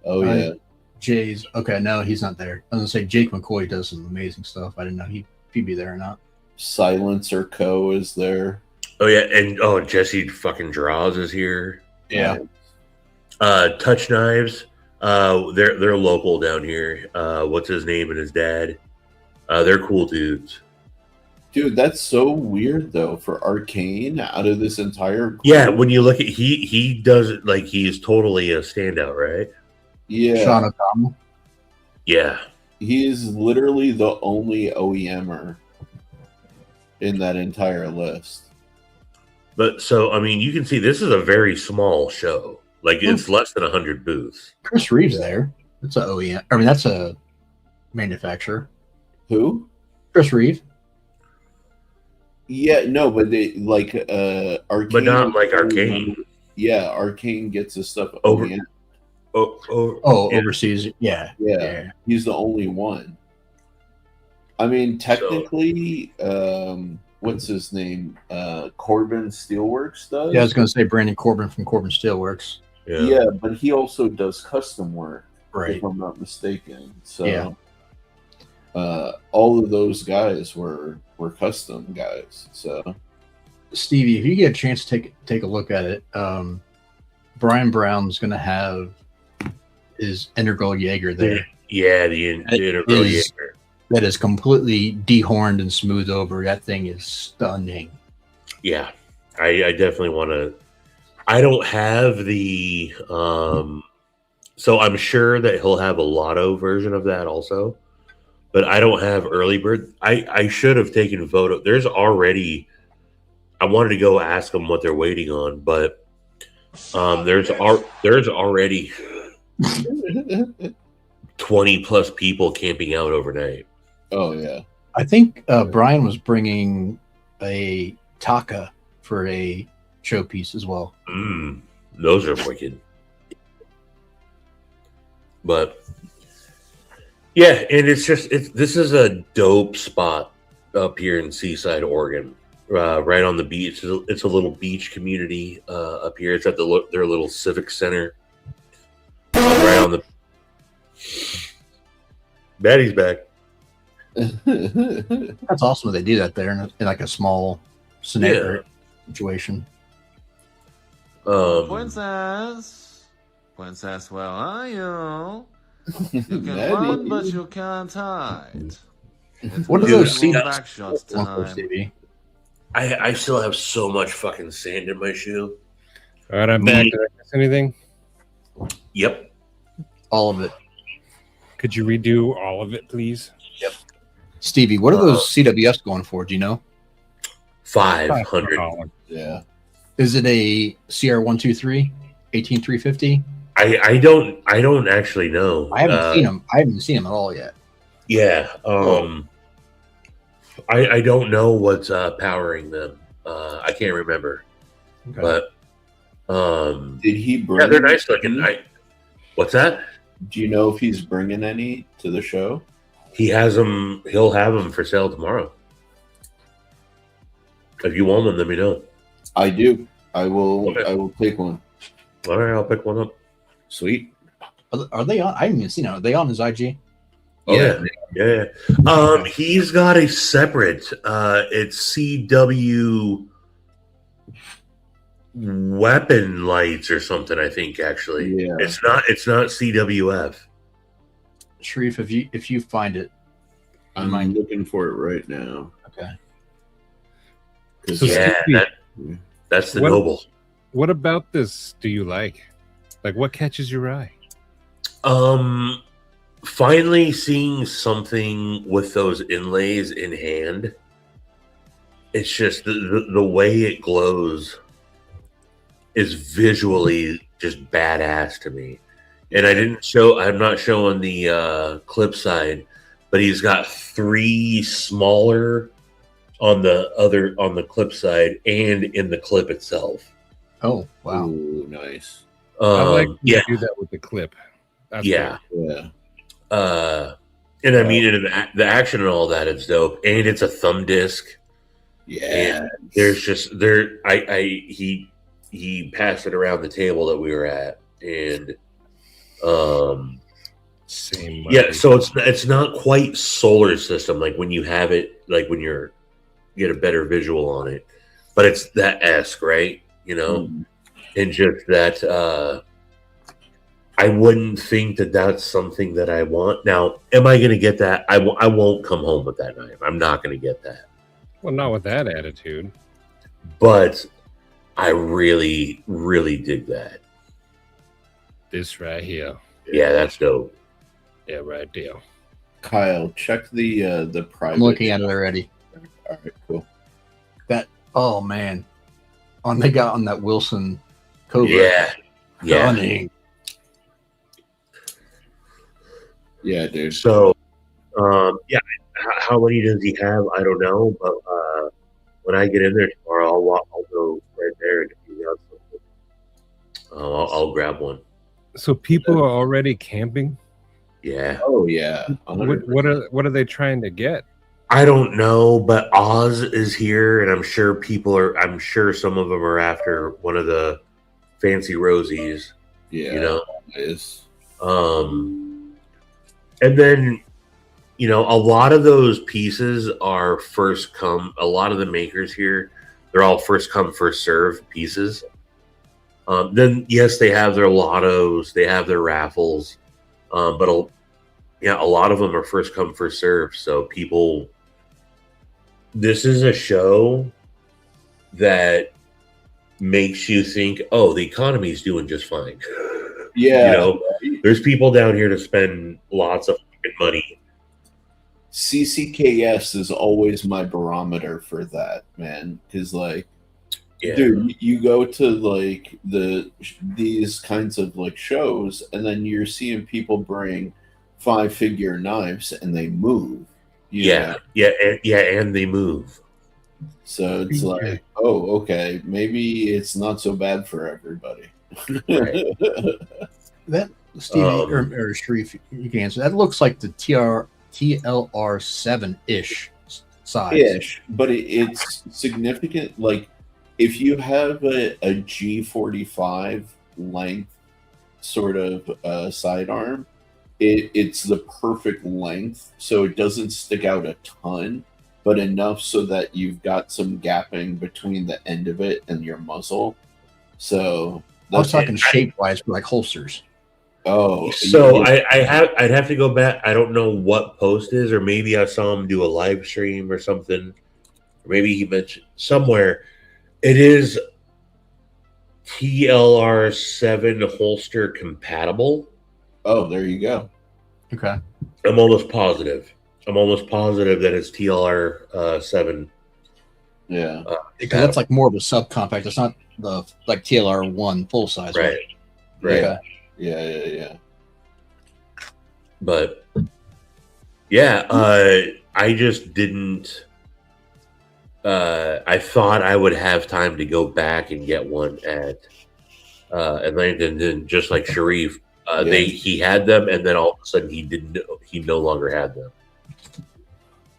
Oh yeah. Jay's okay. No, he's not there. I was gonna say Jake McCoy does some amazing stuff. I didn't know if he'd be there or not. Silencer Co. is there. Oh yeah, and Jesse fucking Draws is here. Yeah. Touch Knives. They're local down here. What's his name and his dad? They're cool dudes. Dude, that's so weird though for Arcane out of this entire group. Yeah, when you look at he does it like he is totally a standout, right? Yeah. Sean O'Connell. Yeah. He is literally the only OEMer in that entire list. But so I mean, you can see this is a very small show. Like it's less than 100 booths. Chris Reeves there. That's a OEM. I mean, that's a manufacturer. Who? Chris Reeves. Yeah, no, but they like Arcane. But not like Arcane. Yeah, Arcane gets his stuff Over- OEM. Overseas. Yeah. Yeah. He's the only one. I mean, technically, what's his name? Corbin Steelworks does. Yeah, I was going to say Brandon Corbin from Corbin Steelworks. Yeah, but he also does custom work, Right. if I'm not mistaken. So, Yeah. all of those guys were custom guys. So, Stevie, if you get a chance to take a look at it, Brian Brown's going to have his Integral Jaeger there. Yeah, the Integral Jaeger. That is completely dehorned and smoothed over. That thing is stunning. Yeah, I definitely want to. I don't have the. So I'm sure that he'll have a Lotto version of that also, but I don't have early bird. I should have taken photo. There's already. I wanted to go ask them what they're waiting on, but there's already 20 plus people camping out overnight. Oh yeah. I think Brian was bringing a Taka for a showpiece as well. Those are wicked. But yeah, and this is a dope spot up here in Seaside, Oregon, right on the beach. It's a little beach community up here. It's at their little civic center, right on the. Maddie's back. That's awesome that they do that there in like a small scenario situation. Princess, where are you? You can That run, is- but you can't hide. It's What are Dude, those back seats? shots time. Stevie? I still have so much fucking sand in my shoe. All right, I'm back. Did I miss anything? Yep. All of it. Could you redo all of it, please? Yep. Stevie, what are those CWS going for? Do you know? 500. Yeah. Is it a CR123 18350? I don't actually know. I haven't seen them. I haven't seen them at all yet. Yeah. I don't know what's powering them. I can't remember. Okay. But Did he bring? yeah, they're nice looking. What's that? Do you know if he's bringing any to the show? He has them. He'll have them for sale tomorrow. If you want them, let me know. I do. I will. Okay. I will take one. All right, I'll pick one up. Sweet. Are they on? I haven't even seen them. Are they on his IG? Oh, Yeah. He's got a separate. It's CW weapon lights or something. I think actually. Yeah. It's not CWF. Sharif, if you find it, I'm looking for it right now. Okay. So Yeah, Stevie, that's the what- noble. What about this do you like? Like, what catches your eye? Finally seeing something with those inlays in hand. It's just the way it glows is visually just badass to me. And I'm not showing the clip side, but he's got 3 smaller on the clip side and in the clip itself. Oh, wow. Ooh, nice. I like when yeah, you do that with the clip. That's yeah. Yeah. And I mean, the action and all that is dope, and it's a thumb disc. Yeah. And there's just he passed it around the table that we were at, and Same. yeah. So it's not quite solar system like when you have it, like when you get a better visual on it, but it's that esque, right? You know, and just that. I wouldn't think that that's something that I want. Now, am I going to get that? I won't come home with that knife. I'm not going to get that. Well, not with that attitude. But I really, really dig that. This right here. Yeah, that's dope. Yeah, right there. Kyle, check the private. I'm looking at it already. All right, cool. Oh man, they got on that Wilson Cobra. Yeah. Stunning. Yeah, dude. So, yeah, how many does he have? I don't know, but when I get in there tomorrow, I'll go right there, and if he got something, I'll grab one. So people are already camping. Yeah. Oh yeah. What are they trying to get? I don't know, but Oz is here, and I'm sure some of them are after one of the fancy rosies. Yeah. You know, is. And then, you know, a lot of those pieces are first come. A lot of the makers here, they're all first come, first serve pieces. Then, yes, they have their lottos, they have their raffles, but a lot of them are first come, first serve. So people, this is a show that makes you think, oh, the economy is doing just fine. Yeah. You know, there's people down here to spend lots of fucking money. CCKS is always my barometer for that, man. Because, like, Yeah. dude, you go to like these kinds of like shows, and then you're seeing people bring 5-figure knives, and they move. And they move. So it's like, oh, okay, maybe it's not so bad for everybody. Right. That Stevie or Sharif, you can answer. That looks like the TLR 7-ish size. Ish, but it's significant. Like, if you have a G45 length sort of sidearm, it's the perfect length, so it doesn't stick out a ton, but enough so that you've got some gapping between the end of it and your muzzle. So I was talking shape wise for like holsters. Oh, So yeah. I'd have to go back. I don't know what post is, or maybe I saw him do a live stream or something. Or maybe he mentioned somewhere. It is TLR7 holster compatible. Oh, there you go. Okay. I'm almost positive. That it's TLR7. Yeah. Because that's like more of a subcompact. It's not the like TLR1 full size. Right. Okay. Yeah. But yeah, I just didn't. I thought I would have time to go back and get one at Atlanta, and then just like Sharif, he had them, and then all of a sudden he no longer had them.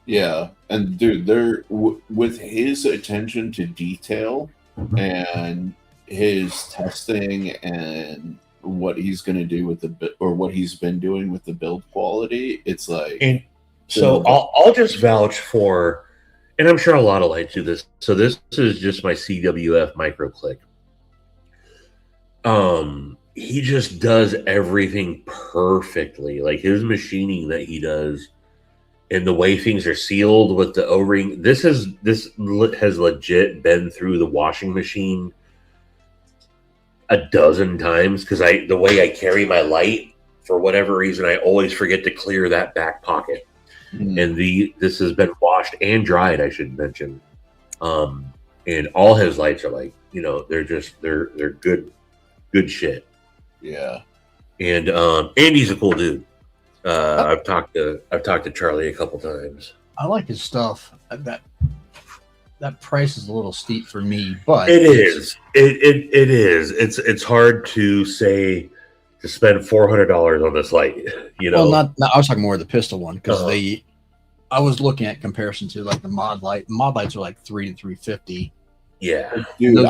Yeah, and dude, with his attention to detail and his testing and what he's going to do with what he's been doing with the build quality, it's like. And so I'll just vouch for, and I'm sure a lot of lights do this. So this is just my CWF micro click. He just does everything perfectly. Like his machining that he does, and the way things are sealed with the O-ring. This has legit been through the washing machine a dozen times, because the way I carry my light, for whatever reason, I always forget to clear that back pocket. And this has been washed and dried, I should mention. And all his lights are like, they're good shit. Yeah. And Andy's a cool dude. I've talked to Charlie a couple times. I like his stuff. That price is a little steep for me, but it is. It is. It's hard to say to spend $400 on this light. Well, not. I was talking more of the pistol one, because I was looking at comparison to like the mod light. Mod lights are like $300 to $350. Yeah, dude,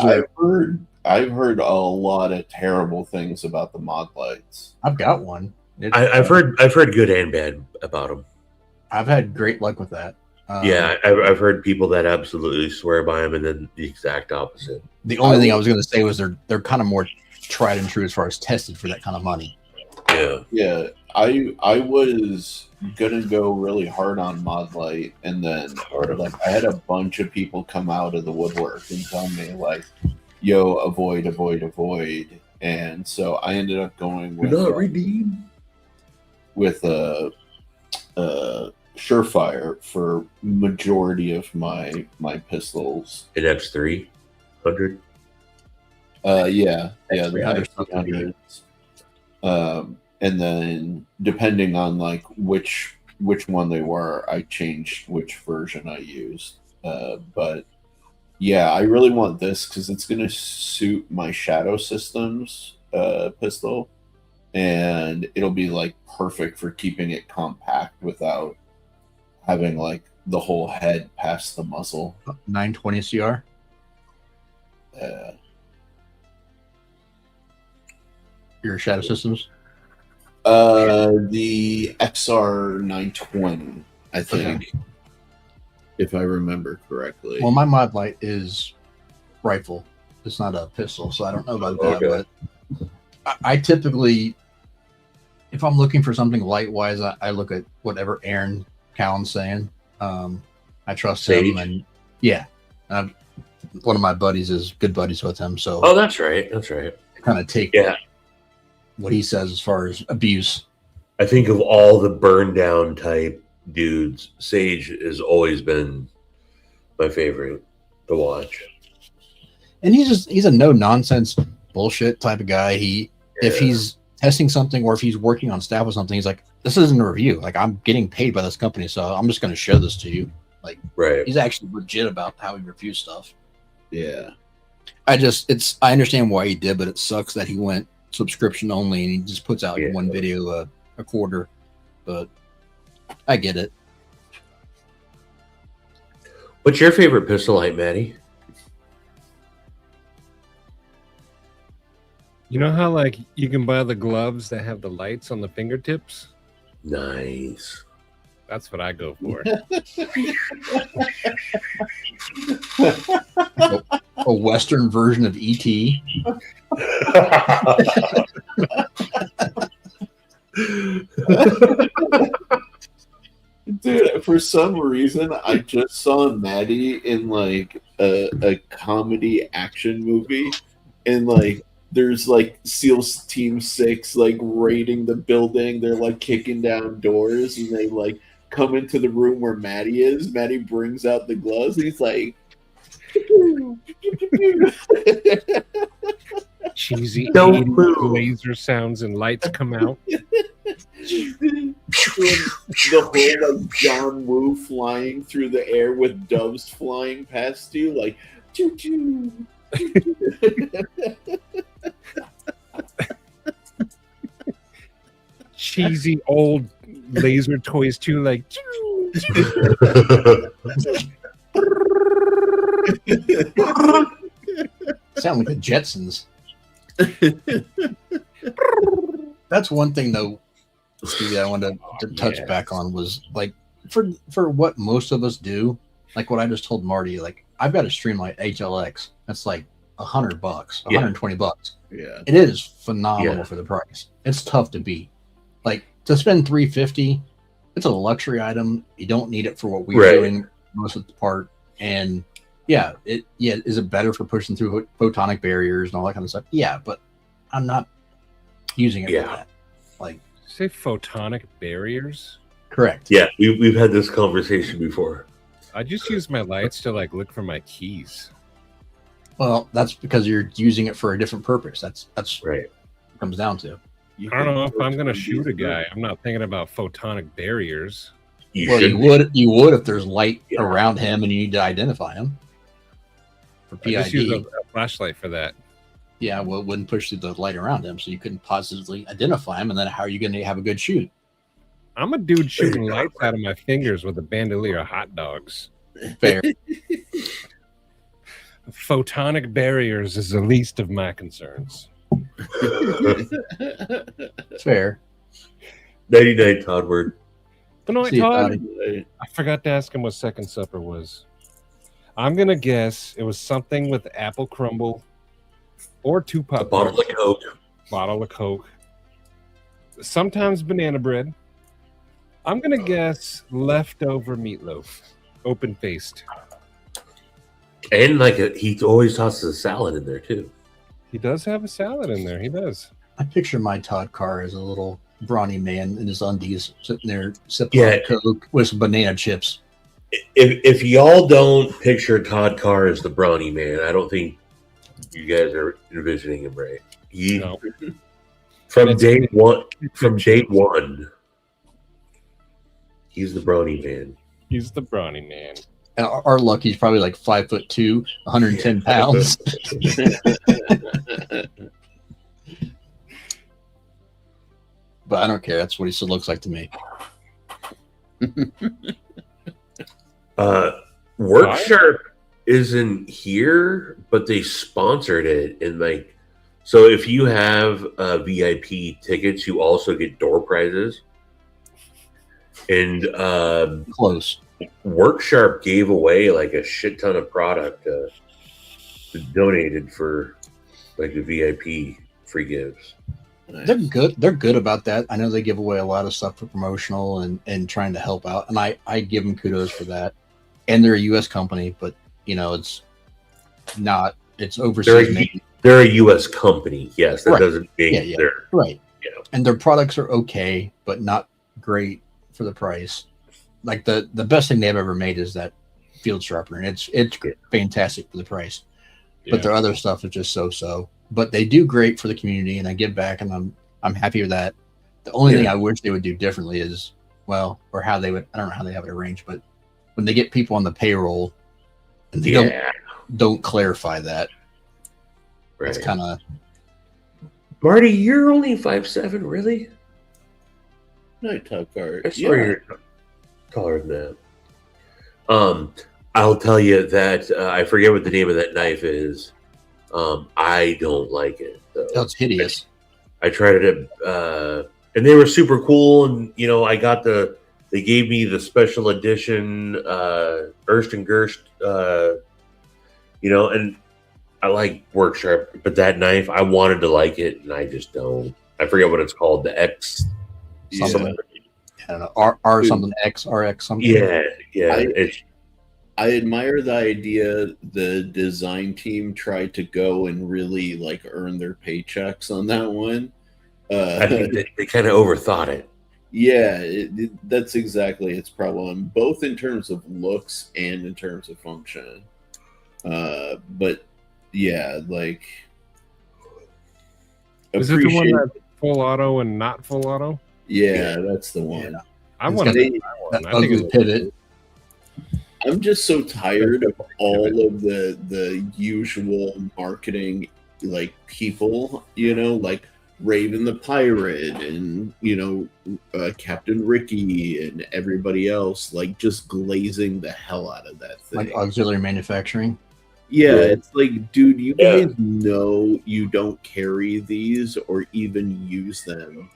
I've heard a lot of terrible things about the mod lights. I've got one. I've heard good and bad about them. I've had great luck with that. Yeah, I've heard people that absolutely swear by them, and then the exact opposite. The only thing I was going to say was they're kind of more tried and true as far as tested for that kind of money. Yeah. I was gonna go really hard on Mod Light, and then I had a bunch of people come out of the woodwork and tell me like, "Yo, avoid," and so I ended up going with Surefire for majority of my pistols. An X300. Yeah, the X300. And then depending on like which one they were, I changed which version I used. But yeah, I really want this because it's gonna suit my Shadow Systems pistol, and it'll be like perfect for keeping it compact without having like the whole head past the muzzle. 920 CR. Your Shadow Systems. The XR 920, I think, if I remember correctly. Well, my mod light is rifle. It's not a pistol, so I don't know about that. But I typically, if I'm looking for something light-wise, I look at whatever Aaron Cowan's saying. I trust him, and one of my buddies is good buddies with him. So that's right. Kind of take what he says as far as abuse. I think of all the burn down type dudes, Sage has always been my favorite to watch. And he's a no nonsense bullshit type of guy. If he's testing something or if he's working on staff with something, he's like, this isn't a review. Like, I'm getting paid by this company, so I'm just going to show this to you. Like, he's actually legit about how he reviews stuff. Yeah. I understand why he did, but it sucks that he went subscription only and he just puts out one video a quarter. But I get it. What's your favorite pistol light, Maddie? You know how like you can buy the gloves that have the lights on the fingertips? Nice. That's what I go for. A Western version of ET. Dude, for some reason, I just saw Maddie in like a comedy action movie, and like there's like SEALs Team 6 like raiding the building. They're like kicking down doors, and they like come into the room where Maddie is. Maddie brings out the gloves, and he's like, cheesy Don't 80s move. laser sounds and lights come out. the whole like John Woo flying through the air with doves flying past you, like choo choo. Cheesy old laser toys too, like Sound like the Jetsons. That's one thing though, Stevie, I wanted to touch back on was like for what most of us do, like what I just told Marty, like I've got a Streamlight HLX that's like $100, $120. Yeah. It is phenomenal for the price. It's tough to beat. Like to spend $350, it's a luxury item. You don't need it for what we're doing most of the part. And is it better for pushing through photonic barriers and all that kind of stuff? Yeah, but I'm not using it for that. Like, say photonic barriers? Correct. Yeah, we've had this conversation before. I just use my lights to like look for my keys. Well, that's because you're using it for a different purpose. That's right. What it comes down to. I don't know if I'm gonna shoot a guy. I'm not thinking about photonic barriers. You would if there's light around him and you need to identify him. For PID. I just use a flashlight for that. Yeah, well, it wouldn't push through the light around him, so you couldn't positively identify him. And then how are you going to have a good shoot? I'm a dude shooting lights out of my fingers with a bandolier of hot dogs. Fair. Photonic barriers is the least of my concerns. Fair. 99 Todd word. But no, Todd, I forgot to ask him what Second Supper was. I'm gonna guess it was something with apple crumble or 2 pop. Bottle of Coke. Bottle of Coke. Sometimes banana bread. I'm gonna guess leftover meatloaf, open faced. And like he always tosses a salad in there too. He does have a salad in there. He does. I picture my Todd Carr as a little brawny man in his undies sitting there sipping on Coke with some banana chips. If y'all don't picture Todd Carr as the brawny man, I don't think you guys are envisioning him right. From day one, he's the brawny man. He's the brawny man. And our luck, he's probably like 5'2", 110 pounds. But I don't care. That's what he still looks like to me. Work Sharp isn't here, but they sponsored it, and like, so if you have VIP tickets, you also get door prizes. And close. Work Sharp gave away like a shit ton of product donated for like the VIP free gives. They're good. They're good about that. I know they give away a lot of stuff for promotional and trying to help out, and I give them kudos for that. And they're a U.S. company, but you know it's not. It's overseas. They're a U.S. company. Yes, that doesn't mean they're right. Yeah, and their products are okay, but not great for the price. Like the best thing they've ever made is that field sharpener, and it's fantastic for the price. Yeah. But their other stuff is just so. But they do great for the community, and I give back, and I'm happy with that. The only thing I wish they would do differently is, well, or how they would, I don't know how they have it arranged, but when they get people on the payroll, and they don't clarify that, it's kind of. Marty, you're only 5'7", really? No, Todd Carr. I swear you're taller than that. I'll tell you that I forget what the name of that knife is. I don't like it. Though. That's hideous. I tried it and they were super cool. And you know, they gave me the special edition Erst and Gerst. You know, and I like Work Sharp, but that knife, I wanted to like it, and I just don't. I forget what it's called. The something. I don't know, R something X, RX something. Yeah. I admire the idea the design team tried to go and really like earn their paychecks on that one. I think they kind of overthought it. Yeah, that's exactly its problem, both in terms of looks and in terms of function. But yeah, like, Is it the one that's full auto and not full auto? Yeah, that's the one. Yeah. I want to buy one. I think Ugly pivot. I'm just so tired of all of the usual marketing like people, you know, like Raven the Pirate and, you know, Captain Ricky and everybody else, like just glazing the hell out of that thing. Like auxiliary manufacturing. Yeah, it's like, dude, you guys know you don't carry these or even use them.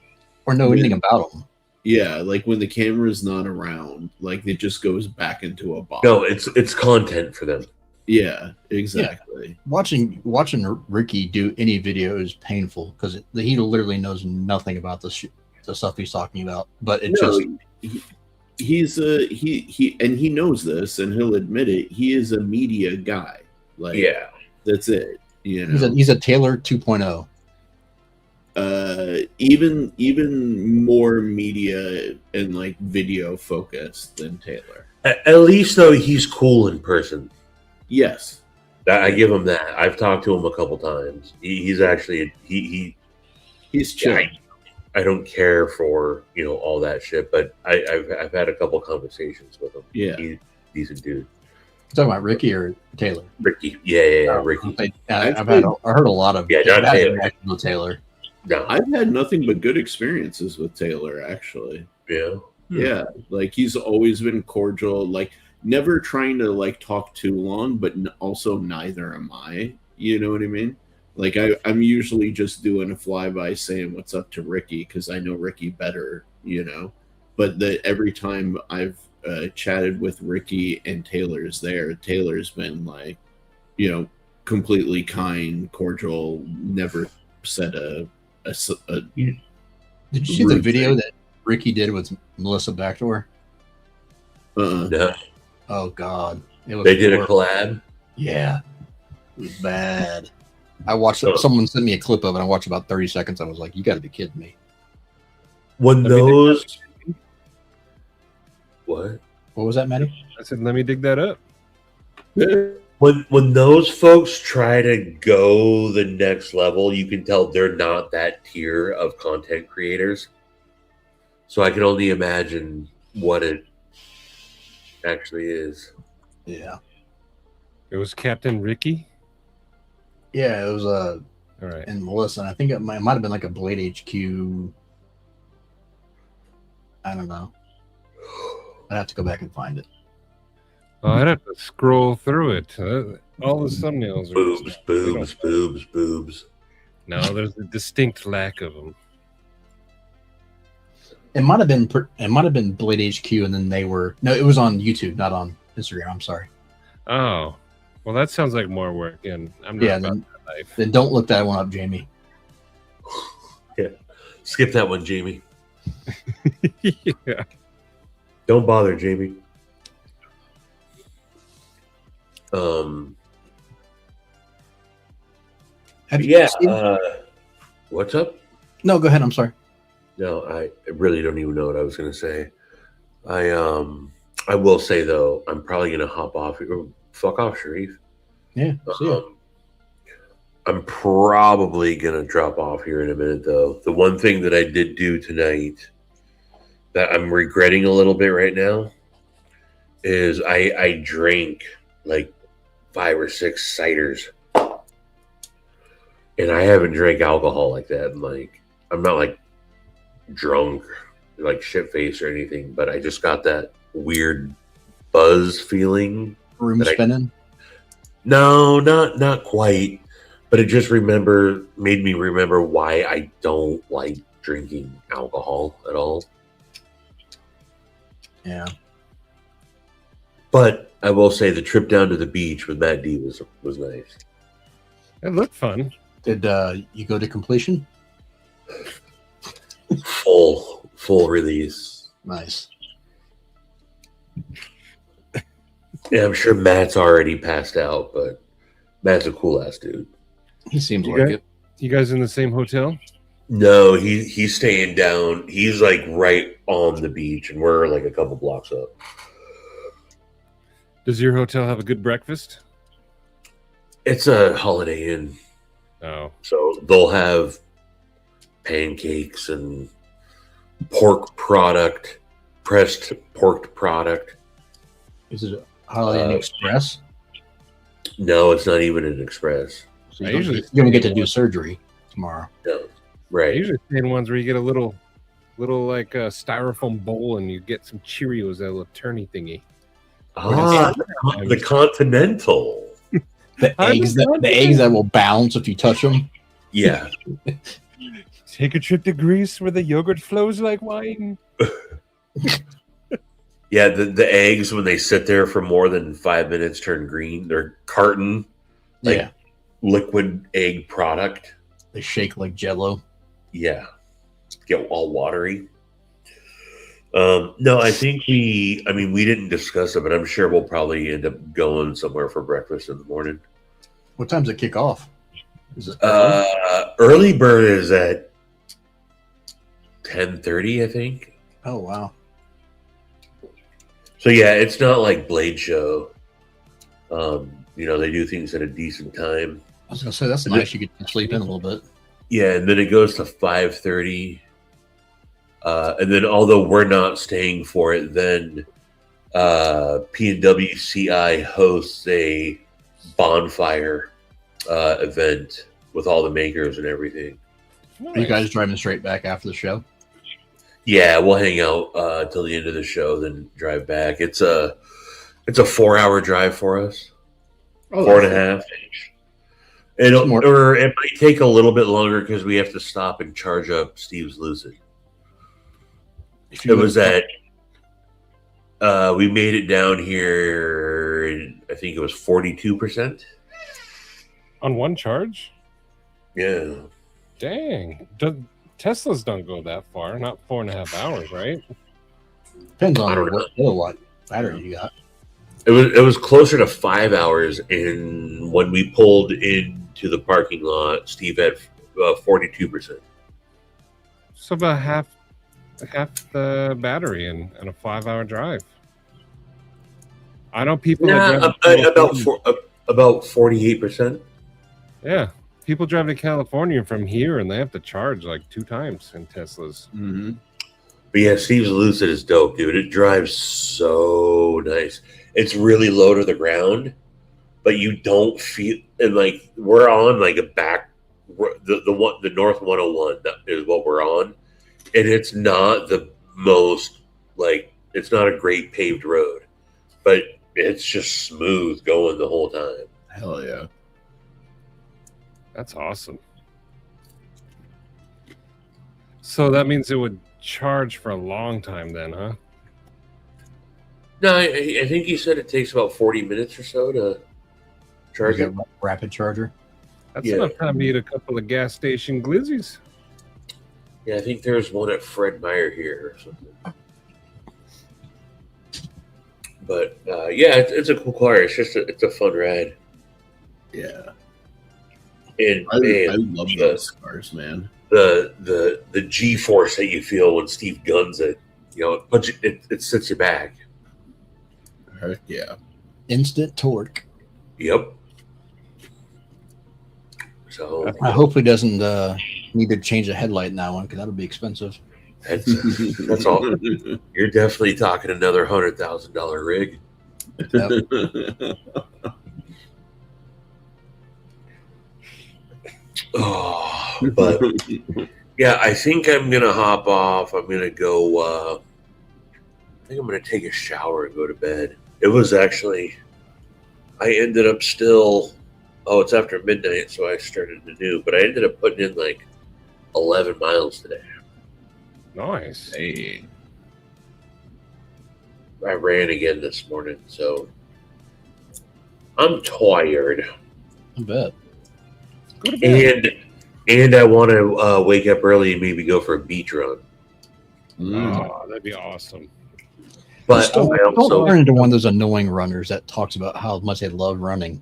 Or know anything about them. Yeah, like when the camera's not around, like it just goes back into a box. No, it's content for them. Yeah, exactly. Yeah. Watching Ricky do any video is painful because he literally knows nothing about the stuff he's talking about. But it he knows this and he'll admit it. He is a media guy. Like, yeah, that's it. You know, he's a Taylor 2.0. Even more media and like video focused than Taylor. At least though, he's cool in person. Yes, I give him that. I've talked to him a couple times. He's actually he's chill. I don't care for all that shit, but I've had a couple conversations with him. Yeah, he's a decent dude. You talking about Ricky or Taylor? Ricky, yeah, Ricky. I heard a lot of not Taylor. Taylor. No, I've had nothing but good experiences with Taylor, actually. Yeah. Yeah, like he's always been cordial, like never trying to like talk too long, but also neither am I. You know what I mean? Like I'm usually just doing a flyby saying what's up to Ricky because I know Ricky better, you know. But every time I've chatted with Ricky and Taylor's there, Taylor's been like, completely kind, cordial, never said a Did you see the video that Ricky did with Melissa Backdoor? No. Oh God, they did a collab. Yeah, it was bad. I watched it. Someone sent me a clip of it. I watched about 30 seconds. I was like, "You got to be kidding me!" When those, what was that, Matty? I said, "Let me dig that up." When those folks try to go the next level, you can tell they're not that tier of content creators. So I can only imagine what it actually is. Yeah. It was Captain Ricky? Yeah, it was all right. And Melissa. And I think it might have been like a Blade HQ. I don't know. I'd have to go back and find it. Oh, I'd have to scroll through it. All the thumbnails are boobs. No, there's a distinct lack of them. It might have been Blade HQ, and then it was on YouTube, not on Instagram. I'm sorry. Oh, well, that sounds like more work, and I'm not about that life. Then don't look that one up, Jamie. Yeah, skip that one, Jamie. Yeah. Don't bother, Jamie. What's up? No, go ahead. I'm sorry. No, I really don't even know what I was going to say. I will say though, I'm probably going to hop off. Fuck off, Sharif. Yeah. See ya. I'm probably going to drop off here in a minute though. The one thing that I did do tonight that I'm regretting a little bit right now is I drank like 5 or 6 ciders, and I haven't drank alcohol like that. And like, I'm not like drunk, like shit faced or anything, but I just got that weird buzz feeling. Room spinning? No, not quite. But it just made me remember why I don't like drinking alcohol at all. Yeah. But I will say the trip down to the beach with Matt D was nice. It looked fun. Did you go to completion? full release. Nice. Yeah, I'm sure Matt's already passed out, but Matt's a cool ass dude. He seems You like guys- it. You guys in the same hotel? No, he's staying down. He's like right on the beach, and we're like a couple blocks up. Does your hotel have a good breakfast? It's a Holiday Inn, Oh, so they'll have pancakes and pork product, pressed pork product. Is it a Holiday Inn Express? No, it's not even an express. So I you're usually going to get to do surgery tomorrow. No, I right? usually stay in ones where you get a little like a styrofoam bowl and you get some Cheerios, that little turny thingy. Ah, the Continental. The eggs that will bounce if you touch them. Yeah. Take a trip to Greece where the yogurt flows like wine. Yeah, the eggs, when they sit there for more than 5 minutes, turn green. They're carton, like Yeah. liquid egg product. They shake like Jello. Yeah. Get all watery. No, I think we didn't discuss it, but I'm sure we'll probably end up going somewhere for breakfast in the morning. What time does it kick off? Is it Early bird is at 10:30, I think. Oh, wow. So yeah, it's not like Blade Show. They do things at a decent time. I was going to say, that's nice. You get to sleep in a little bit. Yeah, and then it goes to 5:30. And then, although we're not staying for it, then P&W CI hosts a bonfire event with all the makers and everything. Are you guys driving straight back after the show? Yeah, we'll hang out till the end of the show, then drive back. It's a 4-hour drive for us, 4.5. Or it might take a little bit longer because we have to stop and charge up Steve's Lucid. It was at we made it down here, and I think it was 42%. On one charge? Yeah. Dang. Teslas don't go that far. Not 4.5 hours, right? Depends on what kilowatt battery you got. It was closer to 5 hours, and when we pulled into the parking lot, Steve had 42%. So about half the battery in a 5-hour drive. I know people that drive about 48%. Yeah, people drive to California from here and they have to charge like 2 times in Teslas. Mm-hmm. But yeah, Steve's Lucid is dope, dude. It drives so nice. It's really low to the ground, but you don't feel, and like we're on like a back, the North 101 is what we're on, and it's not the most it's not a great paved road, but it's just smooth going the whole time. Hell yeah. That's awesome. So that means it would charge for a long time then, huh? No, I think he said it takes about 40 minutes or so to charge it. Rapid charger. That's enough time to eat a couple of gas station glizzies. Yeah, I think there's one at Fred Meyer here or something. But yeah, it's a cool car. It's a fun ride. Yeah. And I love those cars, man. The G-force that you feel when Steve guns it, it sets you back. Heck yeah. Instant torque. Yep. So I hope he doesn't need to change the headlight in that one because that'll be expensive. That's all. You're definitely talking another $100,000 rig. Yep. Oh, but yeah, I think I'm gonna hop off. I'm gonna go. I think I'm gonna take a shower and go to bed. It was actually. I ended up still. Oh, it's after midnight, so I started to do. But I ended up putting in like 11 miles today. Nice. Hey. I ran again this morning, so I'm tired. I bet. Go to bed. And I want to wake up early and maybe go for a beach run. Oh, that'd be awesome. But don't I also turn into one of those annoying runners that talks about how much they love running.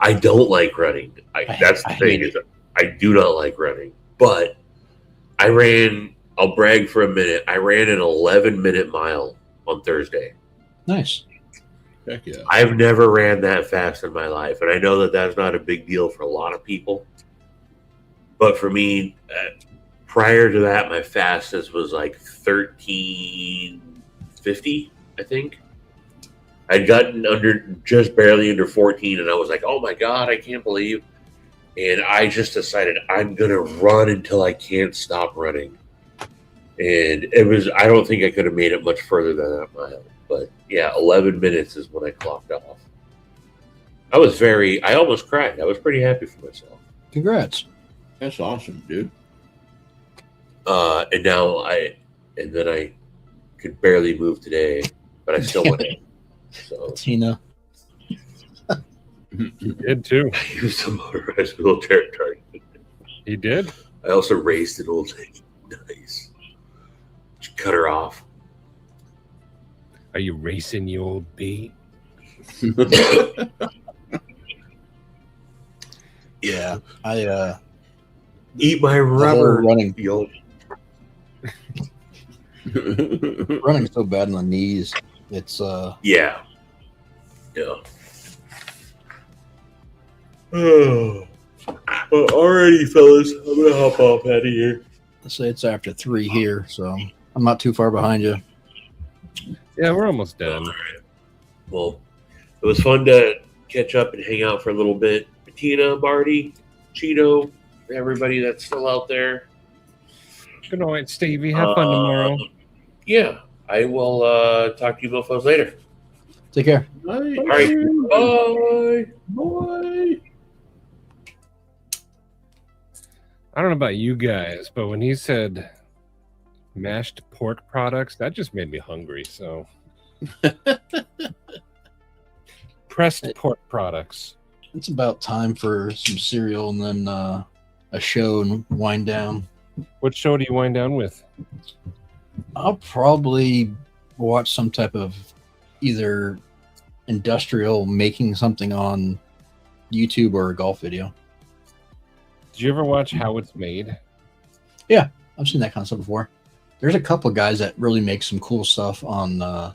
I don't like running. That's the thing is I do not like running. But I ran. I'll brag for a minute. I ran an 11-minute mile on Thursday. Nice. Heck yeah. I've never ran that fast in my life, and I know that that's not a big deal for a lot of people. But for me, prior to that, my fastest was like 13:50, I think. I'd gotten just barely under 14, and I was like, "Oh my god, I can't believe!" And I just decided I'm gonna run until I can't stop running. And I don't think I could have made it much further than that mile. But yeah, 11 minutes is when I clocked off. I almost cried. I was pretty happy for myself. Congrats. That's awesome, dude. And then I could barely move today, but I still went in. So Tina. You did too. I used a motorized wheelchair target. He did? I also raced an old lady. Nice. Just cut her off. Are you racing, you old bee? Yeah, I eat my rubber. Running, running so bad on the knees. It's yeah. Oh, well, alrighty, fellas. I'm gonna hop off out of here. Let's say it's after 3 here, so I'm not too far behind you. Yeah, we're almost done. All right. Well, it was fun to catch up and hang out for a little bit. Tina, Marty, Cheeto, everybody that's still out there. Good night, Stevie. Have fun tomorrow. Yeah, I will talk to you mofos later. Take care. All right. Bye. Bye. I don't know about you guys, but when he said mashed pork products, that just made me hungry. So pressed pork products. It's about time for some cereal and then a show and wind down. What show do you wind down with? I'll probably watch some type of either industrial making something on YouTube or a golf video. Did you ever watch How It's Made? Yeah, I've seen that kind of stuff before. There's a couple of guys that really make some cool stuff on I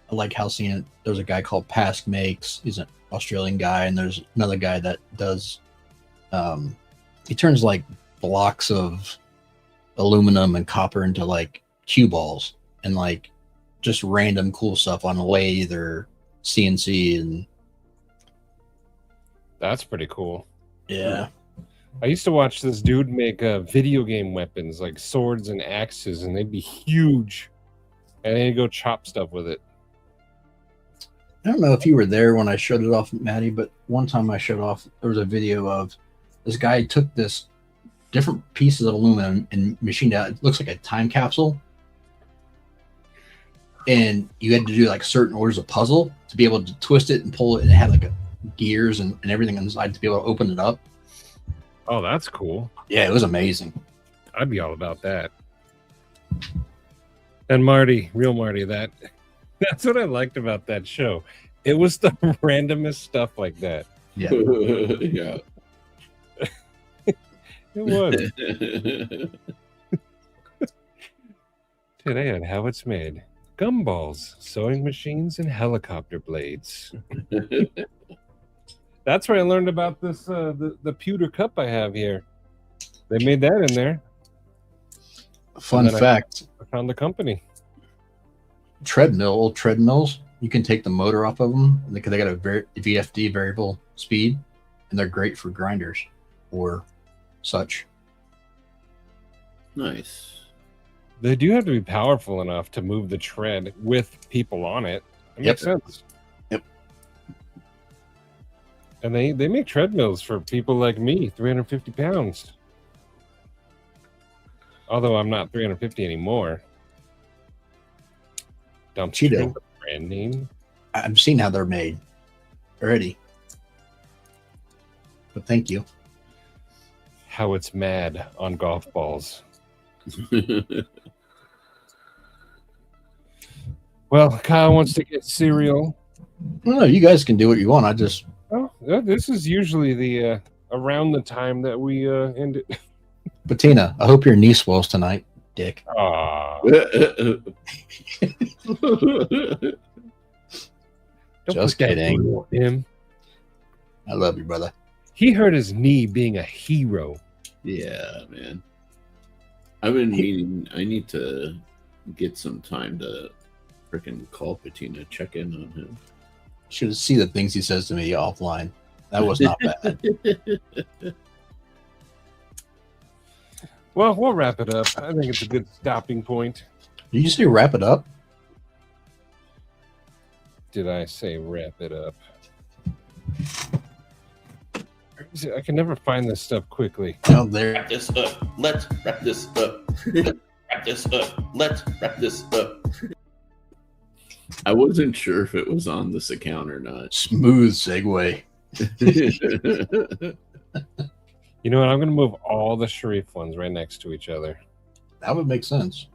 like how seeing it. There's a guy called Pask Makes. He's an Australian guy, and there's another guy that does he turns like blocks of aluminum and copper into like cue balls and like just random cool stuff on a lathe or CNC, and that's pretty cool. Yeah. I used to watch this dude make video game weapons like swords and axes, and they'd be huge, and then he'd go chop stuff with it. I don't know if you were there when I showed it off, Maddie, but one time I showed off, there was a video of this guy took this different pieces of aluminum and machined out. It looks like a time capsule. And you had to do like certain orders of puzzle to be able to twist it and pull it. And it had like gears and everything inside to be able to open it up. Oh, that's cool. Yeah, it was amazing. I'd be all about that. And Marty, real Marty, that's what I liked about that show. It was the randomest stuff like that. Yeah. Yeah. It was. Today on How It's Made. Gumballs, sewing machines, and helicopter blades. That's where I learned about this the pewter cup I have here. They made that in there. Fun fact. I found the company. Old treadmills, you can take the motor off of them because they got a VFD, variable speed, and they're great for grinders or such. Nice. They do have to be powerful enough to move the tread with people on it. It makes sense. Yep. And they make treadmills for people like me, 350 pounds. Although I'm not 350 anymore. Cheeto. Brand name. I've seen how they're made already. But thank you. how it's mad on golf balls. Well, Kyle wants to get cereal. No, you guys can do what you want. I just. Oh, this is usually the around the time that we end it. Bettina, I hope your knee swells tonight, dick. Just kidding. Him. I love you, brother. He hurt his knee being a hero. Yeah, man. I've been meaning. I need to get some time to freaking call Bettina, check in on him. Should see the things he says to me offline. That was not bad. Well, we'll wrap it up. I think it's a good stopping point. Did you say wrap it up? Did I say wrap it up? I can never find this stuff quickly. Oh, there. Wrap this up. Let's wrap this up. Wrap this up. Let's wrap this up. I wasn't sure if it was on this account or not. Smooth segue. You know what? I'm going to move all the Sharif ones right next to each other. That would make sense.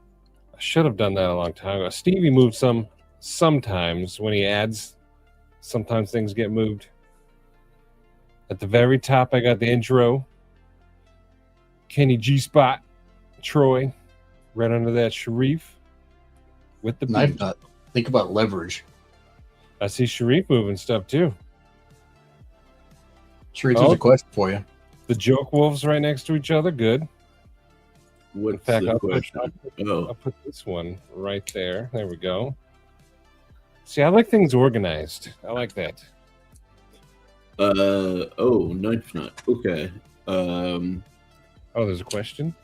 I should have done that a long time ago. Stevie moves some sometimes when he adds. Sometimes things get moved. At the very top, I got the intro. Kenny G-Spot. Troy. Right under that, Sharif. With the Knife beat. nut. Think about leverage. I see Sharif moving stuff too. Sharif, there's a question for you. The Joke Wolves right next to each other. Good. What's In fact, the I'll question? I'll put this one right there. There we go. See, I like things organized. I like that. Knife nut. Okay. Oh, there's a question?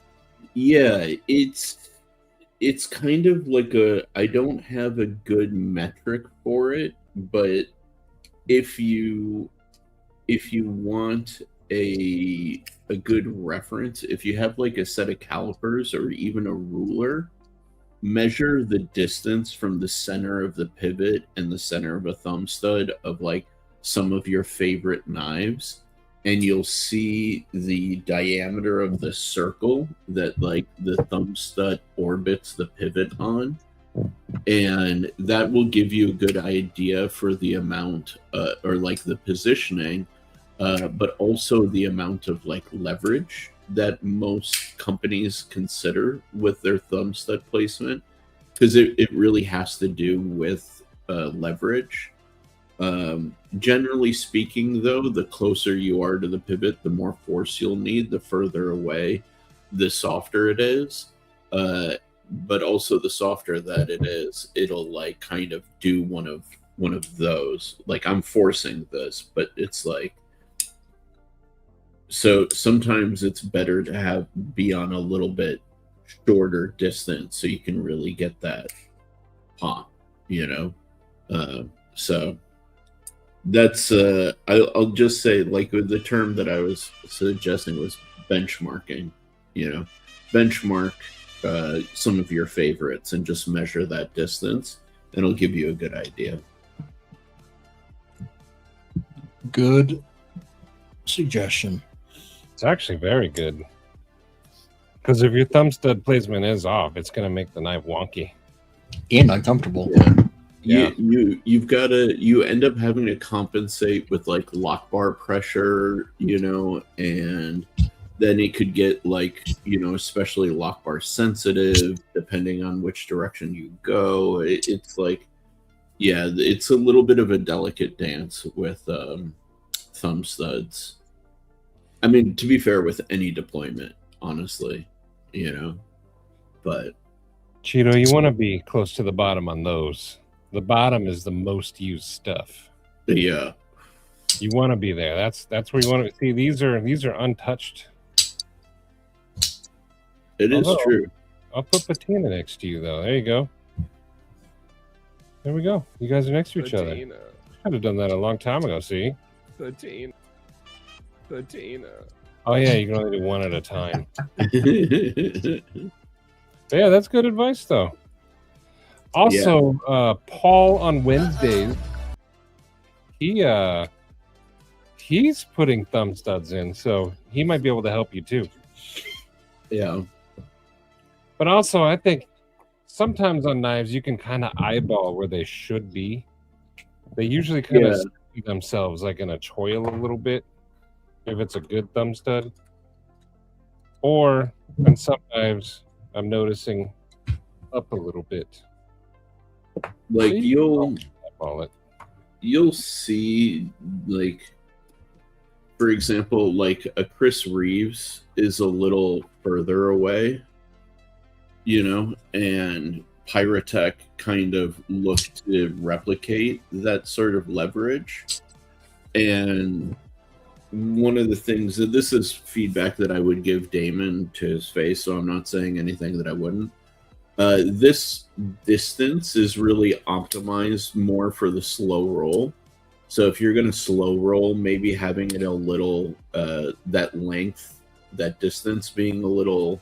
Yeah, it's kind of like I don't have a good metric for it, but if you want a good reference, if you have like a set of calipers or even a ruler, measure the distance from the center of the pivot and the center of a thumb stud of like some of your favorite knives, and you'll see the diameter of the circle that like the thumb stud orbits the pivot on, and that will give you a good idea for the amount or like the positioning, but also the amount of like leverage that most companies consider with their thumb stud placement, because it really has to do with leverage. Generally speaking, though, the closer you are to the pivot, the more force you'll need. The further away, the softer it is. But also, the softer that it is, it'll like kind of do one of those. Like I'm forcing this, but it's like, so sometimes it's better to be on a little bit shorter distance so you can really get that pop, you know. So that's I'll just say, like, the term that I was suggesting was benchmarking. You know, benchmark some of your favorites and just measure that distance, and it'll give you a good idea. Good suggestion. It's actually very good. Because if your thumb stud placement is off, it's going to make the knife wonky. And uncomfortable. Yeah. You end up having to compensate with like lock bar pressure, you know, and then it could get like, you know, especially lock bar sensitive depending on which direction you go. It's like, yeah, it's a little bit of a delicate dance with thumb studs. I mean, to be fair, with any deployment, honestly, you know, but Cheeto, you want to be close to the bottom on those. The bottom is the most used stuff. Yeah, you want to be there. That's where you want to see. These are untouched. It is true. I'll put Patina next to you, though. There you go. There we go. You guys are next to each other. I'd have done that a long time ago. See. Patina. Oh yeah, you can only do one at a time. Yeah, that's good advice, though. Also, Paul on Wednesdays, he he's putting thumb studs in, so he might be able to help you too. Yeah. But also, I think sometimes on knives you can kind of eyeball where they should be. They usually kind of see themselves like in a choil a little bit if it's a good thumb stud. Or on some knives, I'm noticing up a little bit. Like you'll eyeball it. You'll see, like, for example, like a Chris Reeves is a little further away, you know, and Pyrotech kind of looked to replicate that sort of leverage. And one of the things that this is feedback that I would give Damon to his face, so I'm not saying anything that I wouldn't. This distance is really optimized more for the slow roll. So if you're going to slow roll, maybe having it a little that length, that distance being a little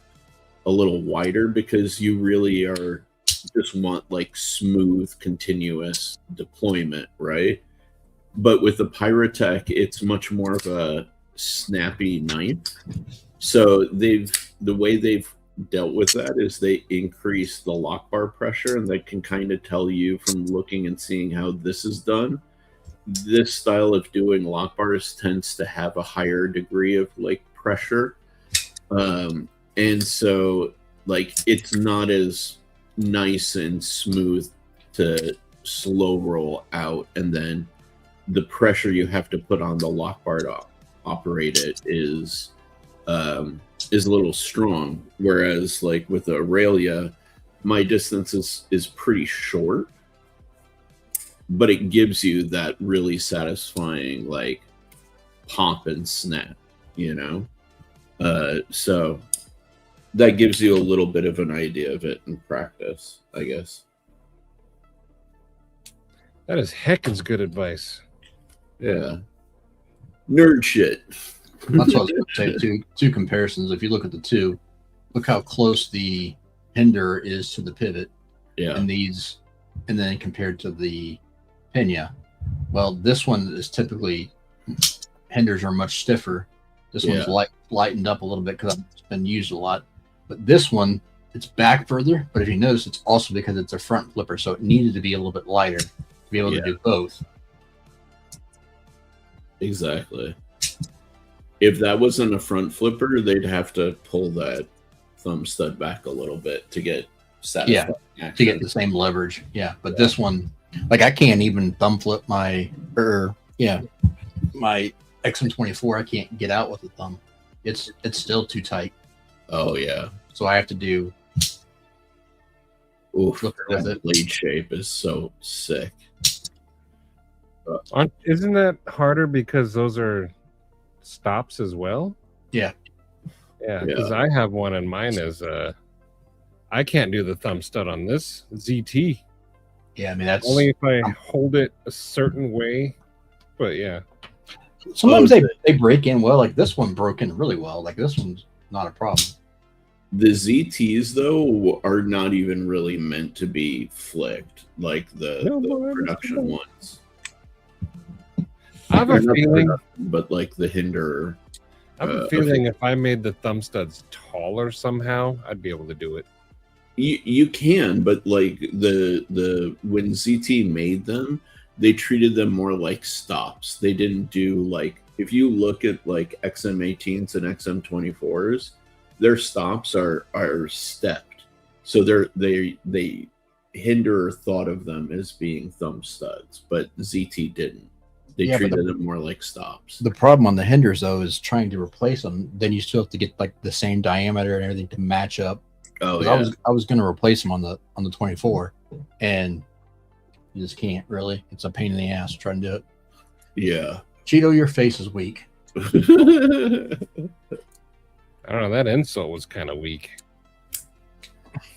wider, because you really are just want like smooth, continuous deployment, right? But with the Pyrotech, it's much more of a snappy knife. So the way they've dealt with that is they increase the lock bar pressure, and they can kind of tell you from looking and seeing how this is done. This style of doing lock bars tends to have a higher degree of like pressure. And so like it's not as nice and smooth to slow roll out, and then the pressure you have to put on the lock bar to operate it is a little strong. Whereas like with the Aurelia, my distance is pretty short, but it gives you that really satisfying like pop and snap, you know? So that gives you a little bit of an idea of it in practice, I guess. That is heckins good advice. Yeah. Nerd shit. That's what I was going to say. Two comparisons. If you look at the two, look how close the hinder is to the pivot. Yeah. And then compared to the Pena. Well, this one is typically, hinders are much stiffer. This one's lightened up a little bit because it's been used a lot. But this one, it's back further. But if you notice, it's also because it's a front flipper, so it needed to be a little bit lighter to be able to do both. Exactly. If that wasn't a front flipper, they'd have to pull that thumb stud back a little bit to get satisfying action. To get the same leverage. Yeah, but this one, like I can't even thumb flip my XM24. I can't get out with the thumb. It's still too tight. Oh yeah. So I have to do. Oof, that blade shape is so sick. Isn't that harder because those are stops as well? Yeah. Yeah, because I have one and mine is I can't do the thumb stud on this ZT. Yeah, I mean that's only if I hold it a certain way. But yeah. Sometimes they break in well, like this one broke in really well. Like this one's not a problem. The ZTs though are not even really meant to be flicked like the production ones. I have a feeling, but like the hinder. I have a feeling if I made the thumb studs taller somehow, I'd be able to do it. You can, but like the when ZT made them, they treated them more like stops. They didn't do like, if you look at like XM18s and XM24s, their stops are stepped, so they hinder thought of them as being thumb studs, but ZT didn't. They treated them more like stops. The problem on the hinders, though, is trying to replace them. Then you still have to get like the same diameter and everything to match up. Oh yeah. I was going to replace them on the 24, and you just can't really. It's a pain in the ass trying to do it. Yeah. Cheeto, your face is weak. I don't know. That insult was kind of weak.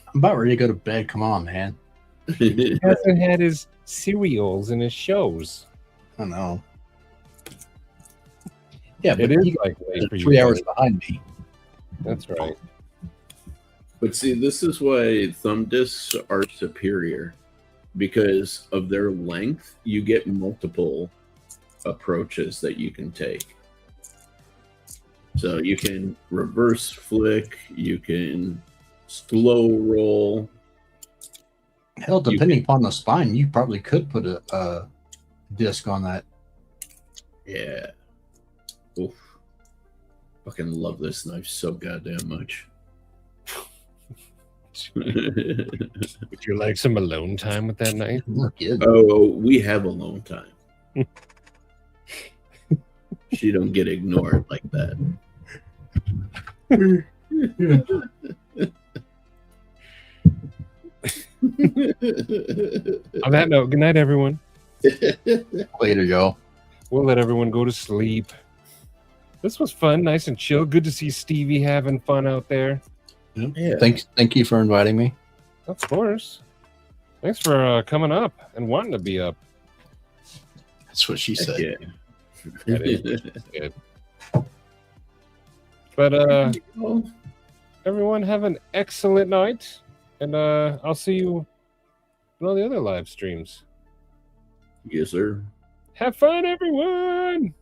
I'm about ready to go to bed. Come on, man. He hasn't had his cereals and his shows. I know. Yeah, but it is like late for 3 you hours guys. behind me. That's right. But see, this is why thumb discs are superior, because of their length. You get multiple approaches that you can take. So you can reverse flick, you can slow roll. Hell, depending upon the spine, you probably could put a disc on that. Yeah. Oof. Fucking love this knife so goddamn much. Would you like some alone time with that knife? Oh, we have alone time. She don't get ignored like that. On that note, good night, everyone. Later, y'all. We'll let everyone go to sleep. This was fun, nice and chill. Good to see Stevie having fun out there. Yeah. Thank you for inviting me. Of course. Thanks for coming up and wanting to be up. That's what she said. Yeah. That is good. But everyone have an excellent night, and I'll see you on all the other live streams. Yes, sir. Have fun, everyone.